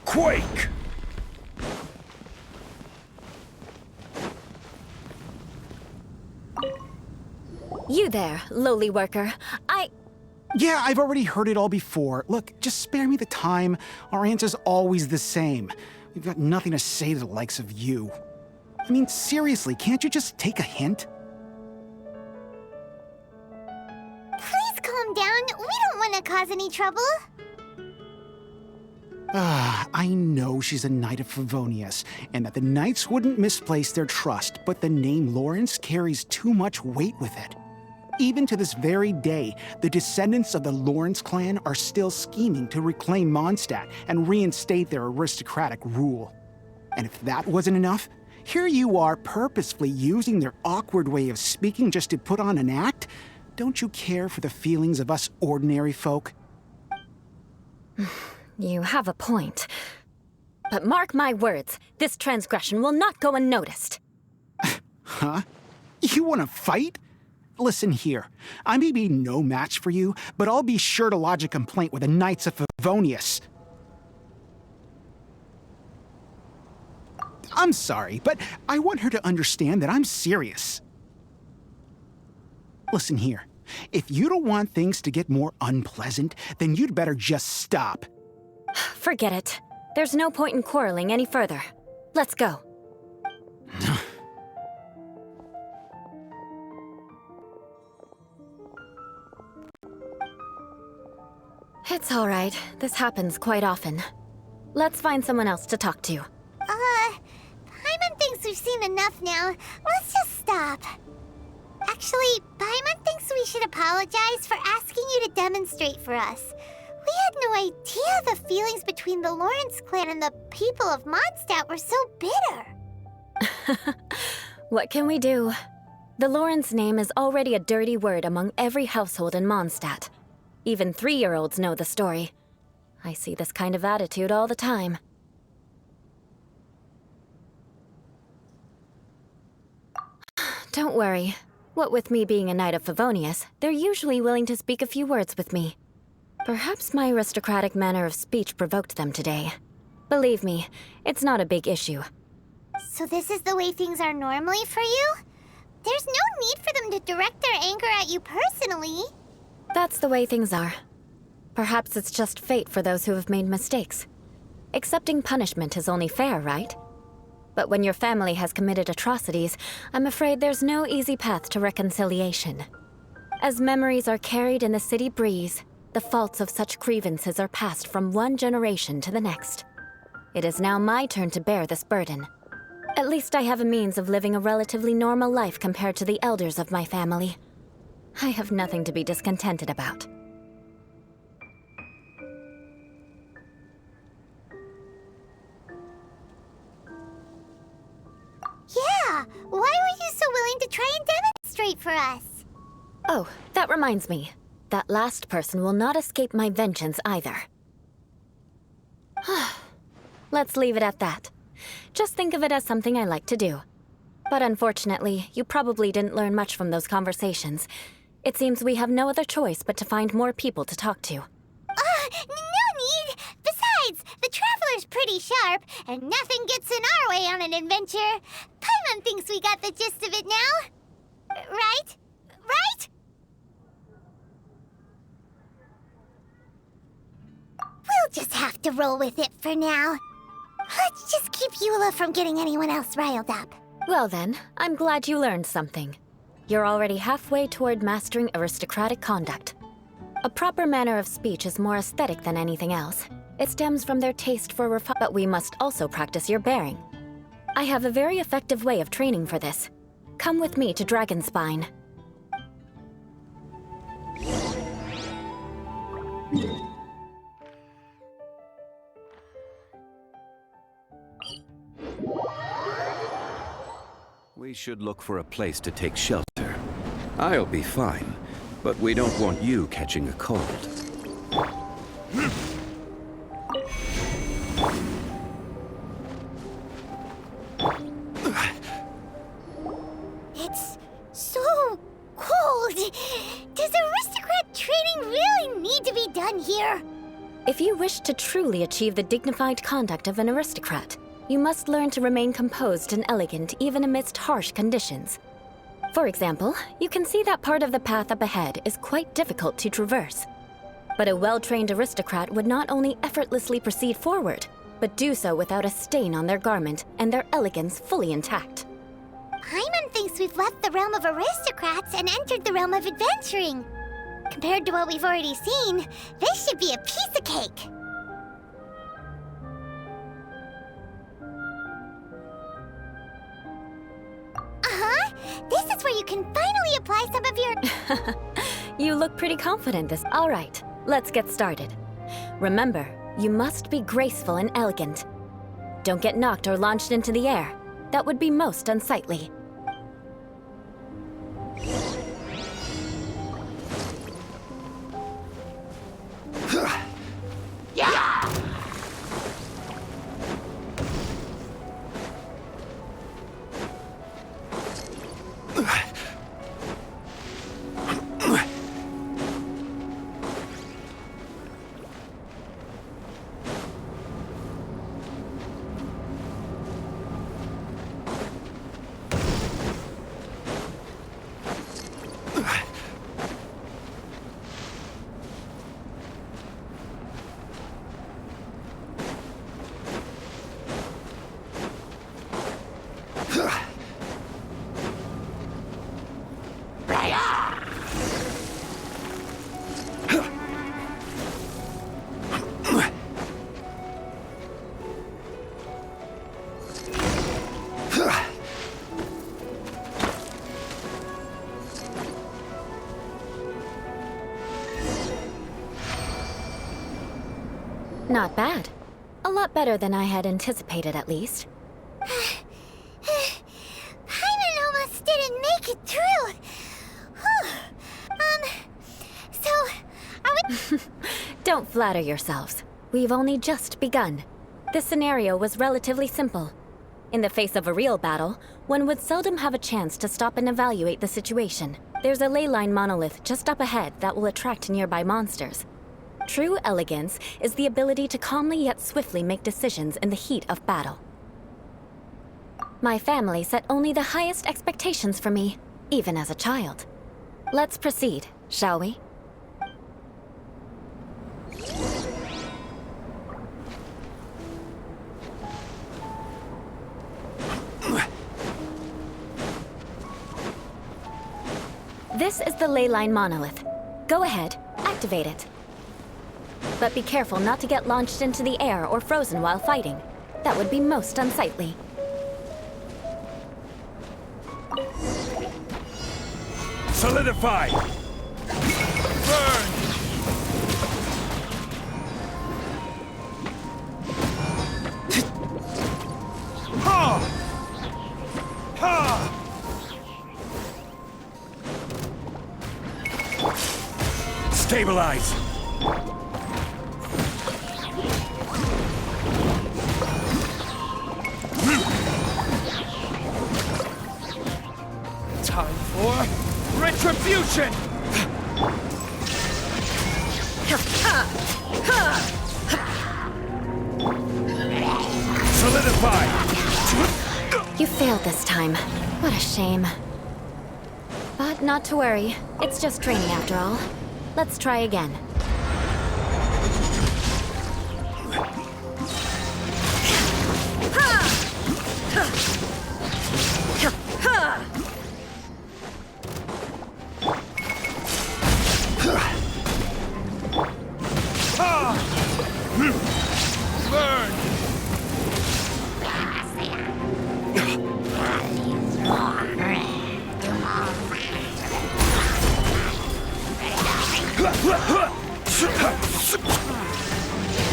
Speaker 2: Quake!
Speaker 4: You there, lowly worker.
Speaker 16: Yeah, I've already heard it all before. Look, just spare me the time. Our answer's always the same. We've got nothing to say to the likes of you. I mean, seriously, can't you just take a hint?
Speaker 9: Please calm down. We don't want to cause any trouble.
Speaker 16: I know she's a Knight of Favonius, and that the Knights wouldn't misplace their trust, but the name Lawrence carries too much weight with it. Even to this very day, the descendants of the Lawrence clan are still scheming to reclaim Mondstadt and reinstate their aristocratic rule. And if that wasn't enough, here you are purposefully using their awkward way of speaking just to put on an act? Don't you care for the feelings of us ordinary folk?
Speaker 4: You have a point. But mark my words, this transgression will not go unnoticed.
Speaker 16: Huh? You want to fight? Listen here, I may be no match for you, but I'll be sure to lodge a complaint with the Knights of Favonius. I'm sorry, but I want her to understand that I'm serious. Listen here, if you don't want things to get more unpleasant, then you'd better just stop.
Speaker 4: Forget it. There's no point in quarreling any further. Let's go. It's all right. This happens quite often. Let's find someone else to talk to.
Speaker 9: Paimon thinks we've seen enough now. Let's just stop. Actually, Paimon thinks we should apologize for asking you to demonstrate for us. We had no idea the feelings between the Lawrence clan and the people of Mondstadt were so bitter.
Speaker 4: What can we do? The Lawrence name is already a dirty word among every household in Mondstadt. Even 3-year-olds know the story. I see this kind of attitude all the time. Don't worry. What with me being a Knight of Favonius, they're usually willing to speak a few words with me. Perhaps my aristocratic manner of speech provoked them today. Believe me, it's not a big issue.
Speaker 9: So this is the way things are normally for you? There's no need for them to direct their anger at you personally.
Speaker 4: That's the way things are. Perhaps it's just fate for those who have made mistakes. Accepting punishment is only fair, right? But when your family has committed atrocities, I'm afraid there's no easy path to reconciliation. As memories are carried in the city breeze, the faults of such grievances are passed from one generation to the next. It is now my turn to bear this burden. At least I have a means of living a relatively normal life compared to the elders of my family. I have nothing to be discontented about.
Speaker 9: Yeah, why were you so willing to try and demonstrate for us?
Speaker 4: Oh, that reminds me. That last person will not escape my vengeance either. Let's leave it at that. Just think of it as something I like to do. But unfortunately, you probably didn't learn much from those conversations. It seems we have no other choice but to find more people to talk to.
Speaker 9: No need! Besides, the Traveler's pretty sharp, and nothing gets in our way on an adventure. Paimon thinks we got the gist of it now. Right? Right? We'll just have to roll with it for now. Let's just keep Eula from getting anyone else riled up.
Speaker 4: Well then, I'm glad you learned something. You're already halfway toward mastering aristocratic conduct. A proper manner of speech is more aesthetic than anything else. It stems from their taste for but we must also practice your bearing. I have a very effective way of training for this. Come with me to Dragonspine.
Speaker 6: We should look for a place to take shelter. I'll be fine, but we don't want you catching a cold.
Speaker 9: It's so cold. Does aristocrat training really need to be done here?
Speaker 4: If you wish to truly achieve the dignified conduct of an aristocrat, you must learn to remain composed and elegant even amidst harsh conditions. For example, you can see that part of the path up ahead is quite difficult to traverse. But a well-trained aristocrat would not only effortlessly proceed forward, but do so without a stain on their garment and their elegance fully intact.
Speaker 9: Paimon thinks we've left the realm of aristocrats and entered the realm of adventuring. Compared to what we've already seen, this should be a piece of cake. Uh-huh. This is where you can finally apply some of your...
Speaker 4: You look pretty confident this. All right, let's get started. Remember, you must be graceful and elegant. Don't get knocked or launched into the air. That would be most unsightly. Not bad. A lot better than I had anticipated, at least.
Speaker 9: Paimon almost didn't make it through. So, are we...
Speaker 4: Don't flatter yourselves. We've only just begun. This scenario was relatively simple. In the face of a real battle, one would seldom have a chance to stop and evaluate the situation. There's a ley line monolith just up ahead that will attract nearby monsters. True elegance is the ability to calmly yet swiftly make decisions in the heat of battle. My family set only the highest expectations for me, even as a child. Let's proceed, shall we? This is the ley line monolith. Go ahead, activate it. But be careful not to get launched into the air or frozen while fighting. That would be most unsightly.
Speaker 2: Solidify! Burn! Ha! Ha! Stabilize! Time for retribution! Solidify!
Speaker 4: You failed this time. What a shame. But not to worry. It's just training after all. Let's try again.
Speaker 2: Burn!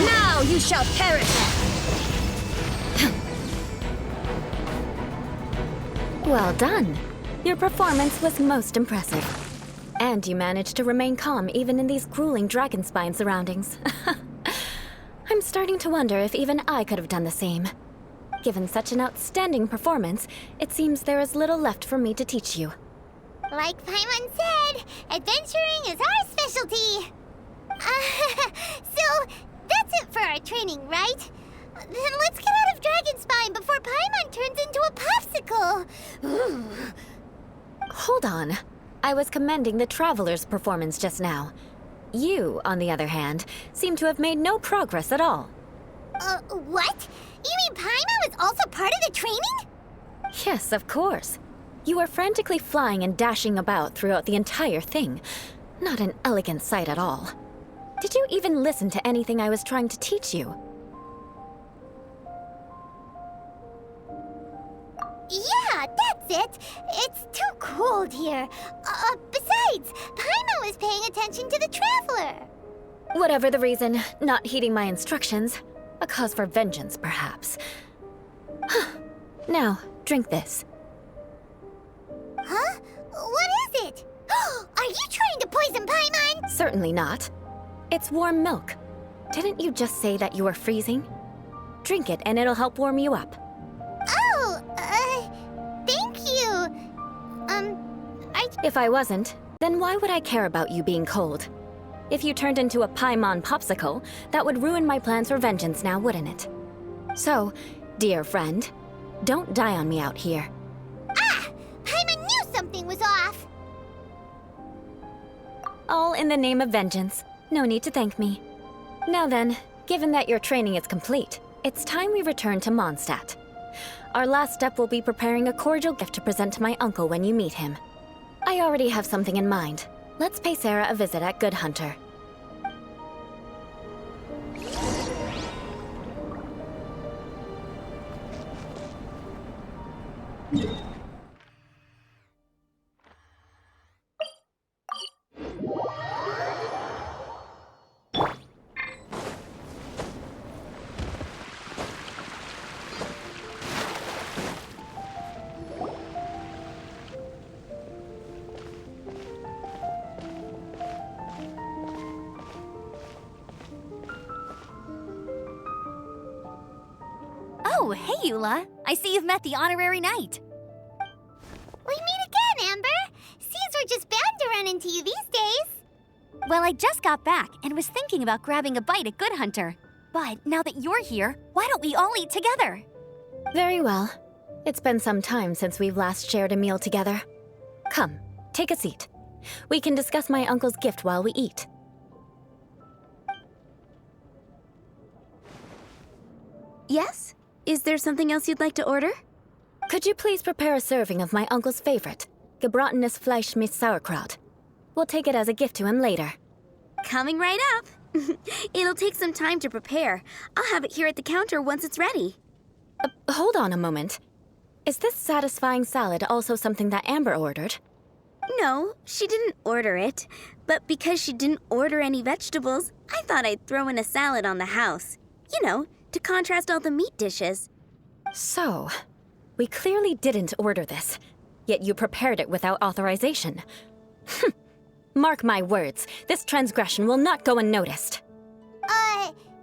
Speaker 4: Now you shall perish! Well done. Your performance was most impressive. And you managed to remain calm even in these grueling dragonspine surroundings. I'm starting to wonder if even I could have done the same. Given such an outstanding performance, it seems there is little left for me to teach you.
Speaker 9: Like Paimon said, adventuring is our specialty. So, that's it for our training, right? Then let's get out of Dragonspine before Paimon turns into a popsicle.
Speaker 4: Hold on. I was commending the Traveler's performance just now. You, on the other hand, seem to have made no progress at all.
Speaker 9: What? You mean Paimon was also part of the training?
Speaker 4: Yes, of course. You were frantically flying and dashing about throughout the entire thing. Not an elegant sight at all. Did you even listen to anything I was trying to teach you?
Speaker 9: Yeah, that's it. It's too cold here. Besides, Paimon was paying attention to the Traveler.
Speaker 4: Whatever the reason, not heeding my instructions. A cause for vengeance, perhaps. Now, drink this.
Speaker 9: Huh? What is it? Are you trying to poison Paimon?
Speaker 4: Certainly not. It's warm milk. Didn't you just say that you were freezing? Drink it and it'll help warm you up.
Speaker 9: Oh, thank you.
Speaker 4: If I wasn't, then why would I care about you being cold? If you turned into a Paimon popsicle, that would ruin my plans for vengeance now, wouldn't it? So, dear friend, don't die on me out here.
Speaker 9: Ah! Paimon knew something was off!
Speaker 4: All in the name of vengeance. No need to thank me. Now then, given that your training is complete, it's time we return to Mondstadt. Our last step will be preparing a cordial gift to present to my uncle when you meet him. I already have something in mind. Let's pay Sarah a visit at Good Hunter.
Speaker 17: Oh, hey, Eula. I see you've met the honorary knight.
Speaker 9: We meet again, Amber. Seems we're just bound to run into you these days.
Speaker 17: Well, I just got back and was thinking about grabbing a bite at Good Hunter. But now that you're here, why don't we all eat together?
Speaker 4: Very well. It's been some time since we've last shared a meal together. Come, take a seat. We can discuss my uncle's gift while we eat.
Speaker 3: Yes? Is there something else you'd like to order?
Speaker 4: Could you please prepare a serving of my uncle's favorite, gebratenes Fleisch mit Sauerkraut? We'll take it as a gift to him later.
Speaker 3: Coming right up. It'll take some time to prepare. I'll have it here at the counter once it's ready.
Speaker 4: Hold on a moment. Is this satisfying salad also something that Amber ordered?
Speaker 3: No, she didn't order it. But because she didn't order any vegetables, I thought I'd throw in a salad on the house. You know, to contrast all the meat dishes.
Speaker 4: So, we clearly didn't order this, yet you prepared it without authorization. Mark my words, this transgression will not go unnoticed.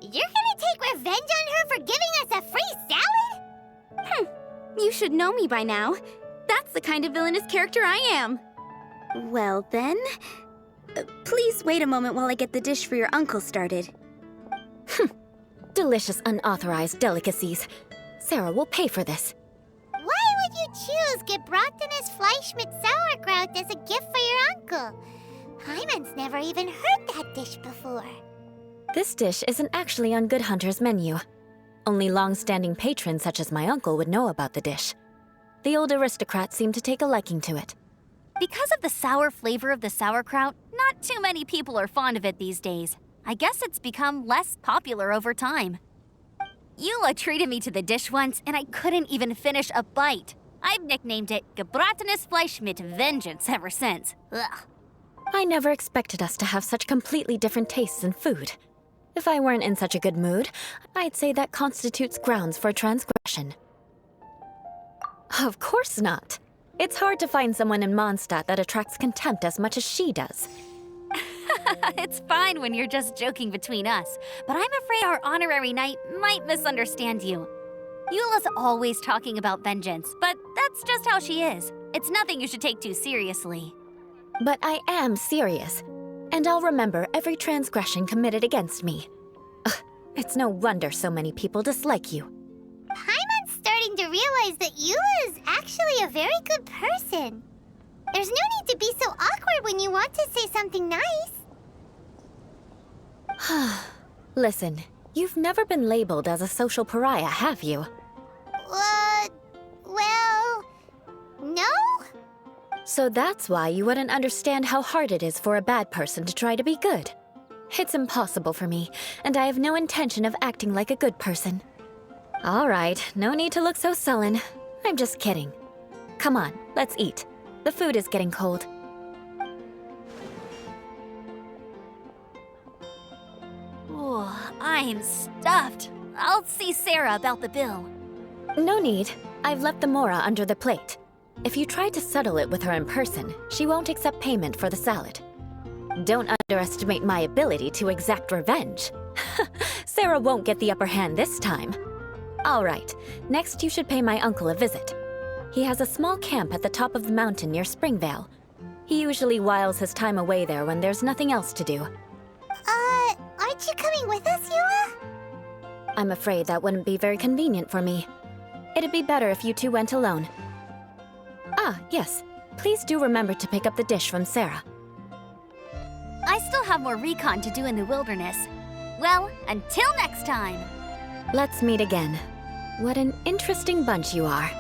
Speaker 9: You're gonna take revenge on her for giving us a free salad?
Speaker 3: You should know me by now. That's the kind of villainous character I am. Well then, please wait a moment while I get the dish for your uncle started.
Speaker 4: Delicious unauthorized delicacies. Sarah will pay for this.
Speaker 9: Why would you choose gebratenes Fleisch mit Sauerkraut as a gift for your uncle? Paimon's never even heard that dish before.
Speaker 4: This dish isn't actually on Good Hunter's menu. Only long-standing patrons such as my uncle would know about the dish. The old aristocrat seemed to take a liking to it.
Speaker 17: Because of the sour flavor of the sauerkraut, not too many people are fond of it these days. I guess it's become less popular over time. Eula treated me to the dish once, and I couldn't even finish a bite. I've nicknamed it Gebratenes Fleisch mit Vengeance ever since. Ugh.
Speaker 4: I never expected us to have such completely different tastes in food. If I weren't in such a good mood, I'd say that constitutes grounds for transgression. Of course not. It's hard to find someone in Mondstadt that attracts contempt as much as she does.
Speaker 17: It's fine when you're just joking between us, but I'm afraid our honorary knight might misunderstand you. Eula's always talking about vengeance, but that's just how she is. It's nothing you should take too seriously.
Speaker 4: But I am serious, and I'll remember every transgression committed against me. Ugh, it's no wonder so many people dislike you.
Speaker 7: Paimon's starting to realize that Eula is actually a very good person. There's no need to be so awkward when you want to say something nice.
Speaker 4: Listen, you've never been labeled as a social pariah, have you?
Speaker 7: Well, no?
Speaker 4: So that's why you wouldn't understand how hard it is for a bad person to try to be good. It's impossible for me, and I have no intention of acting like a good person. All right, no need to look so sullen. I'm just kidding. Come on, let's eat. The food is getting cold.
Speaker 17: Ooh, I'm stuffed. I'll see Sarah about the bill.
Speaker 4: No need. I've left the mora under the plate. If you try to settle it with her in person, she won't accept payment for the salad. Don't underestimate my ability to exact revenge. Sarah won't get the upper hand this time. All right, next you should pay my uncle a visit. He has a small camp at the top of the mountain near Springvale. He usually whiles his time away there when there's nothing else to do.
Speaker 7: Aren't you coming with us, Eula?
Speaker 4: I'm afraid that wouldn't be very convenient for me. It'd be better if you two went alone. Ah, yes. Please do remember to pick up the dish from Sarah.
Speaker 17: I still have more recon to do in the wilderness. Well, until next time.
Speaker 4: Let's meet again. What an interesting bunch you are.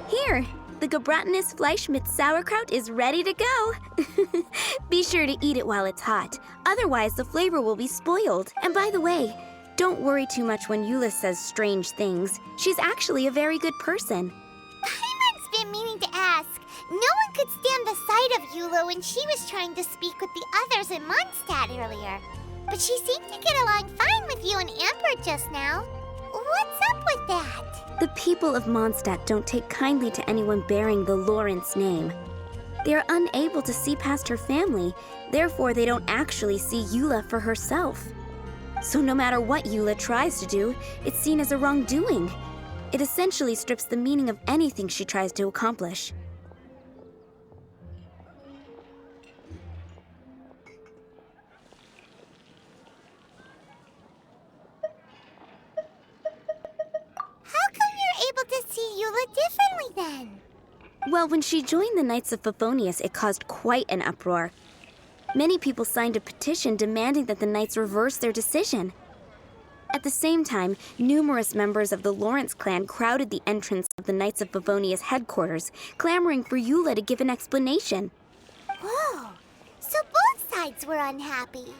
Speaker 3: Here, the Gebratenes Fleisch mit sauerkraut is ready to go. Be sure to eat it while it's hot, otherwise the flavor will be spoiled. And by the way, don't worry too much when Eula says strange things. She's actually a very good person.
Speaker 7: Paimon's been meaning to ask. No one could stand the sight of Eula when she was trying to speak with the others in Mondstadt earlier. But she seemed to get along fine with you and Amber just now. What's up with that?
Speaker 3: The people of Mondstadt don't take kindly to anyone bearing the Lawrence name. They are unable to see past her family, therefore they don't actually see Eula for herself. So no matter what Eula tries to do, it's seen as a wrongdoing. It essentially strips the meaning of anything she tries to accomplish.
Speaker 7: To see Eula differently then?
Speaker 3: Well, when she joined the Knights of Favonius, it caused quite an uproar. Many people signed a petition demanding that the Knights reverse their decision. At the same time, numerous members of the Lawrence clan crowded the entrance of the Knights of Favonius headquarters, clamoring for Eula to give an explanation.
Speaker 7: Whoa, so both sides were unhappy.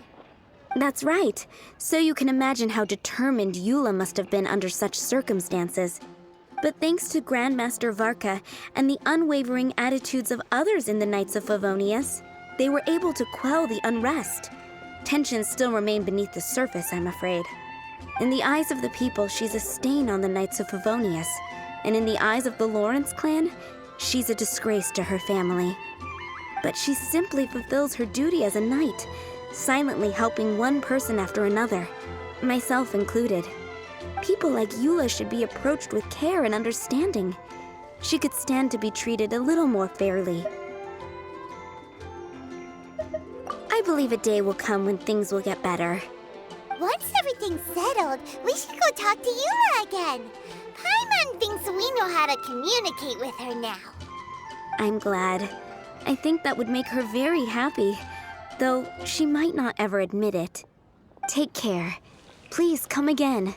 Speaker 3: That's right. So you can imagine how determined Eula must have been under such circumstances. But thanks to Grandmaster Varka and the unwavering attitudes of others in the Knights of Favonius, they were able to quell the unrest. Tensions still remain beneath the surface, I'm afraid. In the eyes of the people, she's a stain on the Knights of Favonius, and in the eyes of the Lawrence clan, she's a disgrace to her family. But she simply fulfills her duty as a knight, silently helping one person after another, myself included. People like Eula should be approached with care and understanding. She could stand to be treated a little more fairly. I believe a day will come when things will get better.
Speaker 9: Once everything's settled, we should go talk to Eula again. Paimon thinks we know how to communicate with her now.
Speaker 3: I'm glad. I think that would make her very happy, though she might not ever admit it. Take care. Please come again.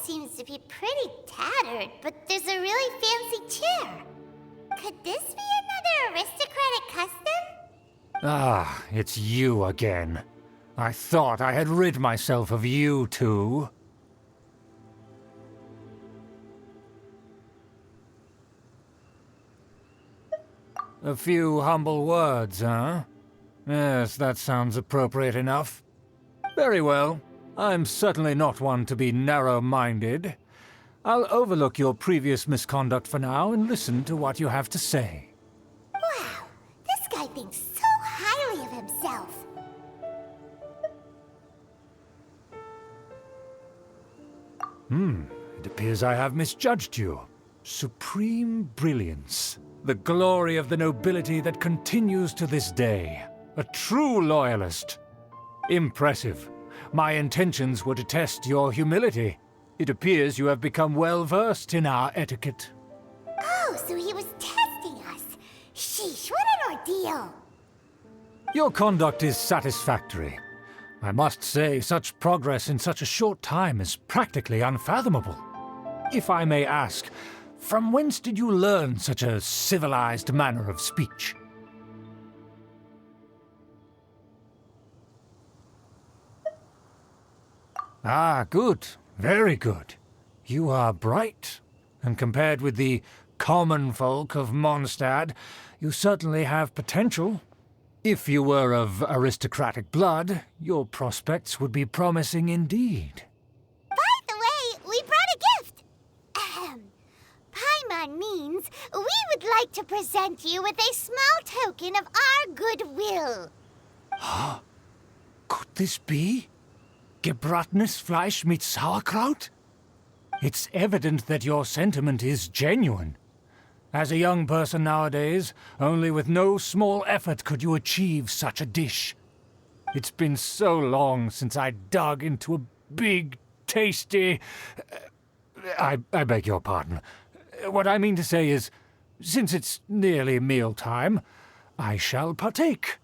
Speaker 9: Seems to be pretty tattered, but there's a really fancy chair. Could this be another aristocratic custom?
Speaker 14: Ah, it's you again. I thought I had rid myself of you two. A few humble words, huh? Yes, that sounds appropriate enough. Very well. I'm certainly not one to be narrow-minded. I'll overlook your previous misconduct for now and listen to what you have to say.
Speaker 9: Wow, this guy thinks so highly of himself.
Speaker 14: It appears I have misjudged you. Supreme brilliance. The glory of the nobility that continues to this day. A true loyalist. Impressive. My intentions were to test your humility. It appears you have become well-versed in our etiquette.
Speaker 9: Oh, so he was testing us. Sheesh, what an ordeal.
Speaker 14: Your conduct is satisfactory. I must say, such progress in such a short time is practically unfathomable. If I may ask, from whence did you learn such a civilized manner of speech? Ah, good. Very good. You are bright, and compared with the common folk of Mondstadt, you certainly have potential. If you were of aristocratic blood, your prospects would be promising indeed.
Speaker 9: By the way, we brought a gift. Paimon means we would like to present you with a small token of our goodwill.
Speaker 14: Huh? Could this be? Gebratenes Fleisch mit Sauerkraut? It's evident that your sentiment is genuine. As a young person nowadays, only with no small effort could you achieve such a dish. It's been so long since I dug into a big, tasty... I beg your pardon. What I mean to say is, since it's nearly mealtime, I shall partake.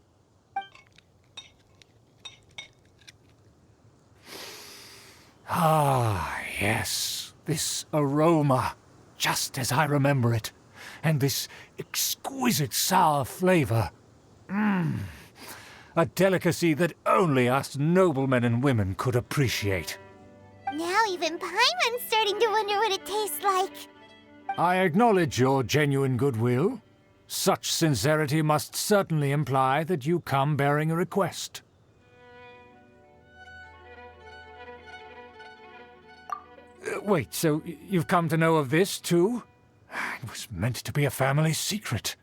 Speaker 14: Ah, yes, this aroma, just as I remember it, and this exquisite sour flavor. A delicacy that only us noblemen and women could appreciate.
Speaker 9: Now even Paimon's starting to wonder what it tastes like.
Speaker 14: I acknowledge your genuine goodwill. Such sincerity must certainly imply that you come bearing a request. Wait, so you've come to know of this, too? It was meant to be a family secret.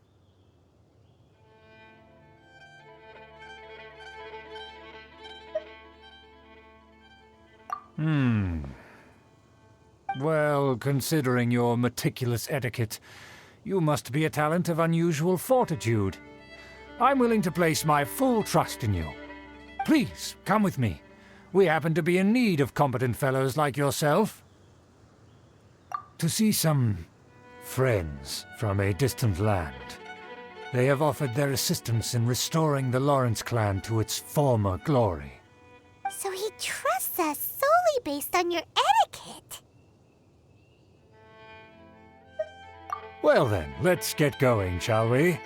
Speaker 14: Well, considering your meticulous etiquette, you must be a talent of unusual fortitude. I'm willing to place my full trust in you. Please, come with me. We happen to be in need of competent fellows like yourself. To see some friends from a distant land. They have offered their assistance in restoring the Lawrence clan to its former glory.
Speaker 7: So he trusts us solely based on your etiquette.
Speaker 14: Well then, let's get going, shall we?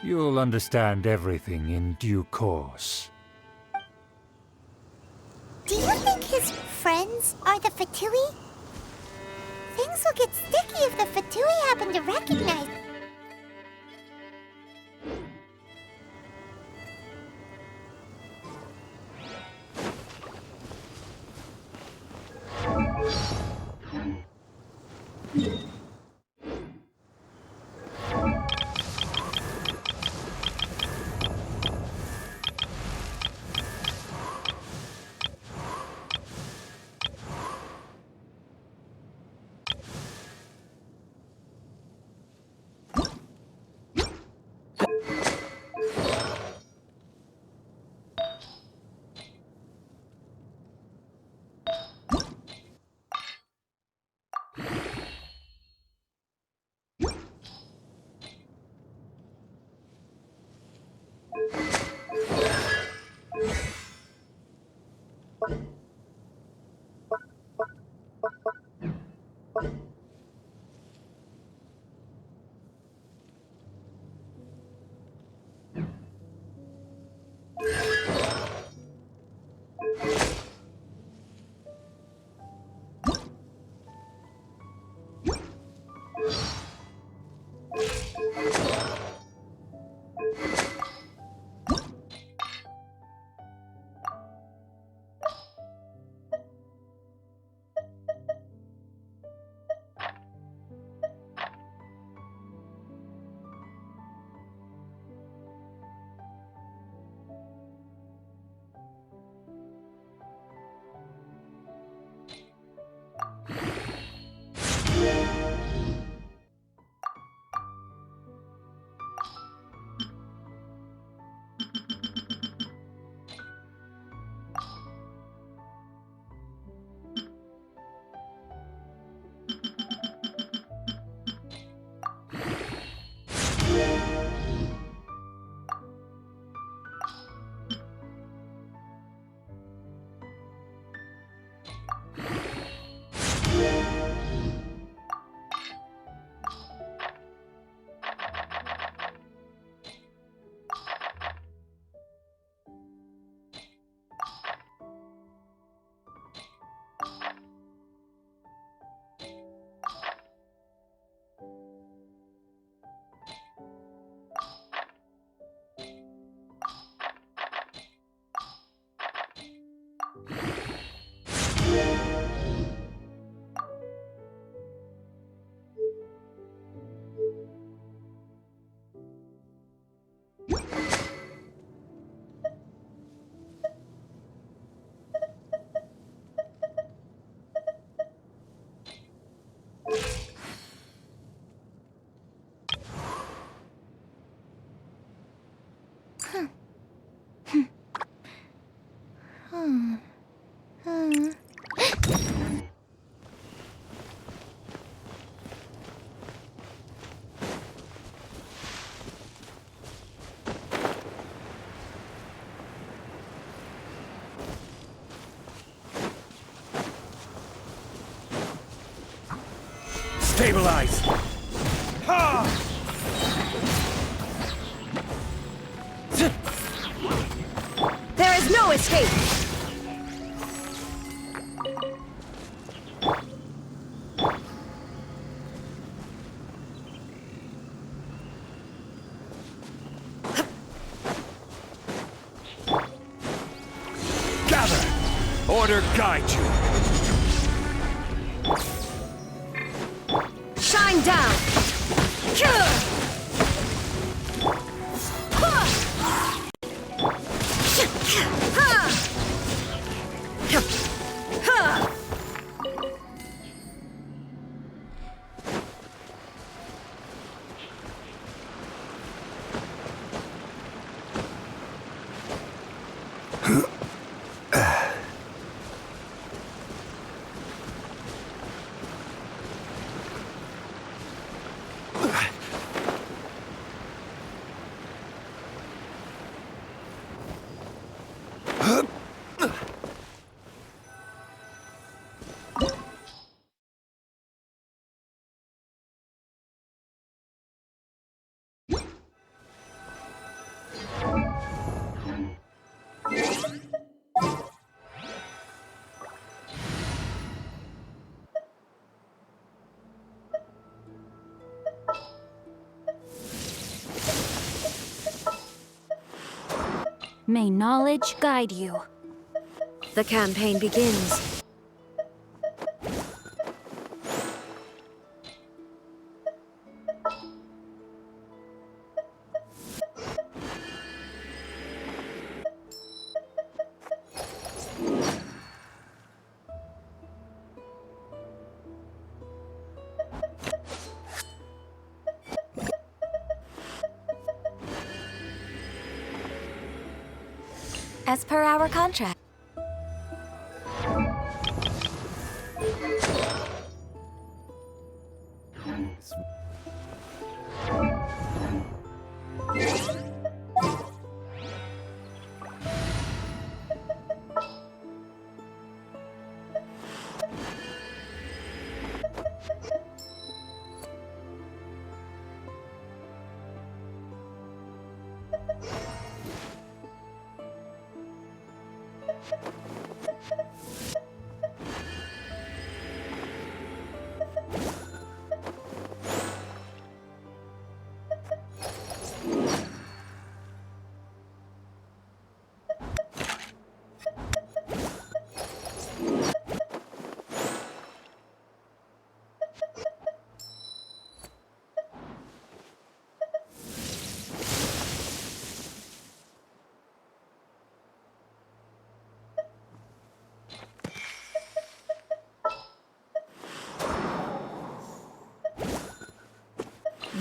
Speaker 14: You'll understand everything in due course.
Speaker 7: Do you think his friends are the Fatui? Things will get sticky if the Fatui happen to recognize.
Speaker 2: Stabilize! Ha!
Speaker 18: There is no escape!
Speaker 2: Gather! Order guide you!
Speaker 18: Shine down!
Speaker 17: May knowledge guide you.
Speaker 18: The campaign begins.
Speaker 3: As per our contract.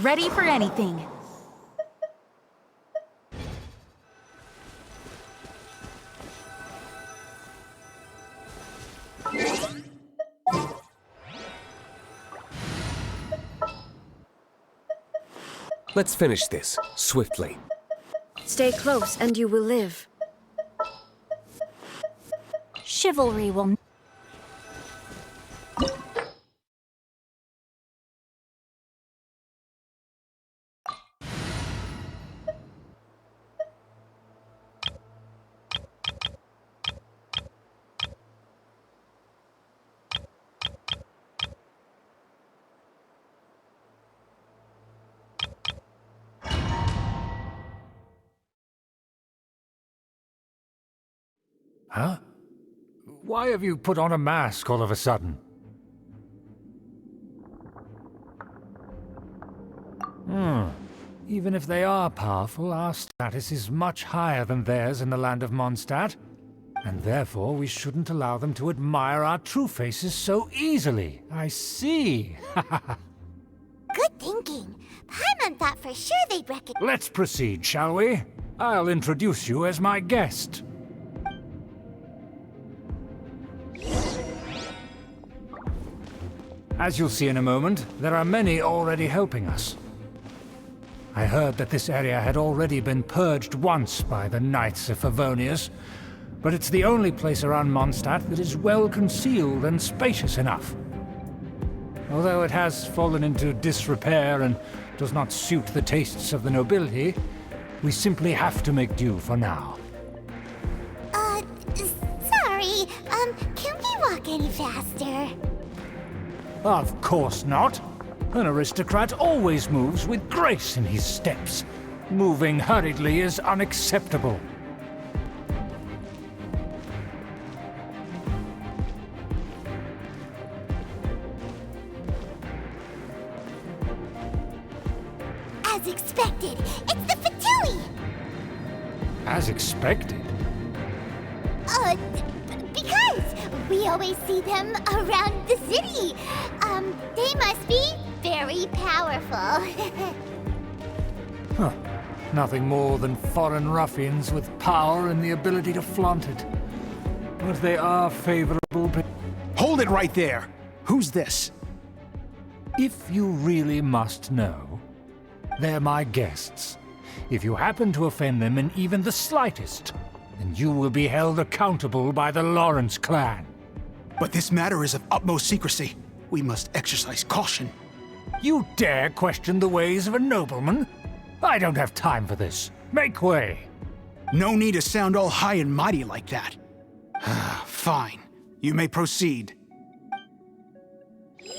Speaker 17: Ready for anything.
Speaker 13: Let's finish this, swiftly.
Speaker 18: Stay close and you will live.
Speaker 17: Chivalry will...
Speaker 14: Huh? Why have you put on a mask all of a sudden? Even if they are powerful, our status is much higher than theirs in the land of Mondstadt, and therefore we shouldn't allow them to admire our true faces so easily. I see.
Speaker 9: Good thinking. Paimon thought for sure they'd recognize...
Speaker 14: Let's proceed, shall we? I'll introduce you as my guest. As you'll see in a moment, there are many already helping us. I heard that this area had already been purged once by the Knights of Favonius, but it's the only place around Mondstadt that is well concealed and spacious enough. Although it has fallen into disrepair and does not suit the tastes of the nobility, we simply have to make do for now.
Speaker 9: Sorry, can we walk any faster?
Speaker 14: Of course not. An aristocrat always moves with grace in his steps. Moving hurriedly is unacceptable.
Speaker 9: As expected, it's the Fatui!
Speaker 14: As expected?
Speaker 9: Because we always see them around the city. They must be very powerful.
Speaker 14: Huh. Nothing more than foreign ruffians with power and the ability to flaunt it. But they are favorable.
Speaker 16: Hold it right there! Who's this?
Speaker 14: If you really must know, they're my guests. If you happen to offend them in even the slightest, then you will be held accountable by the Lawrence clan.
Speaker 16: But this matter is of utmost secrecy. We must exercise caution.
Speaker 14: You dare question the ways of a nobleman? I don't have time for this. Make way.
Speaker 16: No need to sound all high and mighty like that. Fine. You may proceed.
Speaker 9: Come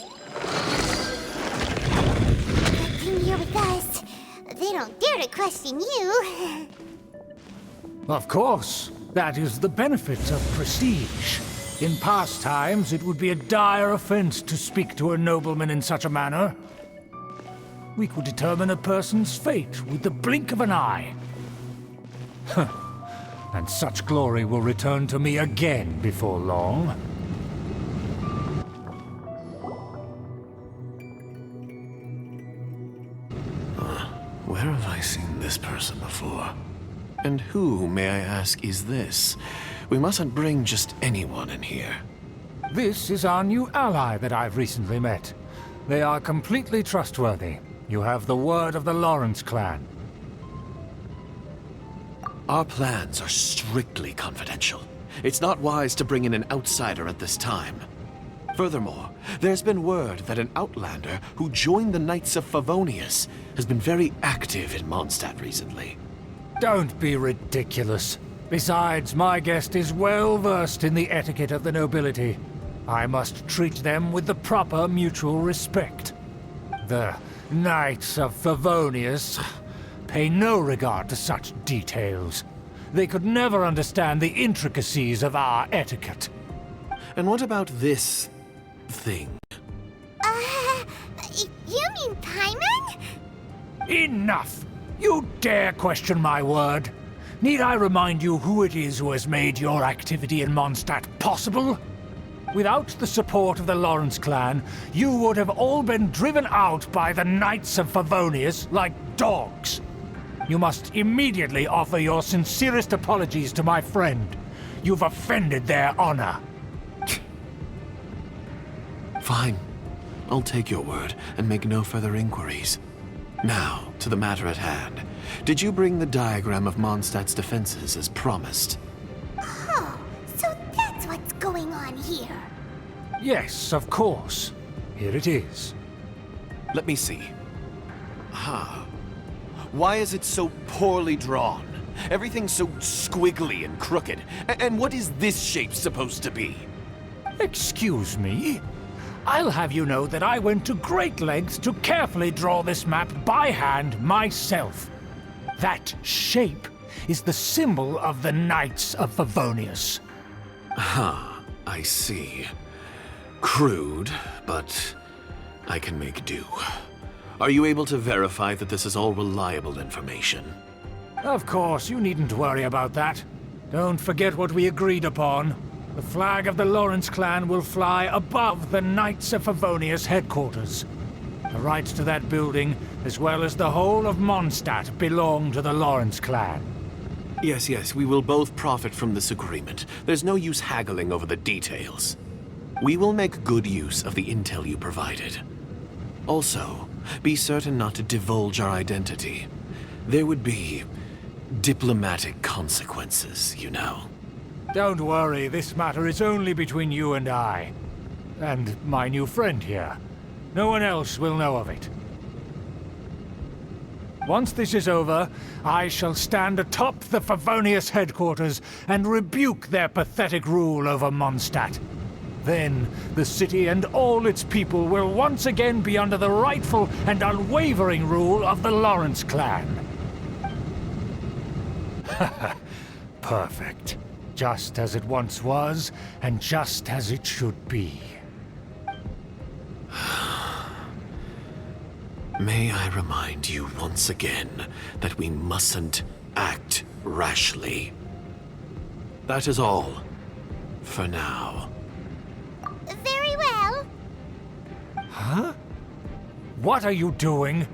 Speaker 9: here with us. They don't dare to question you.
Speaker 14: Of course. That is the benefit of prestige. In past times, it would be a dire offense to speak to a nobleman in such a manner. We could determine a person's fate with the blink of an eye. And such glory will return to me again before long.
Speaker 10: Where have I seen this person before? And who, may I ask, is this? We mustn't bring just anyone in here.
Speaker 14: This is our new ally that I've recently met. They are completely trustworthy. You have the word of the Lawrence clan.
Speaker 10: Our plans are strictly confidential. It's not wise to bring in an outsider at this time. Furthermore, there's been word that an outlander who joined the Knights of Favonius has been very active in Mondstadt recently.
Speaker 14: Don't be ridiculous. Besides, my guest is well versed in the etiquette of the nobility. I must treat them with the proper mutual respect. The Knights of Favonius pay no regard to such details. They could never understand the intricacies of our etiquette.
Speaker 10: And what about this thing?
Speaker 9: You mean Paimon?
Speaker 14: Enough! You dare question my word? Need I remind you who it is who has made your activity in Mondstadt possible? Without the support of the Lawrence clan, you would have all been driven out by the Knights of Favonius like dogs. You must immediately offer your sincerest apologies to my friend. You've offended their honor.
Speaker 10: Fine. I'll take your word and make no further inquiries. Now, to the matter at hand. Did you bring the diagram of Mondstadt's defenses as promised?
Speaker 9: Oh, so that's what's going on here.
Speaker 14: Yes, of course. Here it is.
Speaker 10: Let me see. Aha. Why is it so poorly drawn? Everything's so squiggly and crooked. And what is this shape supposed to be?
Speaker 14: Excuse me? I'll have you know that I went to great lengths to carefully draw this map by hand myself. That shape is the symbol of the Knights of Favonius.
Speaker 10: Ah, I see. Crude, but I can make do. Are you able to verify that this is all reliable information?
Speaker 14: Of course, you needn't worry about that. Don't forget what we agreed upon. The flag of the Lawrence clan will fly above the Knights of Favonius headquarters. The rights to that building, as well as the whole of Mondstadt, belong to the Lawrence clan.
Speaker 10: Yes, we will both profit from this agreement. There's no use haggling over the details. We will make good use of the intel you provided. Also, be certain not to divulge our identity. There would be diplomatic consequences, you know.
Speaker 14: Don't worry, this matter is only between you and I. And my new friend here. No one else will know of it. Once this is over, I shall stand atop the Favonius headquarters and rebuke their pathetic rule over Mondstadt. Then, the city and all its people will once again be under the rightful and unwavering rule of the Lawrence clan. Perfect. Just as it once was, and just as it should be.
Speaker 10: May I remind you once again that we mustn't act rashly. That is all. For now.
Speaker 9: Very well.
Speaker 14: Huh? What are you doing?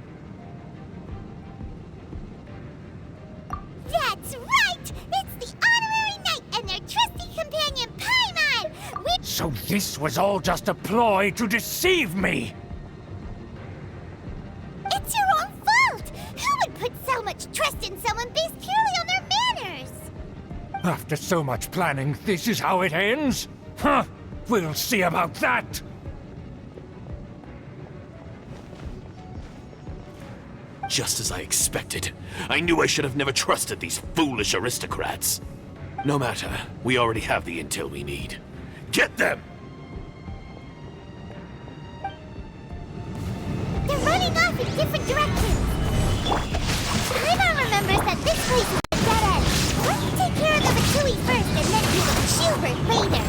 Speaker 14: This was all just a ploy to deceive me!
Speaker 7: It's your own fault! Who would put so much trust in someone based purely on their manners?
Speaker 14: After so much planning, this is how it ends? Huh! We'll see about that!
Speaker 10: Just as I expected. I knew I should have never trusted these foolish aristocrats. No matter, we already have the intel we need. Get them!
Speaker 7: They're running off in different directions. Paimon remembers that this place is a dead end. Let's take care of the Batui first and then deal with Schubert later.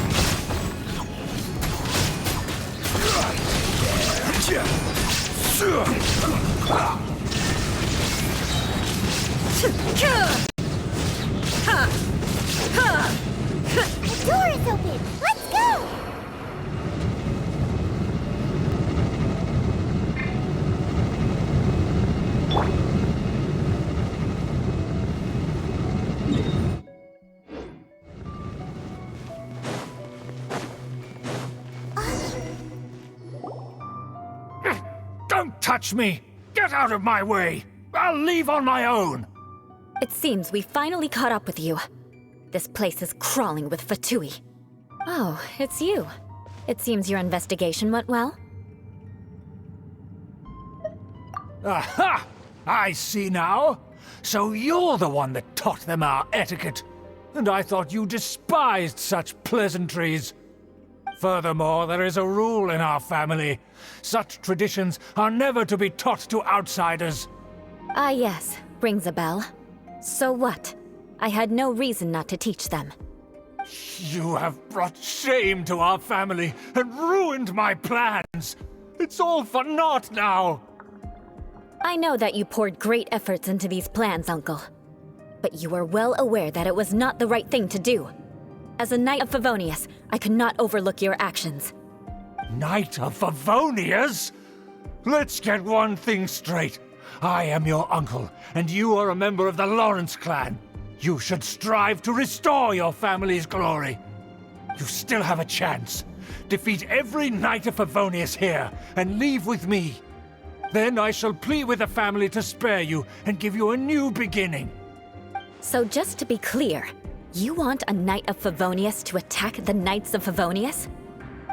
Speaker 7: The door is open. Let's go!
Speaker 14: Don't touch me! Get out of my way! I'll leave on my own!
Speaker 4: It seems we finally caught up with you. This place is crawling with Fatui. Oh, it's you. It seems your investigation went well.
Speaker 14: Aha! I see now. So you're the one that taught them our etiquette. And I thought you despised such pleasantries. Furthermore, there is a rule in our family. Such traditions are never to be taught to outsiders.
Speaker 4: Ah yes, rings a bell. So what? I had no reason not to teach them.
Speaker 14: You have brought shame to our family and ruined my plans. It's all for naught now.
Speaker 4: I know that you poured great efforts into these plans, Uncle. But you are well aware that it was not the right thing to do. As a Knight of Favonius, I could not overlook your actions.
Speaker 14: Knight of Favonius? Let's get one thing straight. I am your uncle, and you are a member of the Lawrence clan. You should strive to restore your family's glory. You still have a chance. Defeat every Knight of Favonius here, and leave with me. Then I shall plead with the family to spare you and give you a new beginning.
Speaker 4: So just to be clear, you want a Knight of Favonius to attack the Knights of Favonius?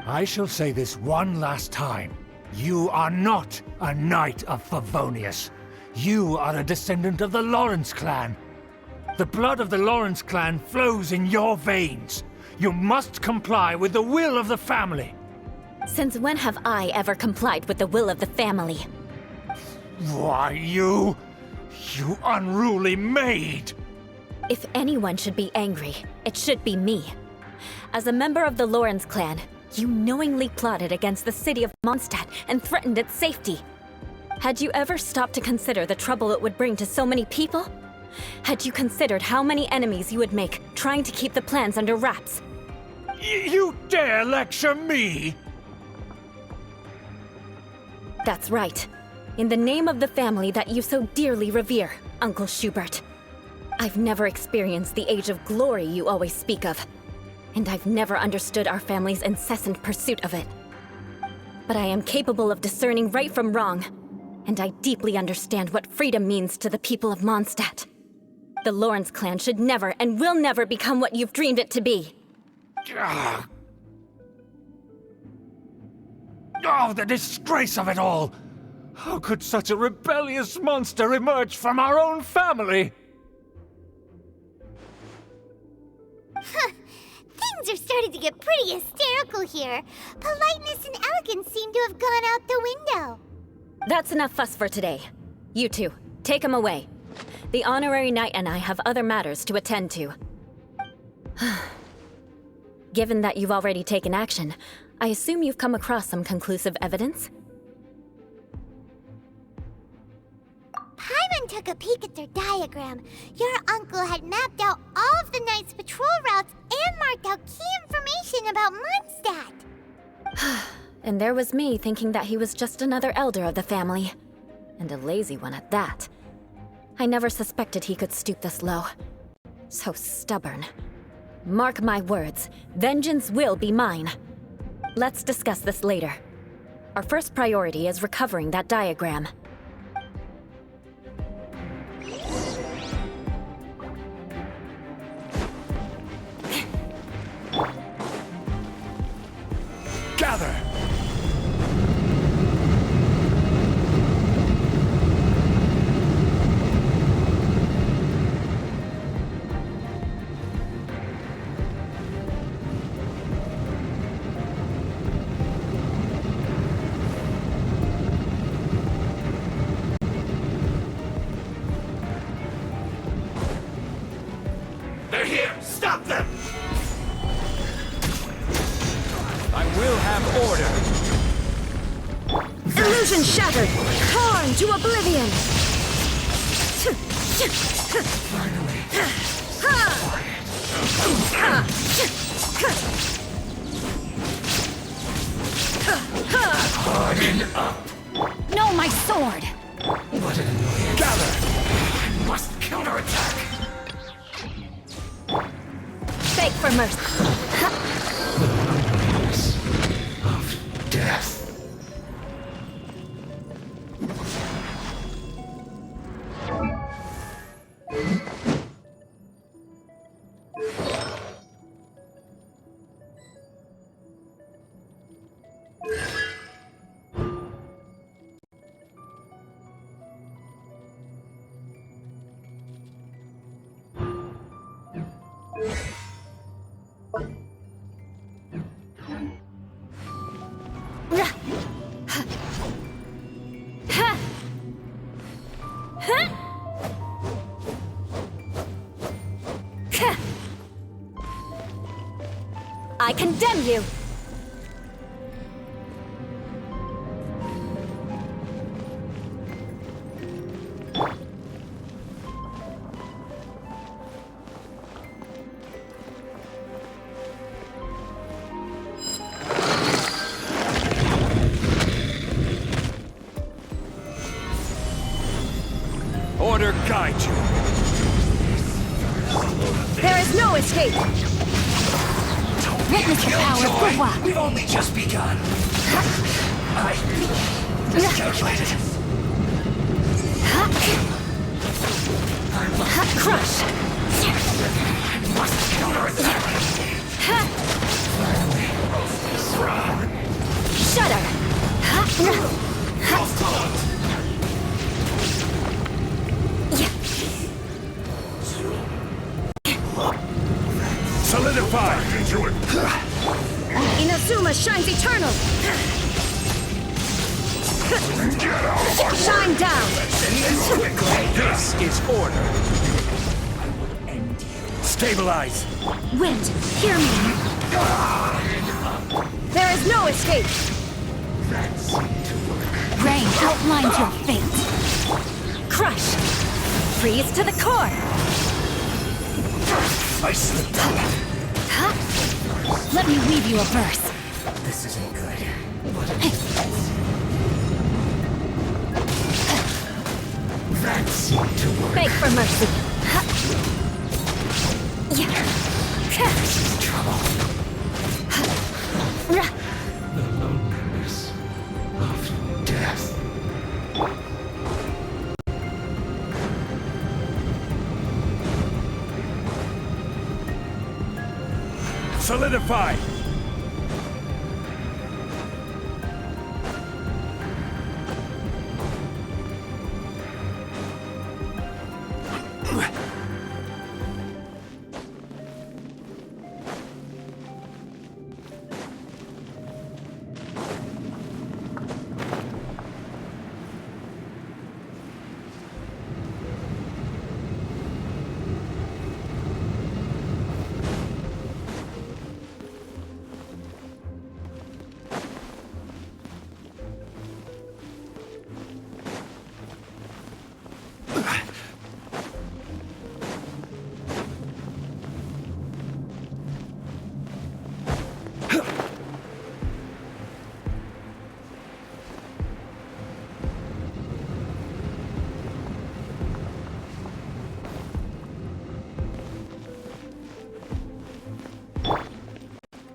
Speaker 14: I shall say this one last time. You are not a Knight of Favonius. You are a descendant of the Lawrence clan. The blood of the Lawrence clan flows in your veins. You must comply with the will of the family.
Speaker 4: Since when have I ever complied with the will of the family?
Speaker 14: Why, you unruly maid!
Speaker 4: If anyone should be angry, it should be me. As a member of the Lawrence clan, you knowingly plotted against the city of Mondstadt and threatened its safety. Had you ever stopped to consider the trouble it would bring to so many people? Had you considered how many enemies you would make trying to keep the plans under wraps?
Speaker 14: You dare lecture me?
Speaker 4: That's right. In the name of the family that you so dearly revere, Uncle Schubert. I've never experienced the age of glory you always speak of, and I've never understood our family's incessant pursuit of it. But I am capable of discerning right from wrong, and I deeply understand what freedom means to the people of Mondstadt. The Lawrence clan should never and will never become what you've dreamed it to be.
Speaker 14: Oh, the disgrace of it all! How could such a rebellious monster emerge from our own family?
Speaker 7: Things are starting to get pretty hysterical here. Politeness and elegance seem to have gone out the window.
Speaker 4: That's enough fuss for today. You two, take him away. The honorary knight and I have other matters to attend to. Given that you've already taken action, I assume you've come across some conclusive evidence?
Speaker 7: Paimon took a peek at their diagram. Your uncle had mapped out all of the Knight's patrol routes and marked out key information about Mondstadt.
Speaker 4: And there was me thinking that he was just another elder of the family. And a lazy one at that. I never suspected he could stoop this low. So stubborn. Mark my words, vengeance will be mine. Let's discuss this later. Our first priority is recovering that diagram.
Speaker 2: Gather!
Speaker 10: They're here! Stop them!
Speaker 2: I will have order!
Speaker 18: Illusion shattered! Torn to oblivion!
Speaker 2: Harden up!
Speaker 17: No, my sword!
Speaker 2: What an annoyance. Gather! I must counterattack!
Speaker 4: Beg for mercy.
Speaker 2: Of death.
Speaker 4: I condemn you!
Speaker 2: Order guide you.
Speaker 18: There is no escape!
Speaker 17: Witness the power of Gwa!
Speaker 2: We've only just begun. I miscalculated.
Speaker 17: Crush!
Speaker 2: I must counterattack.
Speaker 17: Shudder!
Speaker 2: Solidify!
Speaker 18: Inazuma shines eternal! Shine down!
Speaker 2: This is order. I will end you. Stabilize.
Speaker 17: Wind, hear me!
Speaker 18: There is no escape!
Speaker 17: Rain outlines your fate!
Speaker 4: Crush! Freeze to the core!
Speaker 2: I slipped up.
Speaker 17: Let me weave you a verse.
Speaker 2: This isn't good. That seemed to work.
Speaker 4: Beg for mercy.
Speaker 2: This is trouble. The loneliness of death. Solidify!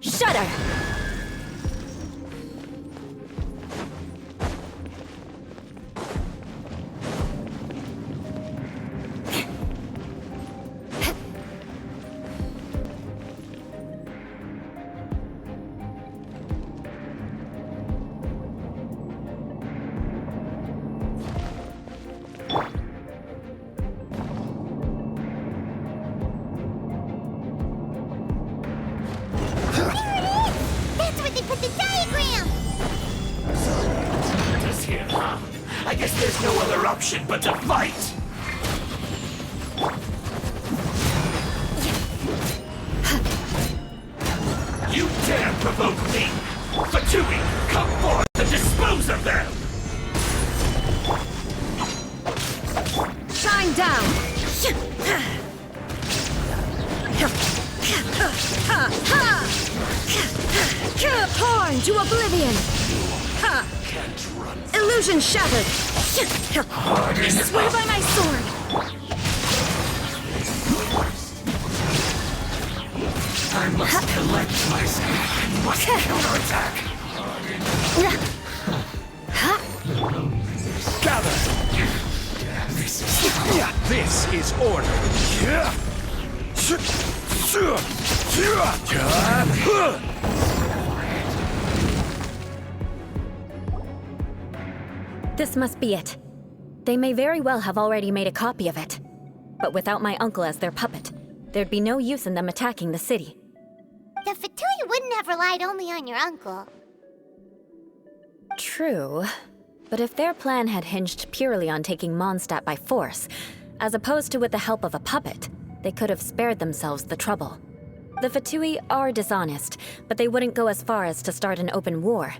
Speaker 4: Shudder!
Speaker 9: they put the diagram!
Speaker 2: This here, huh? I guess there's no other option but to fight! You dare provoke me! Fatui, come forth and dispose of them!
Speaker 18: Shine down! Torn to oblivion! Illusion shattered! Swear by my sword!
Speaker 2: I must collect myself. I must counterattack. Gather. This is order.
Speaker 4: This must be it. They may very well have already made a copy of it. But without my uncle as their puppet, there'd be no use in them attacking the city.
Speaker 9: The Fatui wouldn't have relied only on your uncle.
Speaker 4: True. But if their plan had hinged purely on taking Mondstadt by force, as opposed to with the help of a puppet, they could have spared themselves the trouble. The Fatui are dishonest, but they wouldn't go as far as to start an open war.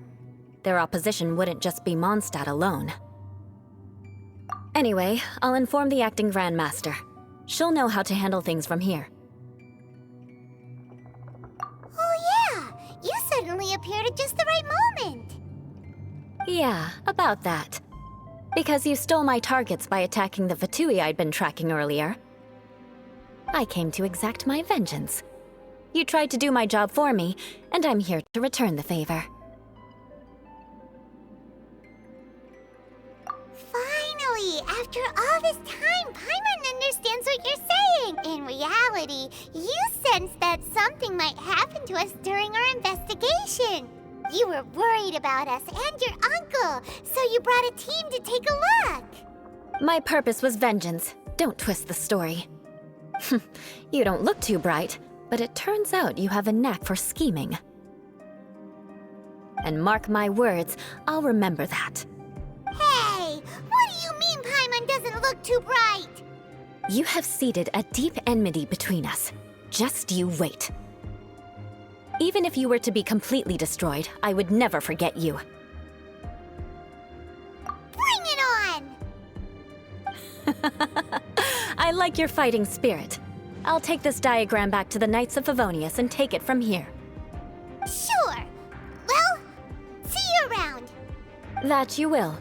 Speaker 4: Their opposition wouldn't just be Mondstadt alone. Anyway, I'll inform the acting Grandmaster. She'll know how to handle things from here.
Speaker 9: Oh yeah! You suddenly appeared at just the right moment!
Speaker 4: Yeah, about that. Because you stole my targets by attacking the Fatui I'd been tracking earlier. I came to exact my vengeance. You tried to do my job for me, and I'm here to return the favor.
Speaker 9: Finally! After all this time, Paimon understands what you're saying! In reality, you sensed that something might happen to us during our investigation! You were worried about us and your uncle, so you brought a team to take a look!
Speaker 4: My purpose was vengeance. Don't twist the story. You don't look too bright, but it turns out you have a knack for scheming. And mark my words, I'll remember that.
Speaker 9: Hey! What do you mean Paimon doesn't look too bright?
Speaker 4: You have seeded a deep enmity between us. Just you wait. Even if you were to be completely destroyed, I would never forget you.
Speaker 9: Bring it on!
Speaker 4: I like your fighting spirit. I'll take this diagram back to the Knights of Favonius and take it from here.
Speaker 9: Sure. Well, see you around.
Speaker 4: That you will.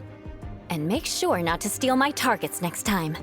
Speaker 4: And make sure not to steal my targets next time.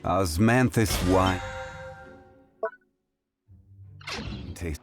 Speaker 6: Osmanthus wine. Taste.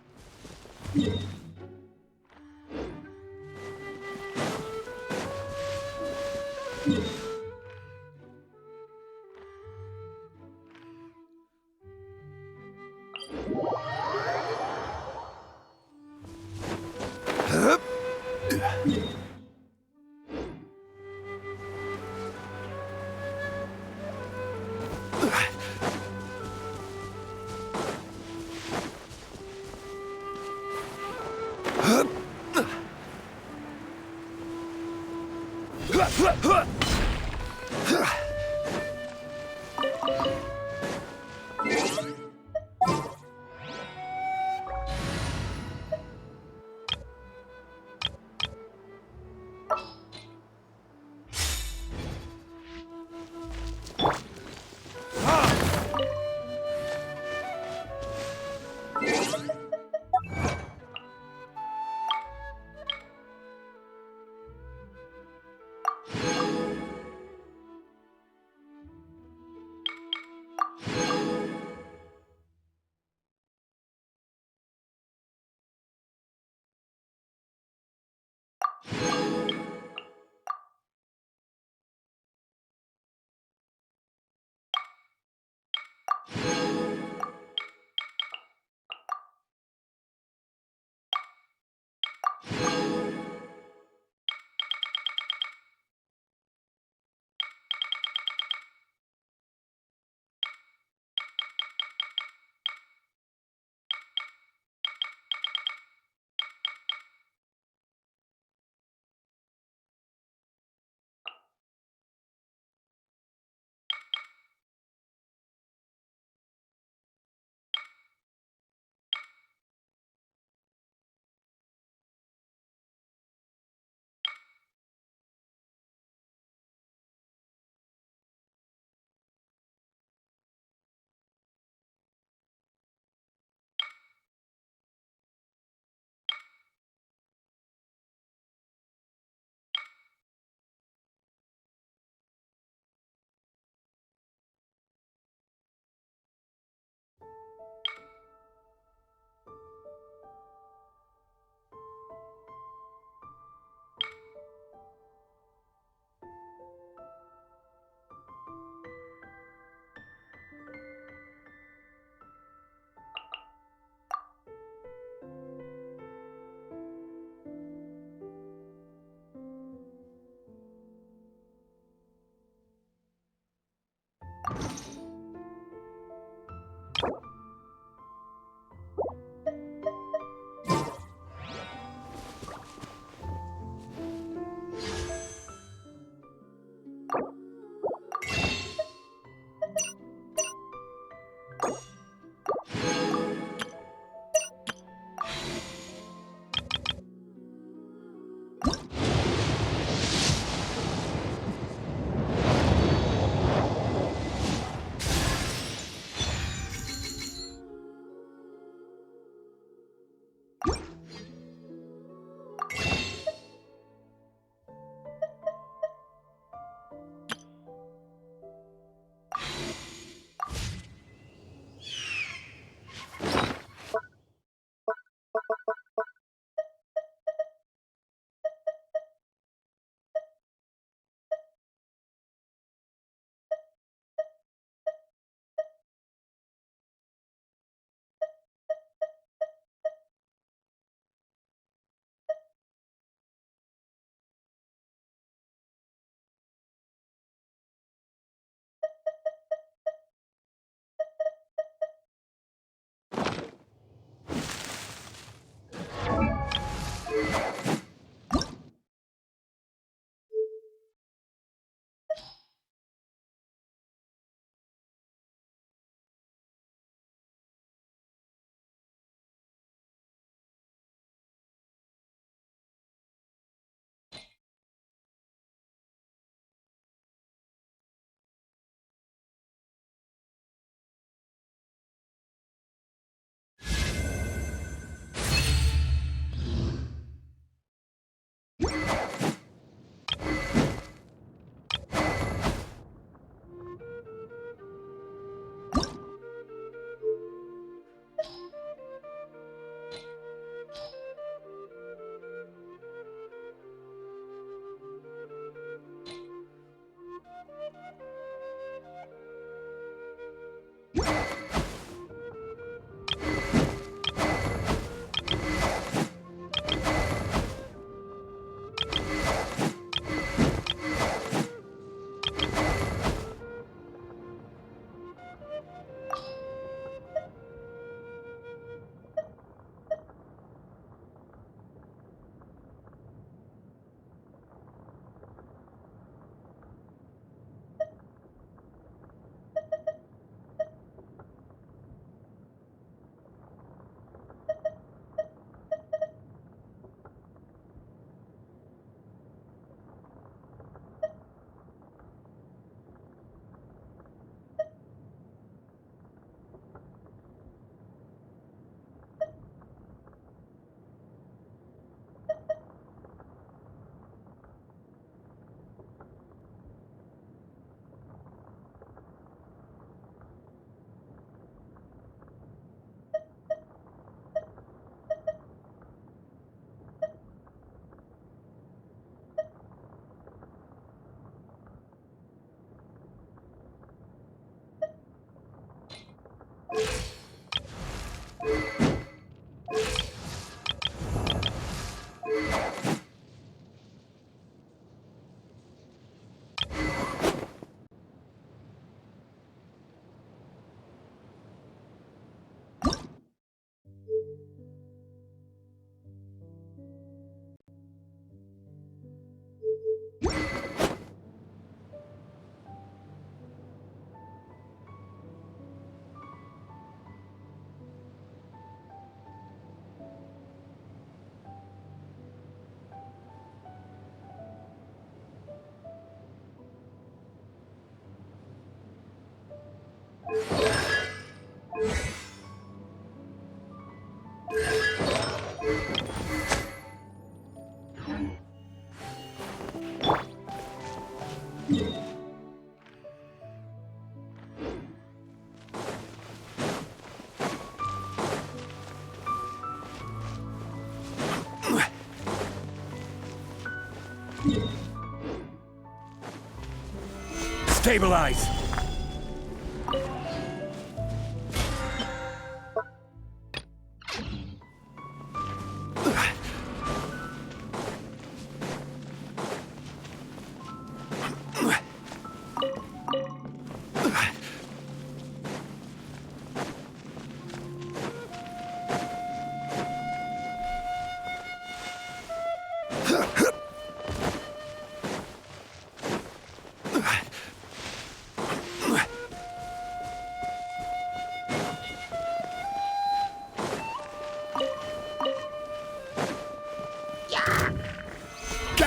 Speaker 2: Stabilize!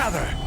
Speaker 2: Gather!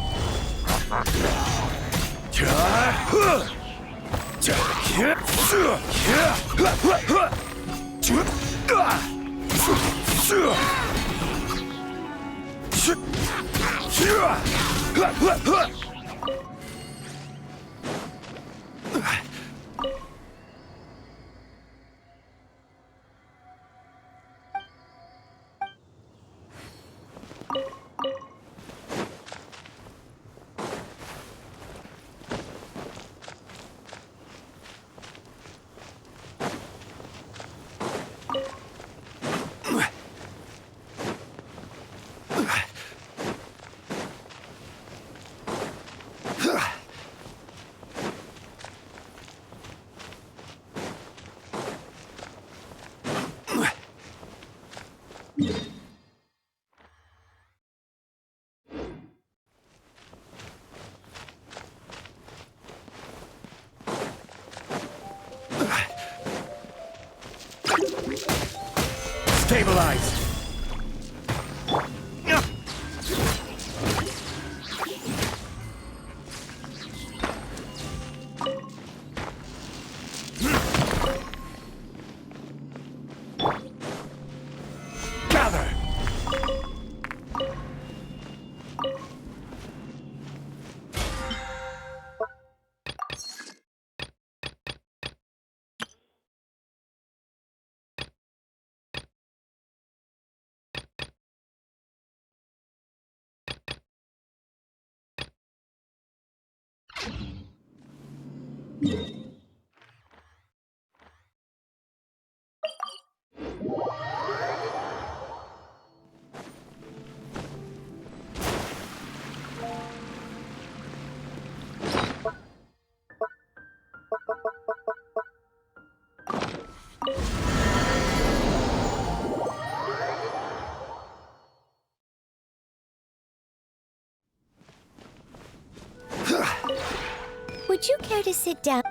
Speaker 2: Stabilized! Gather!
Speaker 9: Would you care to sit down?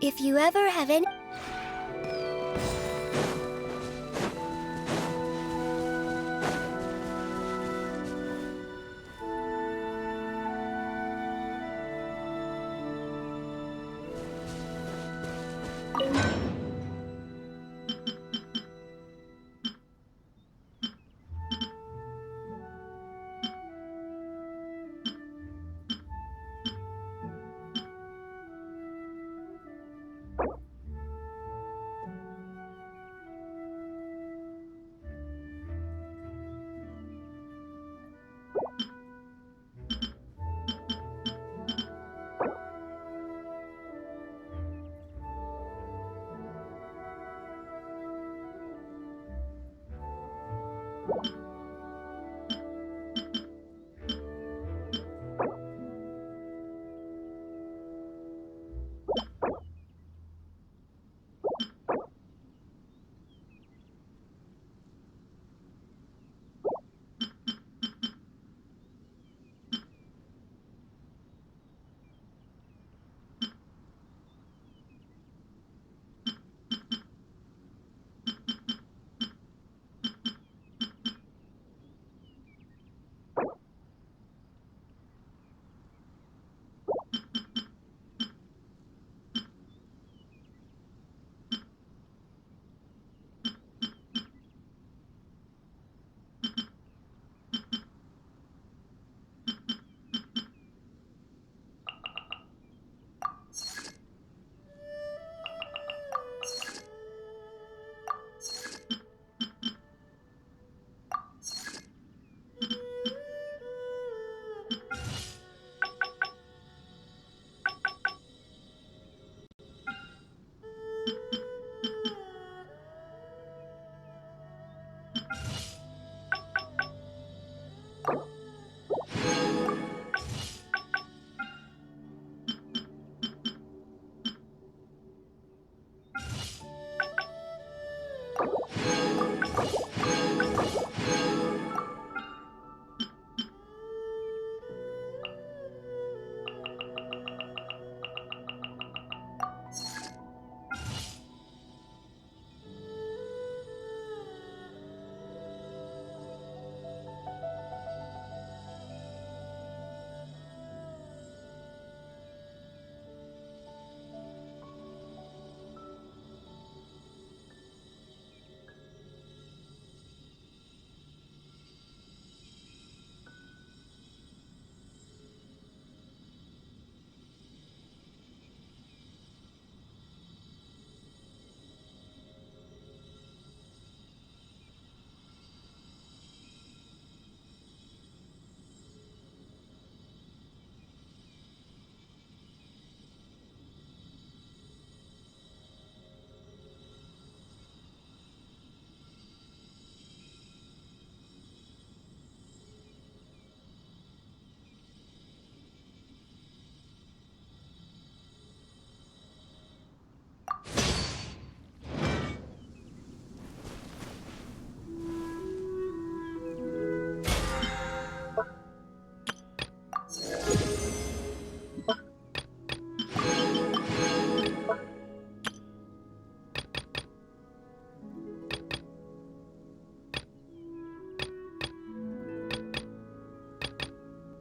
Speaker 9: If you ever have any...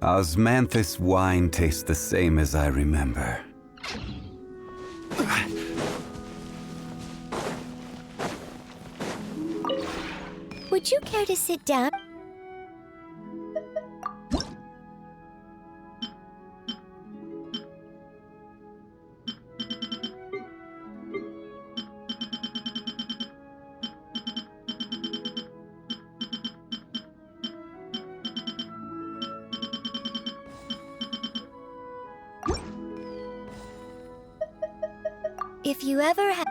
Speaker 6: Osmanthus wine tastes the same as I remember.
Speaker 9: Would you care to sit down? If you ever have...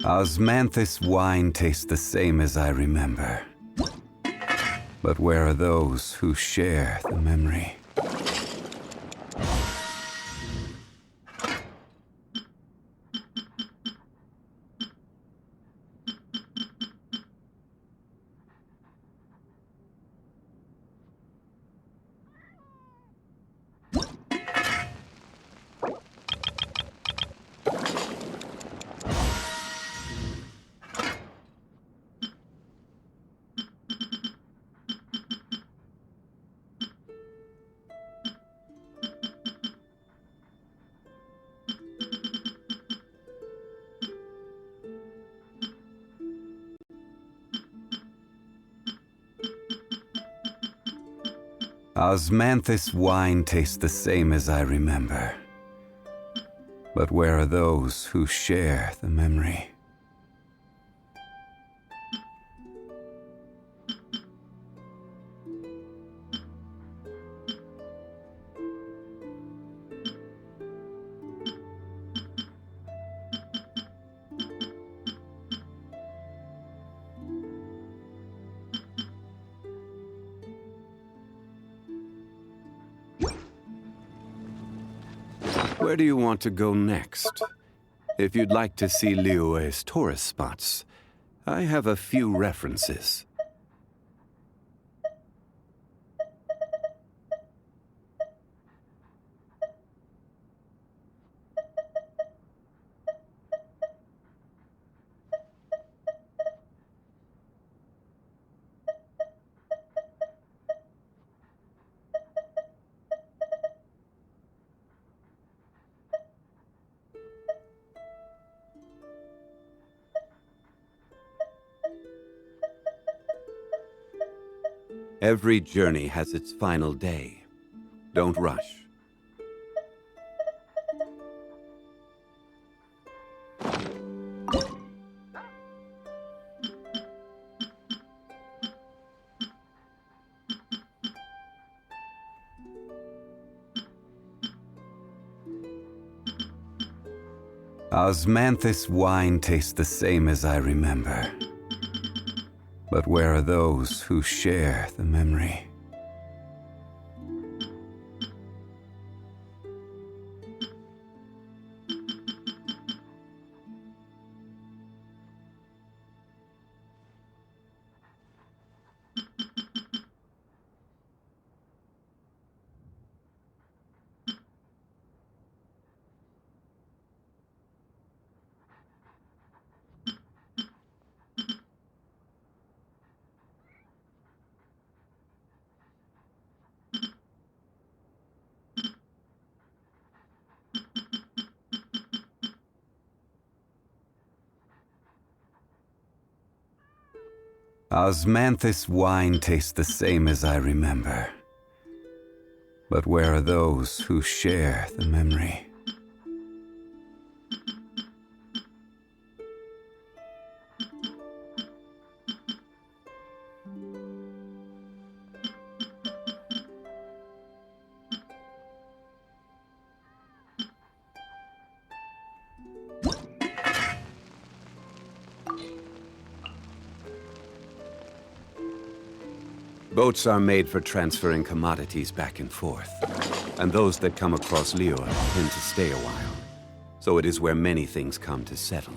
Speaker 6: Osmanthus wine tastes the same as I remember. But where are those who share the memory? Osmanthus wine tastes the same as I remember. But where are those who share the memory? Where do you want to go next? If you'd like to see Liyue's tourist spots, I have a few references. Every journey has its final day. Don't rush. Osmanthus wine tastes the same as I remember. But where are those who share the memory? Osmanthus wine tastes the same as I remember. But where are those who share the memory? Boats are made for transferring commodities back and forth, and those that come across Liyue tend to stay a while. So it is where many things come to settle.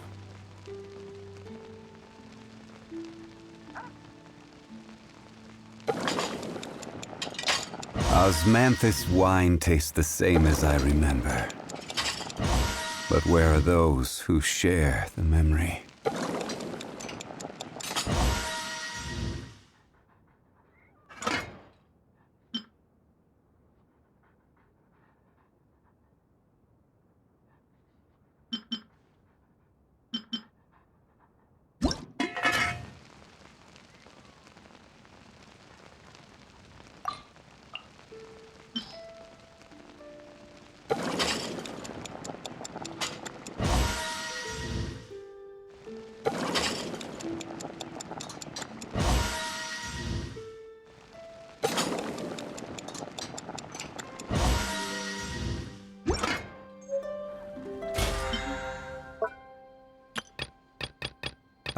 Speaker 6: Osmanthus wine tastes the same as I remember. But where are those who share the memory?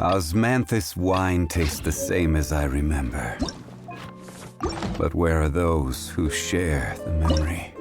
Speaker 6: Osmanthus wine tastes the same as I remember. But where are those who share the memory?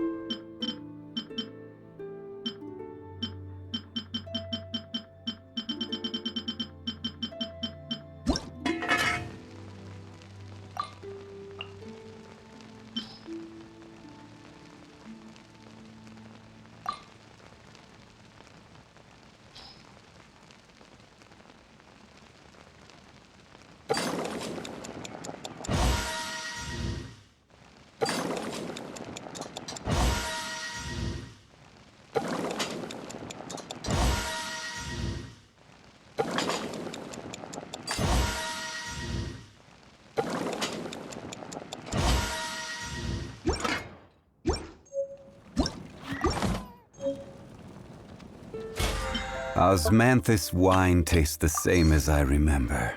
Speaker 6: Osmanthus wine tastes the same as I remember.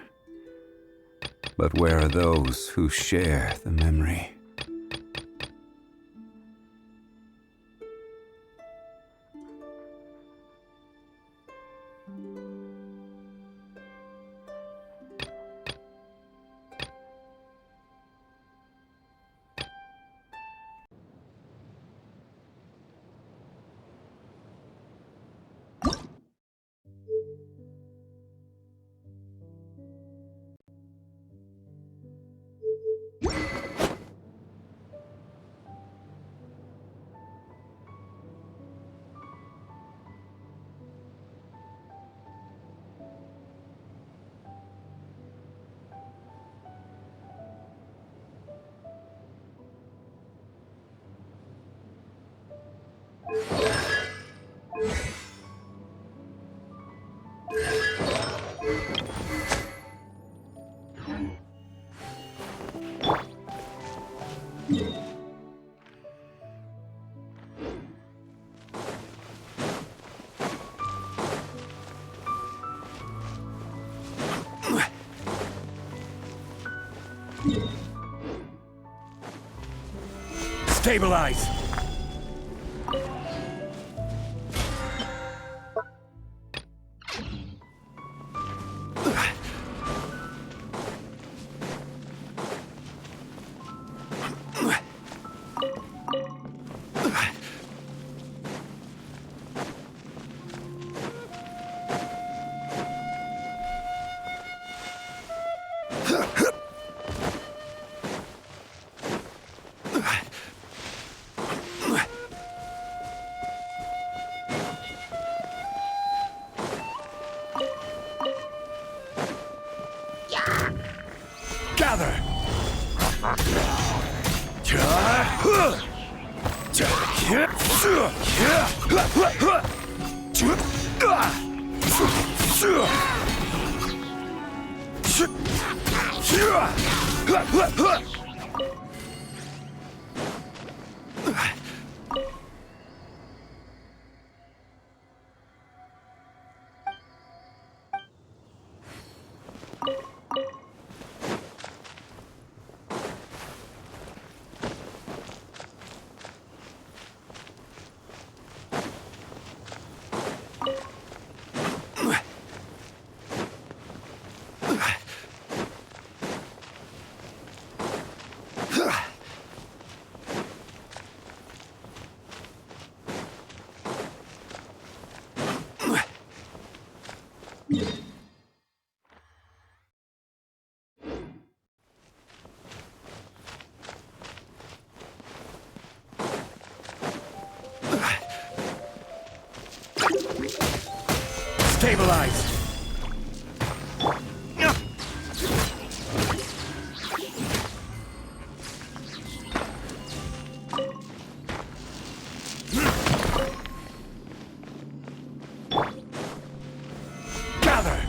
Speaker 6: But where are those who share the memory?
Speaker 2: Stabilize! Gather! Stabilize! Gather!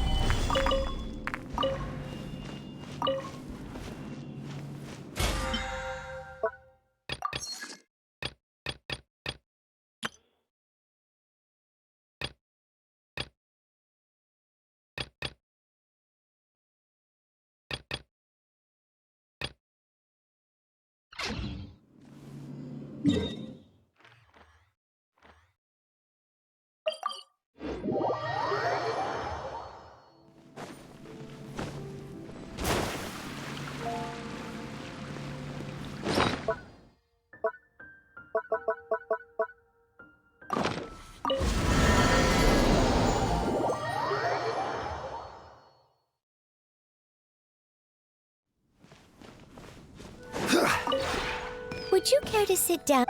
Speaker 9: Would you care to sit down?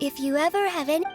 Speaker 9: If you ever have any...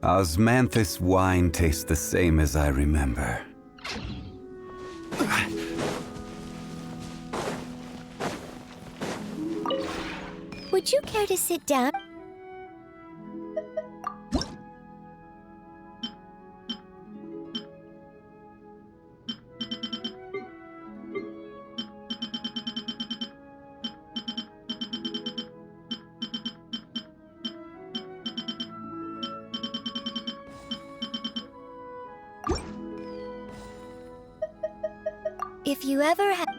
Speaker 6: Osmanthus wine tastes the same as I remember.
Speaker 9: Would you care to sit down? If you ever have...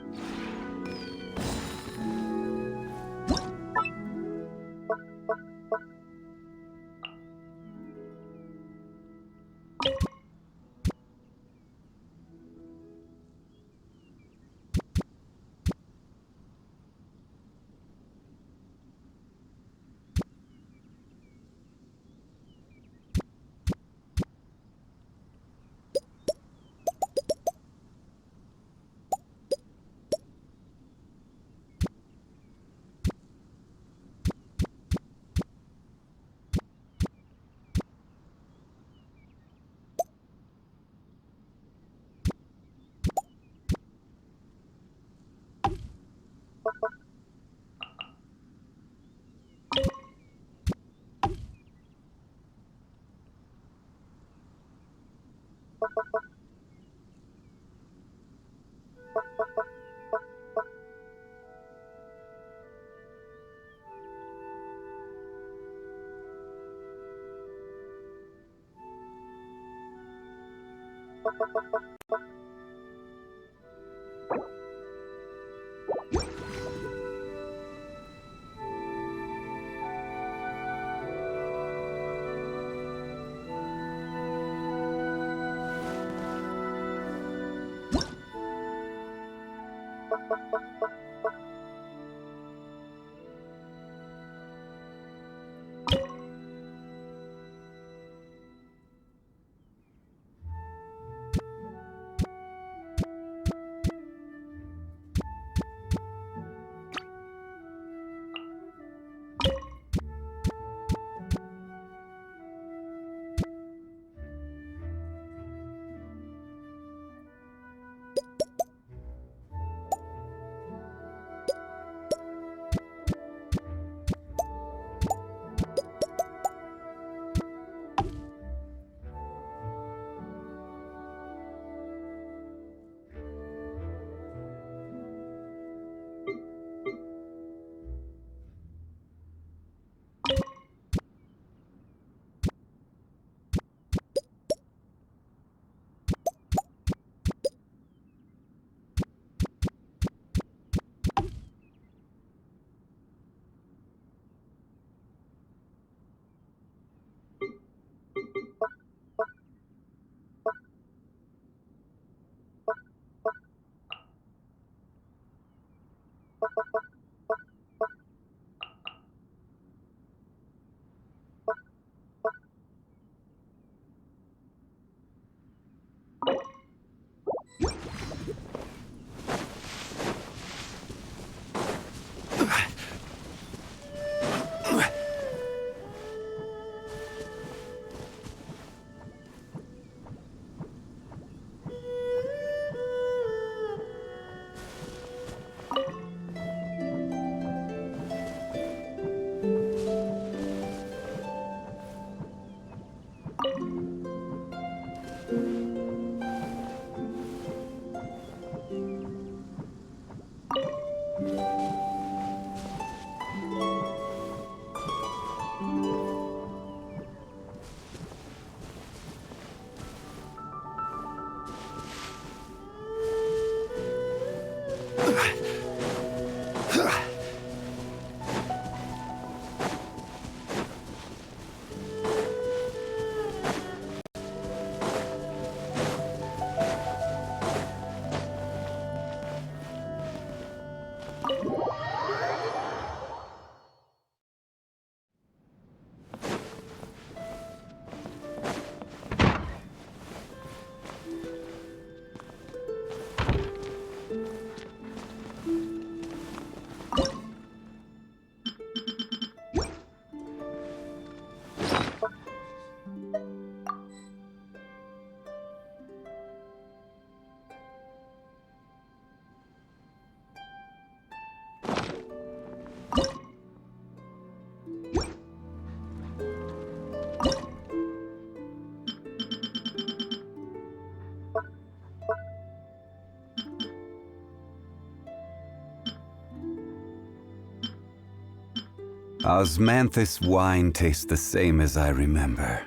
Speaker 6: Osmanthus wine tastes the same as I remember.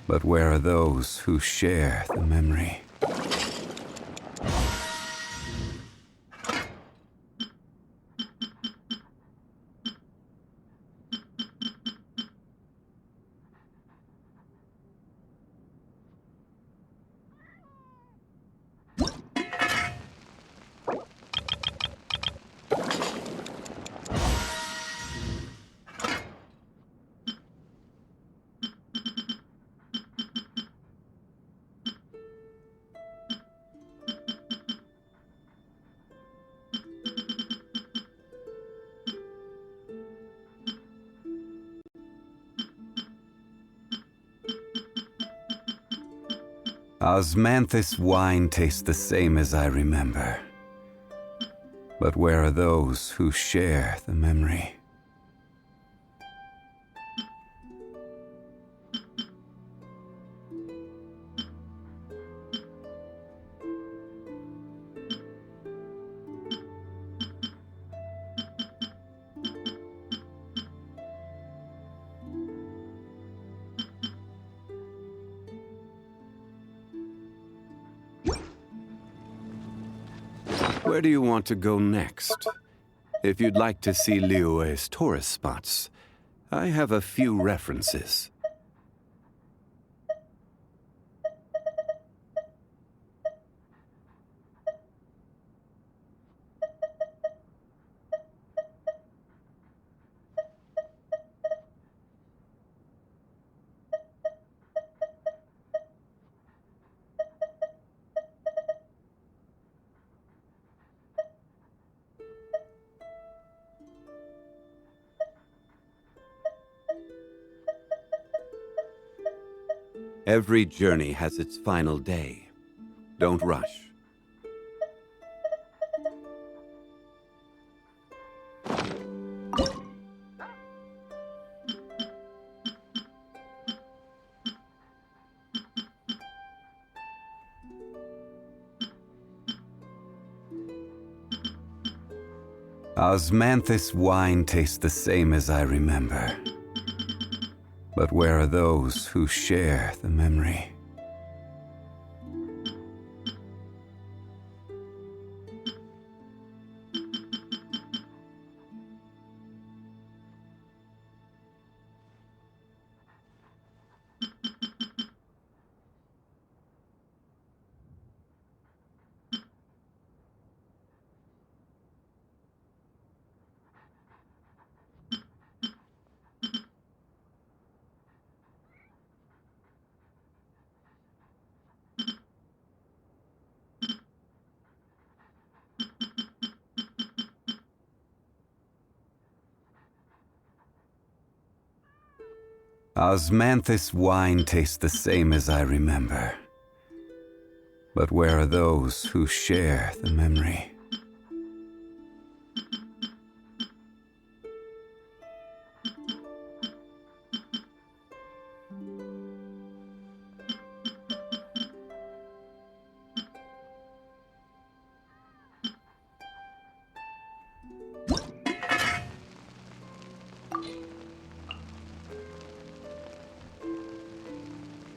Speaker 6: But where are those who share the memory? Osmanthus wine tastes the same as I remember. But where are those who share the memory? Where do you want to go next? If you'd like to see Liyue's tourist spots, I have a few references. Every journey has its final day. Don't rush. Osmanthus wine tastes the same as I remember. But where are those who share the memory? Osmanthus wine tastes the same as I remember. But where are those who share the memory?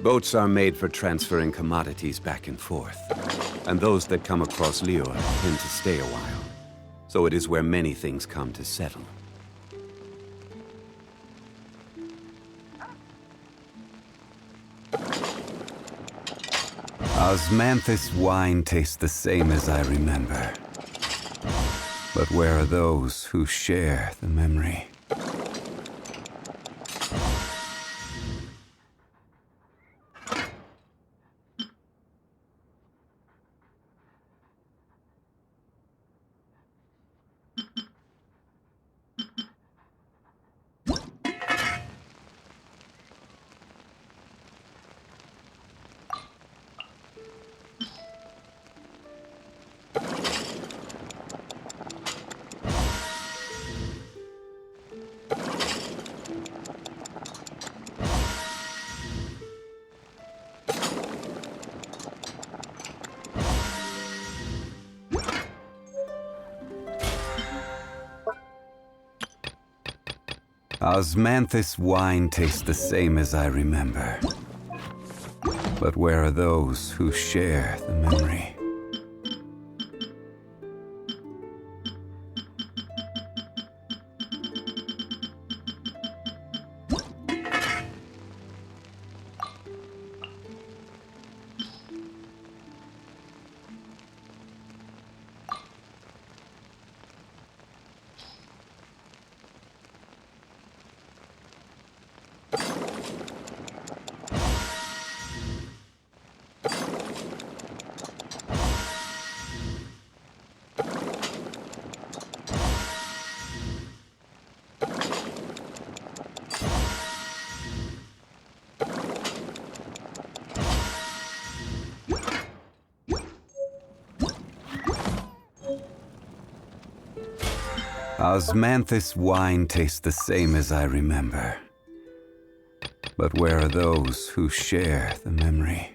Speaker 6: Boats are made for transferring commodities back and forth, and those that come across Liyue tend to stay a while. So it is where many things come to settle. Osmanthus wine tastes the same as I remember. But where are those who share the memory? Osmanthus wine tastes the same as I remember. But where are those who share the memory? Osmanthus wine tastes the same as I remember. But where are those who share the memory?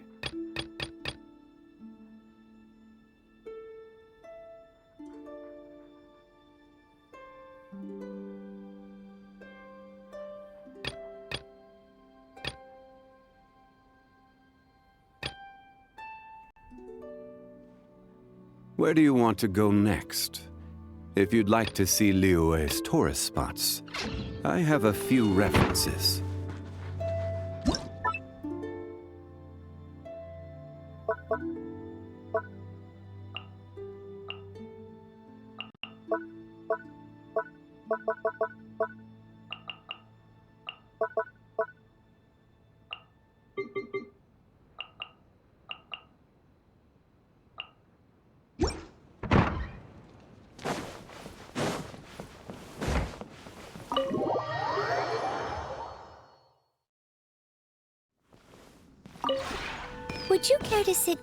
Speaker 6: Where do you want to go next? If you'd like to see Liyue's tourist spots, I have a few references.
Speaker 9: Would you care to sit?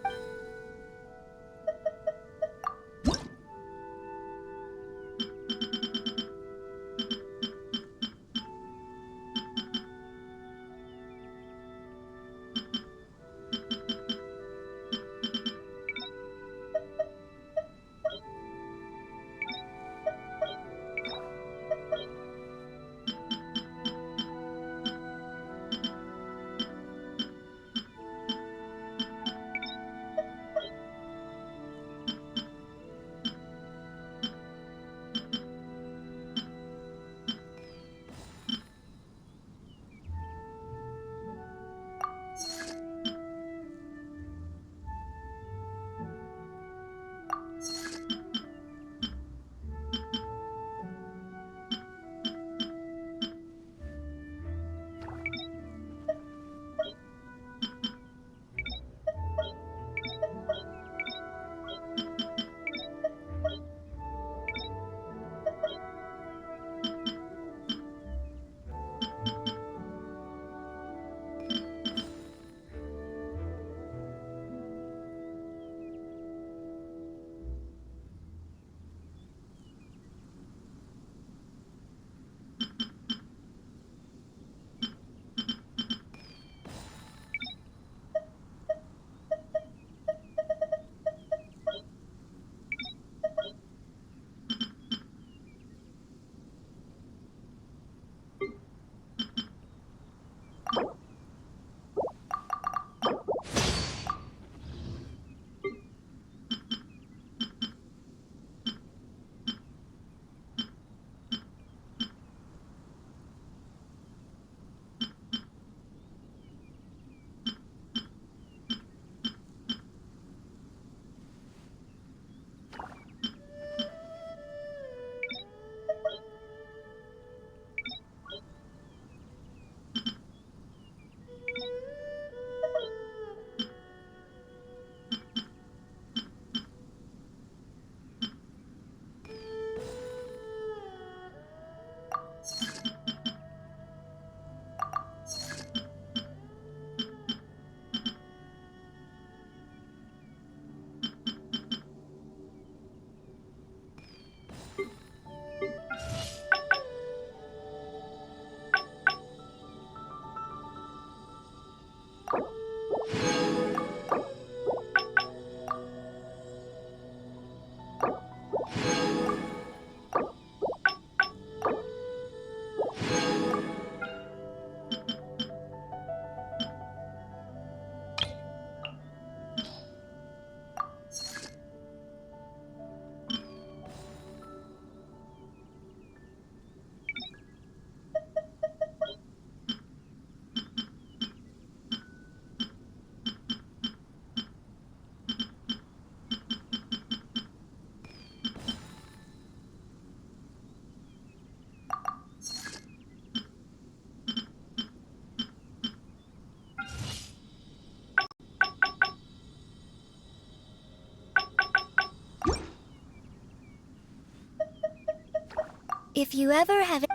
Speaker 1: If you ever have...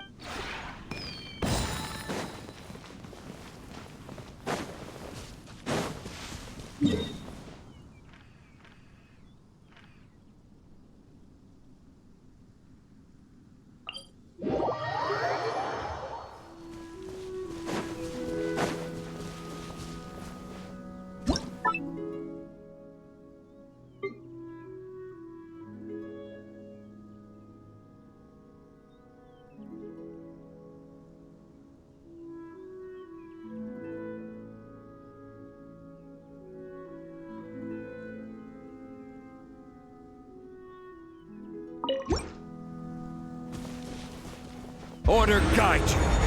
Speaker 2: Order guide you.